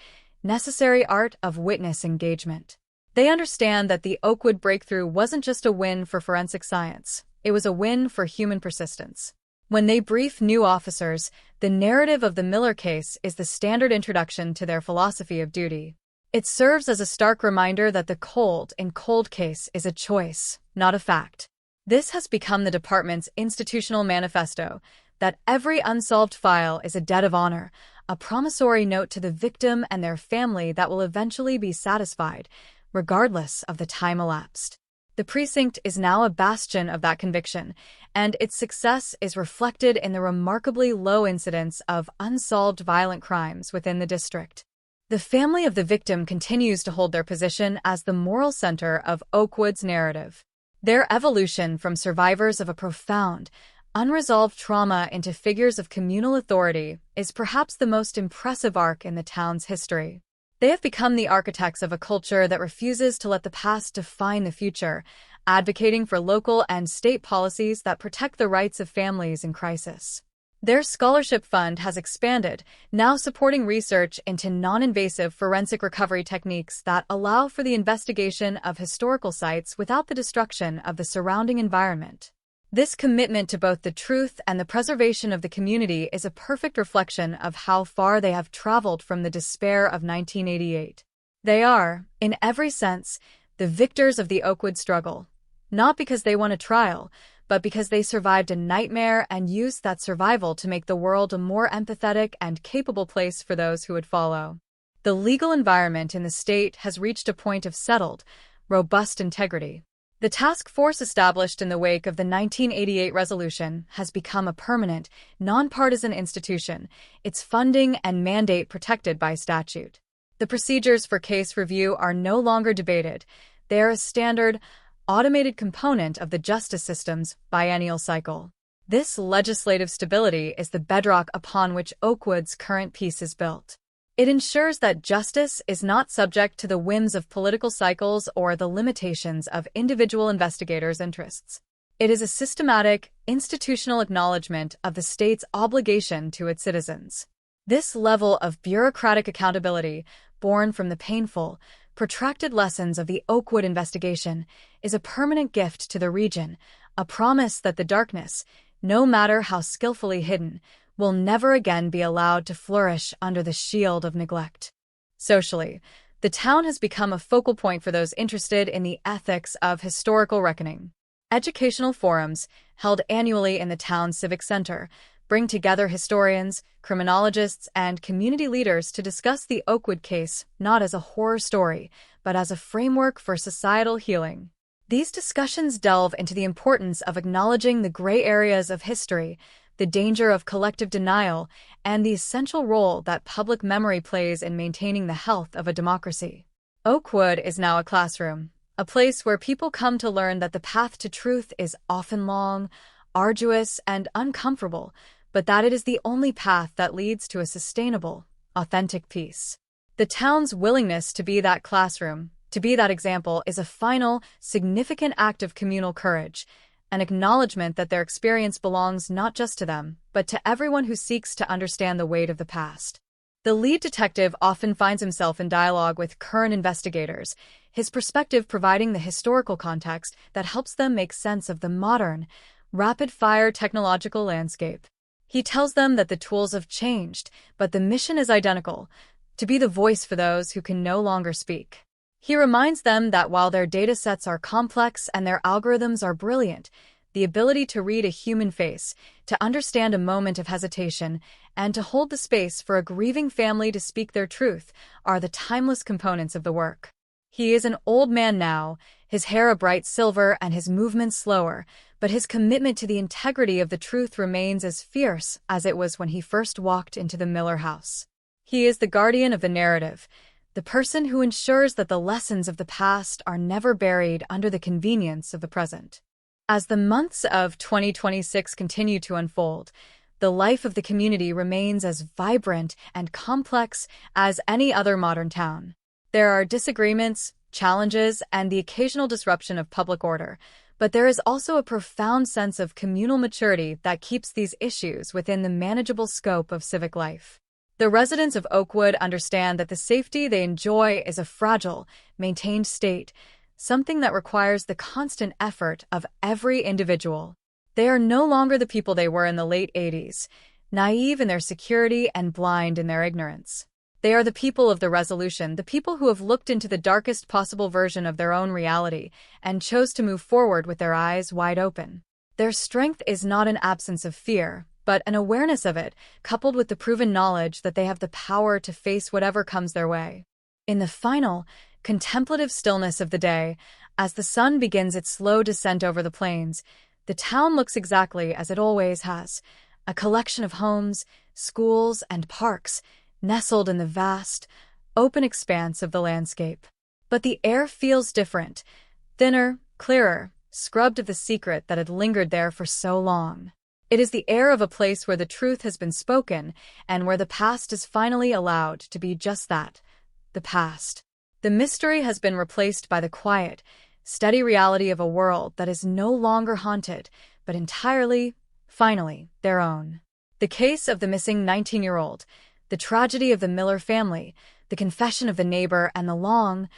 necessary art of witness engagement. They understand that the Oakwood breakthrough wasn't just a win for forensic science, it was a win for human persistence. When they brief new officers, the narrative of the Miller case is the standard introduction to their philosophy of duty. It serves as a stark reminder that the cold in cold case is a choice, not a fact. This has become the department's institutional manifesto, that every unsolved file is a debt of honor, a promissory note to the victim and their family that will eventually be satisfied, regardless of the time elapsed. The precinct is now a bastion of that conviction, and its success is reflected in the remarkably low incidence of unsolved violent crimes within the district. The family of the victim continues to hold their position as the moral center of Oakwood's narrative. Their evolution from survivors of a profound, unresolved trauma into figures of communal authority is perhaps the most impressive arc in the town's history. They have become the architects of a culture that refuses to let the past define the future, advocating for local and state policies that protect the rights of families in crisis. Their scholarship fund has expanded, now supporting research into non-invasive forensic recovery techniques that allow for the investigation of historical sites without the destruction of the surrounding environment. This commitment to both the truth and the preservation of the community is a perfect reflection of how far they have traveled from the despair of 1988. They are, in every sense, the victors of the Oakwood struggle, not because they won a trial, but because they survived a nightmare and used that survival to make the world a more empathetic and capable place for those who would follow. The legal environment in the state has reached a point of settled, robust integrity. The task force established in the wake of the 1988 resolution has become a permanent, nonpartisan institution, its funding and mandate protected by statute. The procedures for case review are no longer debated. They are a standard, automated component of the justice system's biennial cycle. This legislative stability is the bedrock upon which Oakwood's current peace is built. It ensures that justice is not subject to the whims of political cycles or the limitations of individual investigators' interests. It is a systematic, institutional acknowledgement of the state's obligation to its citizens. This level of bureaucratic accountability, born from the painful, protracted lessons of the Oakwood investigation, is a permanent gift to the region, a promise that the darkness, no matter how skillfully hidden, will never again be allowed to flourish under the shield of neglect. Socially, the town has become a focal point for those interested in the ethics of historical reckoning. Educational forums, held annually in the town's civic center, bring together historians, criminologists, and community leaders to discuss the Oakwood case not as a horror story, but as a framework for societal healing. These discussions delve into the importance of acknowledging the gray areas of history, the danger of collective denial, and the essential role that public memory plays in maintaining the health of a democracy. Oakwood is now a classroom, a place where people come to learn that the path to truth is often long, arduous, and uncomfortable, but that it is the only path that leads to a sustainable, authentic peace. The town's willingness to be that classroom, to be that example, is a final, significant act of communal courage, an acknowledgement that their experience belongs not just to them, but to everyone who seeks to understand the weight of the past. The lead detective often finds himself in dialogue with current investigators, his perspective providing the historical context that helps them make sense of the modern, rapid-fire technological landscape. He tells them that the tools have changed, but the mission is identical, to be the voice for those who can no longer speak. He reminds them that while their data sets are complex and their algorithms are brilliant, the ability to read a human face, to understand a moment of hesitation, and to hold the space for a grieving family to speak their truth are the timeless components of the work. He is an old man now, his hair a bright silver and his movements slower, but his commitment to the integrity of the truth remains as fierce as it was when he first walked into the Miller house. He is the guardian of the narrative, the person who ensures that the lessons of the past are never buried under the convenience of the present. As the months of 2026 continue to unfold, the life of the community remains as vibrant and complex as any other modern town. There are disagreements, challenges, and the occasional disruption of public order, but there is also a profound sense of communal maturity that keeps these issues within the manageable scope of civic life. The residents of Oakwood understand that the safety they enjoy is a fragile, maintained state, something that requires the constant effort of every individual. They are no longer the people they were in the late 80s, naive in their security and blind in their ignorance. They are the people of the resolution, the people who have looked into the darkest possible version of their own reality and chose to move forward with their eyes wide open. Their strength is not an absence of fear, but an awareness of it, coupled with the proven knowledge that they have the power to face whatever comes their way. In the final, contemplative stillness of the day, as the sun begins its slow descent over the plains, the town looks exactly as it always has, a collection of homes, schools, and parks, nestled in the vast, open expanse of the landscape. But the air feels different, thinner, clearer, scrubbed of the secret that had lingered there for so long. It is the air of a place where the truth has been spoken and where the past is finally allowed to be just that, the past. The mystery has been replaced by the quiet, steady reality of a world that is no longer haunted, but entirely, finally, their own. The case of the missing 19-year-old, the tragedy of the Miller family, the confession of the neighbor, and the long,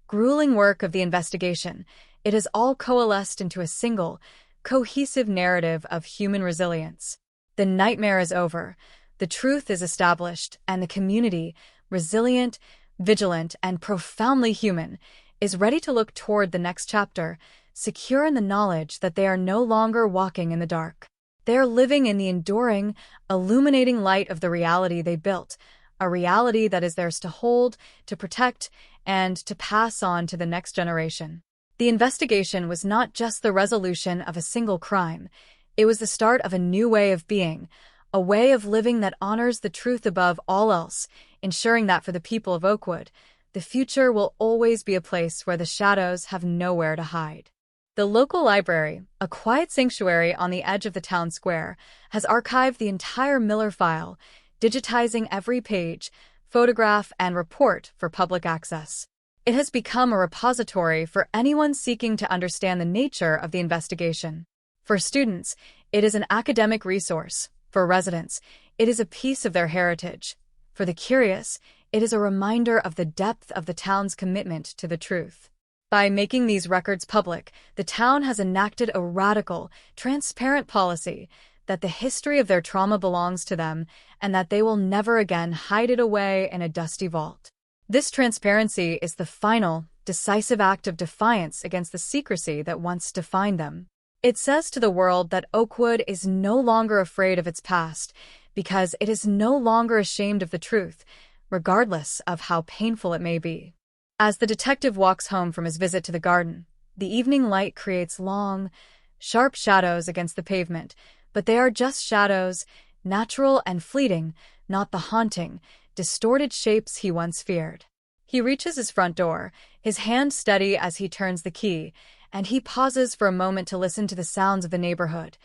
grueling work of the investigation, it has all coalesced into a single, cohesive narrative of human resilience. The nightmare is over, the truth is established, and the community, resilient, vigilant, and profoundly human, is ready to look toward the next chapter, secure in the knowledge that they are no longer walking in the dark. They are living in the enduring, illuminating light of the reality they built, a reality that is theirs to hold, to protect, and to pass on to the next generation. The investigation was not just the resolution of a single crime. It was the start of a new way of being, a way of living that honors the truth above all else, ensuring that for the people of Oakwood, the future will always be a place where the shadows have nowhere to hide. The local library, a quiet sanctuary on the edge of the town square, has archived the entire Miller file, digitizing every page, photograph, and report for public access. It has become a repository for anyone seeking to understand the nature of the investigation. For students, it is an academic resource. For residents, it is a piece of their heritage. For the curious, it is a reminder of the depth of the town's commitment to the truth. By making these records public, the town has enacted a radical, transparent policy that the history of their trauma belongs to them and that they will never again hide it away in a dusty vault. This transparency is the final, decisive act of defiance against the secrecy that once defined them. It says to the world that Oakwood is no longer afraid of its past because it is no longer ashamed of the truth, regardless of how painful it may be. As the detective walks home from his visit to the garden, the evening light creates long, sharp shadows against the pavement, but they are just shadows, natural and fleeting, not the haunting, distorted shapes he once feared. He reaches his front door, his hand steady as he turns the key, and he pauses for a moment to listen to the sounds of the neighborhood,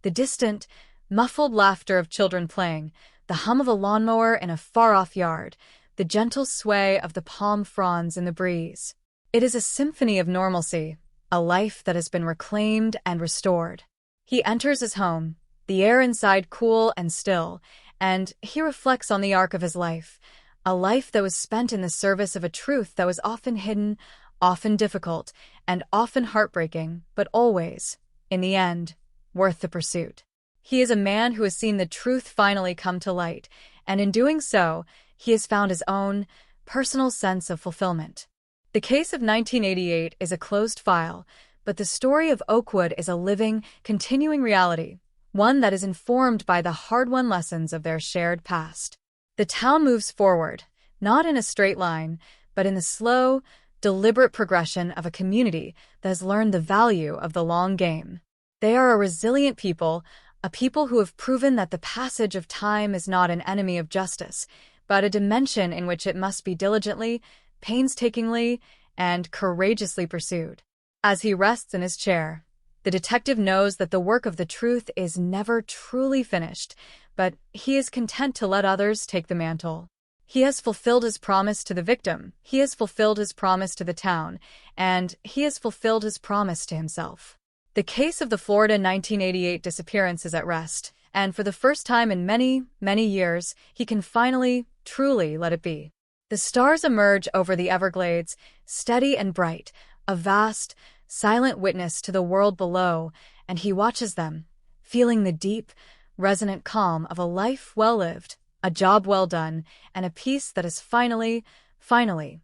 the distant, muffled laughter of children playing, the hum of a lawnmower in a far-off yard, the gentle sway of the palm fronds in the breeze. It is a symphony of normalcy, a life that has been reclaimed and restored. He enters his home, the air inside cool and still, and he reflects on the arc of his life, a life that was spent in the service of a truth that was often hidden, often difficult, and often heartbreaking, but always, in the end, worth the pursuit. He is a man who has seen the truth finally come to light, and in doing so, he has found his own personal sense of fulfillment. The case of 1988 is a closed file, but the story of Oakwood is a living, continuing reality, one that is informed by the hard-won lessons of their shared past. The town moves forward, not in a straight line, but in the slow, deliberate progression of a community that has learned the value of the long game. They are a resilient people, a people who have proven that the passage of time is not an enemy of justice, but a dimension in which it must be diligently, painstakingly, and courageously pursued. As he rests in his chair, the detective knows that the work of the truth is never truly finished, but he is content to let others take the mantle. He has fulfilled his promise to the victim, he has fulfilled his promise to the town, and he has fulfilled his promise to himself. The case of the Florida 1988 disappearance is at rest, and for the first time in many, many years, he can finally, truly let it be. The stars emerge over the Everglades, steady and bright, a vast, silent witness to the world below, and he watches them, feeling the deep, resonant calm of a life well lived, a job well done, and a peace that has finally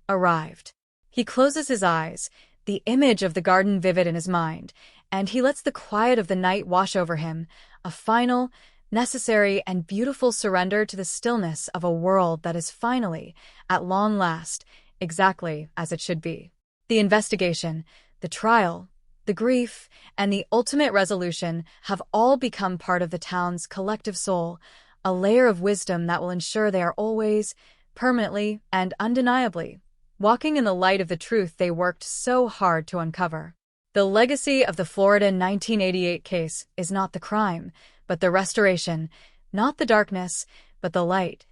arrived. He closes his eyes, the image of the garden vivid in his mind, and he lets the quiet of the night wash over him, a final, necessary, and beautiful surrender to the stillness of a world that is finally, at long last, exactly as it should be. The investigation, the trial, the grief, and the ultimate resolution have all become part of the town's collective soul, a layer of wisdom that will ensure they are always, permanently, and undeniably, walking in the light of the truth they worked so hard to uncover. The legacy of the Florida 1988 case is not the crime, but the restoration, not the darkness, but the light,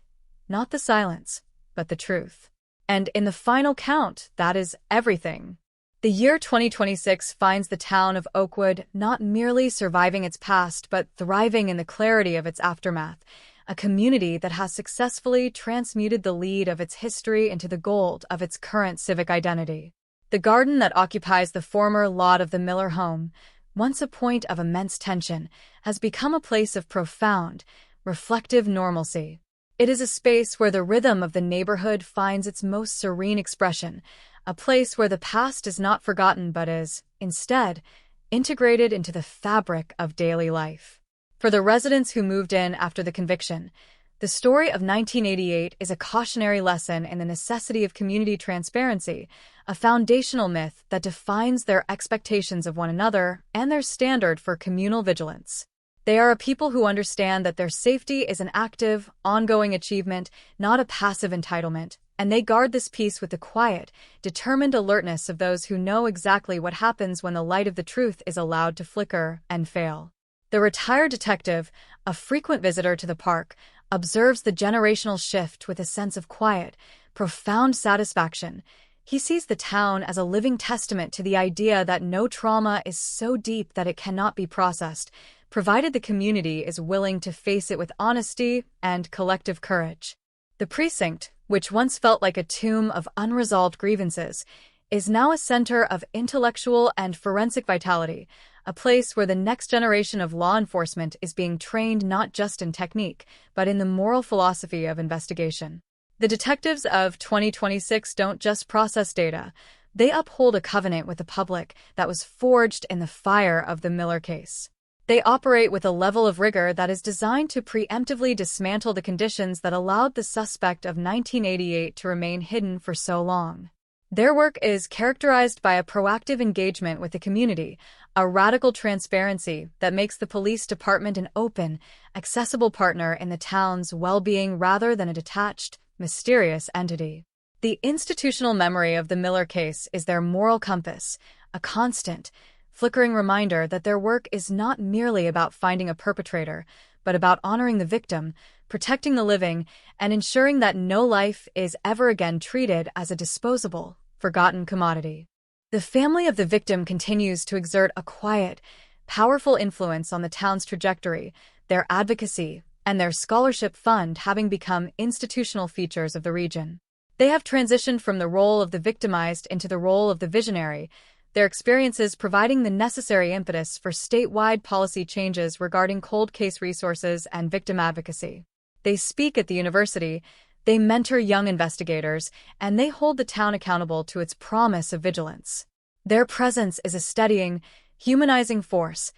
not the silence, but the truth. And in the final count, that is everything. The year 2026 finds the town of Oakwood not merely surviving its past, but thriving in the clarity of its aftermath, a community that has successfully transmuted the lead of its history into the gold of its current civic identity. The garden that occupies the former lot of the Miller home, once a point of immense tension, has become a place of profound, reflective normalcy. It is a space where the rhythm of the neighborhood finds its most serene expression, a place where the past is not forgotten but is, instead, integrated into the fabric of daily life. For the residents who moved in after the conviction, the story of 1988 is a cautionary lesson in the necessity of community transparency, a foundational myth that defines their expectations of one another and their standard for communal vigilance. They are a people who understand that their safety is an active, ongoing achievement, not a passive entitlement, and they guard this peace with the quiet, determined alertness of those who know exactly what happens when the light of the truth is allowed to flicker and fail. The retired detective, a frequent visitor to the park, observes the generational shift with a sense of quiet, profound satisfaction. He sees the town as a living testament to the idea that no trauma is so deep that it cannot be processed, provided the community is willing to face it with honesty and collective courage. The precinct, which once felt like a tomb of unresolved grievances, is now a center of intellectual and forensic vitality, a place where the next generation of law enforcement is being trained not just in technique, but in the moral philosophy of investigation. The detectives of 2026 don't just process data, they uphold a covenant with the public that was forged in the fire of the Miller case. They operate with a level of rigor that is designed to preemptively dismantle the conditions that allowed the suspect of 1988 to remain hidden for so long. Their work is characterized by a proactive engagement with the community, a radical transparency that makes the police department an open, accessible partner in the town's well-being rather than a detached, mysterious entity. The institutional memory of the Miller case is their moral compass, a constant, flickering reminder that their work is not merely about finding a perpetrator, but about honoring the victim, protecting the living, and ensuring that no life is ever again treated as a disposable, forgotten commodity. The family of the victim continues to exert a quiet, powerful influence on the town's trajectory, their advocacy, and their scholarship fund having become institutional features of the region. They have transitioned from the role of the victimized into the role of the visionary, their experiences providing the necessary impetus for statewide policy changes regarding cold case resources and victim advocacy. They speak at the university, they mentor young investigators, and they hold the town accountable to its promise of vigilance. Their presence is a steadying, humanizing force,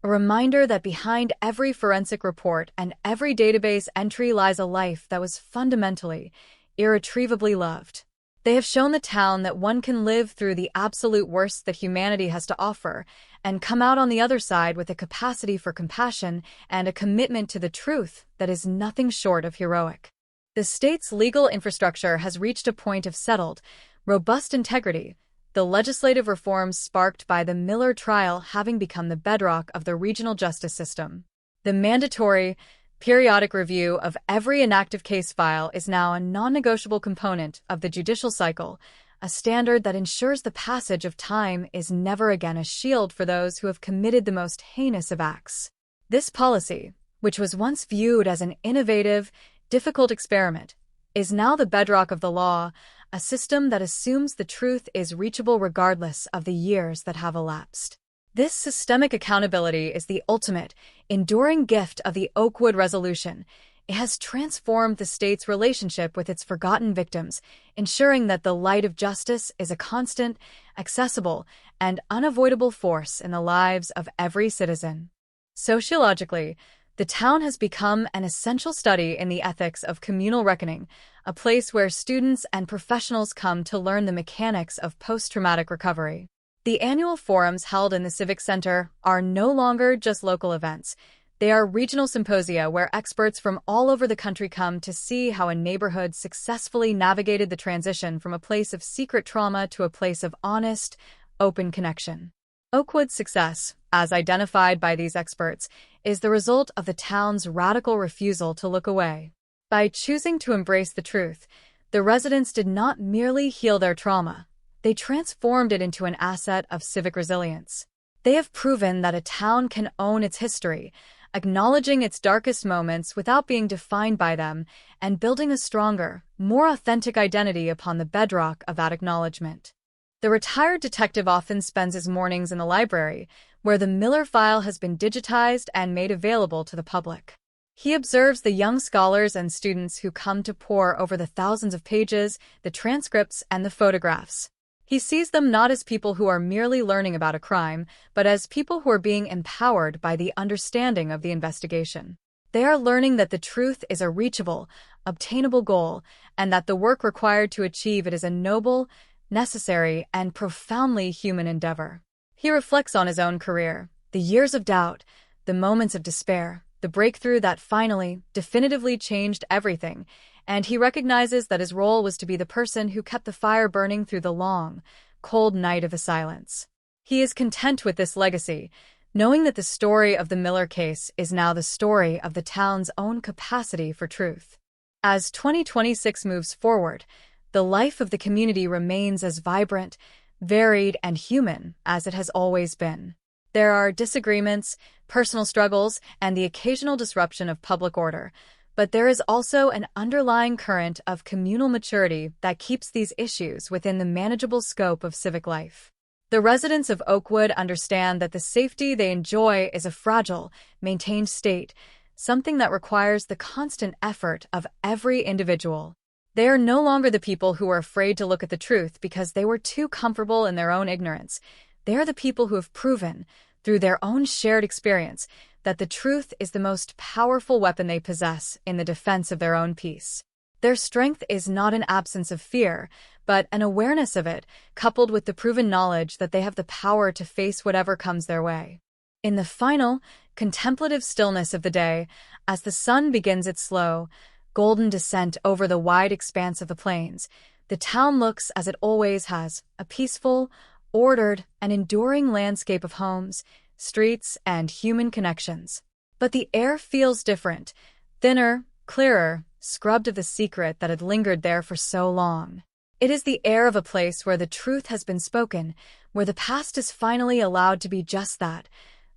a reminder that behind every forensic report and every database entry lies a life that was fundamentally, irretrievably loved. They have shown the town that one can live through the absolute worst that humanity has to offer and come out on the other side with a capacity for compassion and a commitment to the truth that is nothing short of heroic. The state's legal infrastructure has reached a point of settled, robust integrity, the legislative reforms sparked by the Miller trial having become the bedrock of the regional justice system. The mandatory, periodic review of every inactive case file is now a non-negotiable component of the judicial cycle, a standard that ensures the passage of time is never again a shield for those who have committed the most heinous of acts. This policy, which was once viewed as an innovative, difficult experiment, is now the bedrock of the law, a system that assumes the truth is reachable regardless of the years that have elapsed. This systemic accountability is the ultimate, enduring gift of the Oakwood Resolution. It has transformed the state's relationship with its forgotten victims, ensuring that the light of justice is a constant, accessible, and unavoidable force in the lives of every citizen. Sociologically, the town has become an essential study in the ethics of communal reckoning, a place where students and professionals come to learn the mechanics of post-traumatic recovery. The annual forums held in the Civic Center are no longer just local events. They are regional symposia where experts from all over the country come to see how a neighborhood successfully navigated the transition from a place of secret trauma to a place of honest, open connection. Oakwood's success, as identified by these experts, is the result of the town's radical refusal to look away. By choosing to embrace the truth, the residents did not merely heal their trauma, they transformed it into an asset of civic resilience. They have proven that a town can own its history, acknowledging its darkest moments without being defined by them, and building a stronger, more authentic identity upon the bedrock of that acknowledgement. The retired detective often spends his mornings in the library, where the Miller file has been digitized and made available to the public. He observes the young scholars and students who come to pore over the thousands of pages, the transcripts, and the photographs. He sees them not as people who are merely learning about a crime, but as people who are being empowered by the understanding of the investigation. They are learning that the truth is a reachable, obtainable goal, and that the work required to achieve it is a noble, necessary, and profoundly human endeavor. He reflects on his own career, the years of doubt, the moments of despair, the breakthrough that finally, definitively changed everything, and he recognizes that his role was to be the person who kept the fire burning through the long, cold night of the silence. He is content with this legacy, knowing that the story of the Miller case is now the story of the town's own capacity for truth. As 2026 moves forward, the life of the community remains as vibrant, varied, and human as it has always been. There are disagreements, personal struggles, and the occasional disruption of public order, but there is also an underlying current of communal maturity that keeps these issues within the manageable scope of civic life. The residents of Oakwood understand that the safety they enjoy is a fragile, maintained state, something that requires the constant effort of every individual. They are no longer the people who are afraid to look at the truth because they were too comfortable in their own ignorance. They are the people who have proven, through their own shared experience, that the truth is the most powerful weapon they possess in the defense of their own peace. Their strength is not an absence of fear, but an awareness of it, coupled with the proven knowledge that they have the power to face whatever comes their way. In the final, contemplative stillness of the day, as the sun begins its slow, golden descent over the wide expanse of the plains, the town looks as it always has, a peaceful, ordered, and enduring landscape of homes, streets, and human connections. But the air feels different, thinner, clearer, scrubbed of the secret that had lingered there for so long. It is the air of a place where the truth has been spoken, where the past is finally allowed to be just that,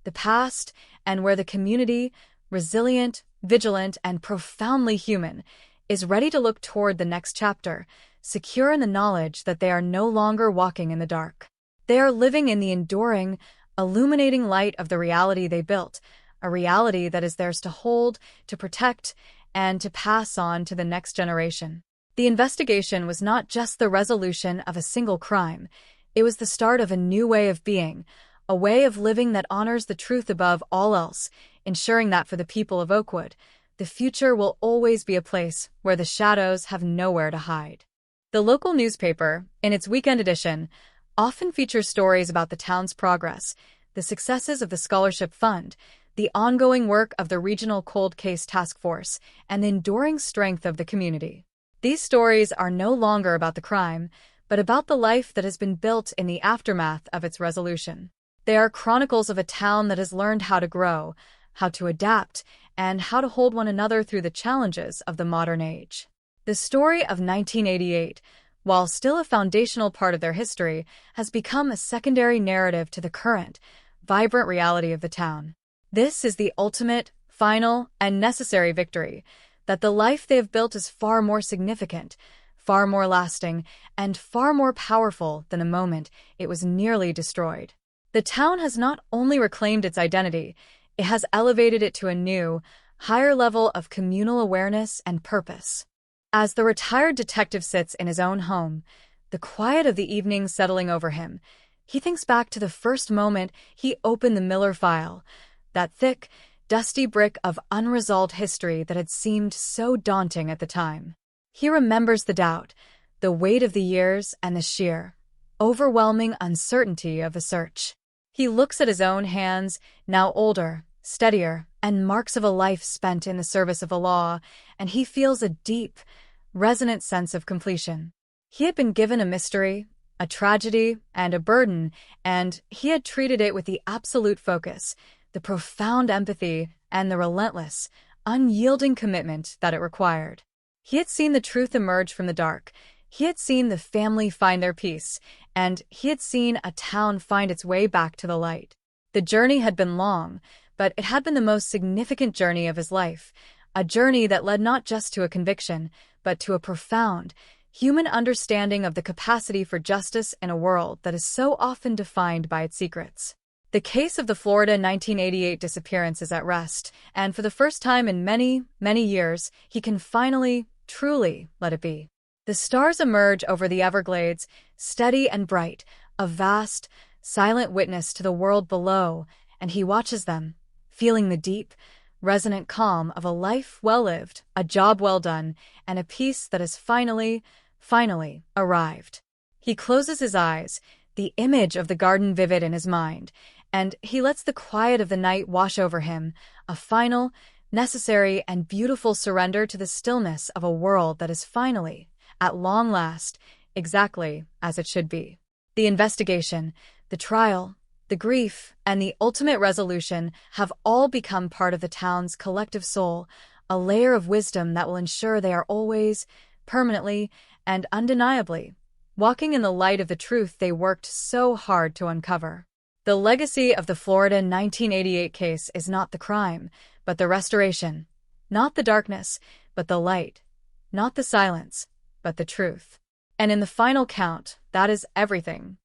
the past, and where the community, resilient, vigilant, and profoundly human, is ready to look toward the next chapter, secure in the knowledge that they are no longer walking in the dark. They are living in the enduring, illuminating light of the reality they built, a reality that is theirs to hold, to protect, and to pass on to the next generation. The investigation was not just the resolution of a single crime, it was the start of a new way of being, a way of living that honors the truth above all else, ensuring that for the people of Oakwood, the future will always be a place where the shadows have nowhere to hide. The local newspaper, in its weekend edition, often features stories about the town's progress, the successes of the Scholarship Fund, the ongoing work of the Regional Cold Case Task Force, and the enduring strength of the community. These stories are no longer about the crime, but about the life that has been built in the aftermath of its resolution. They are chronicles of a town that has learned how to grow, how to adapt, and how to hold one another through the challenges of the modern age. The story of 1988, while still a foundational part of their history, has become a secondary narrative to the current, vibrant reality of the town. This is the ultimate, final, and necessary victory, that the life they have built is far more significant, far more lasting, and far more powerful than the moment it was nearly destroyed. The town has not only reclaimed its identity, it has elevated it to a new, higher level of communal awareness and purpose. As the retired detective sits in his own home, the quiet of the evening settling over him, he thinks back to the first moment he opened the Miller file, that thick, dusty brick of unresolved history that had seemed so daunting at the time. He remembers the doubt, the weight of the years, and the sheer, overwhelming uncertainty of the search. He looks at his own hands, now older, steadier, and marks of a life spent in the service of the law, and he feels a deep, resonant sense of completion. He had been given a mystery, a tragedy, and a burden, and he had treated it with the absolute focus, the profound empathy, and the relentless, unyielding commitment that it required. He had seen the truth emerge from the dark. He had seen the family find their peace, and he had seen a town find its way back to the light. The journey had been long, but it had been the most significant journey of his life, a journey that led not just to a conviction, but to a profound, human understanding of the capacity for justice in a world that is so often defined by its secrets. The case of the Florida 1988 disappearance is at rest, and for the first time in many, many years, he can finally, truly let it be. The stars emerge over the Everglades, steady and bright, a vast, silent witness to the world below, and he watches them, feeling the deep, resonant calm of a life well lived, a job well done, and a peace that has finally arrived. He closes his eyes, the image of the garden vivid in his mind, and he lets the quiet of the night wash over him, a final, necessary, and beautiful surrender to the stillness of a world that is finally, at long last, exactly as it should be. The investigation, the trial, the grief, and the ultimate resolution have all become part of the town's collective soul, a layer of wisdom that will ensure they are always, permanently, and undeniably, walking in the light of the truth they worked so hard to uncover. The legacy of the Florida 1988 case is not the crime, but the restoration, not the darkness, but the light, not the silence, but the truth. And in the final count, that is everything.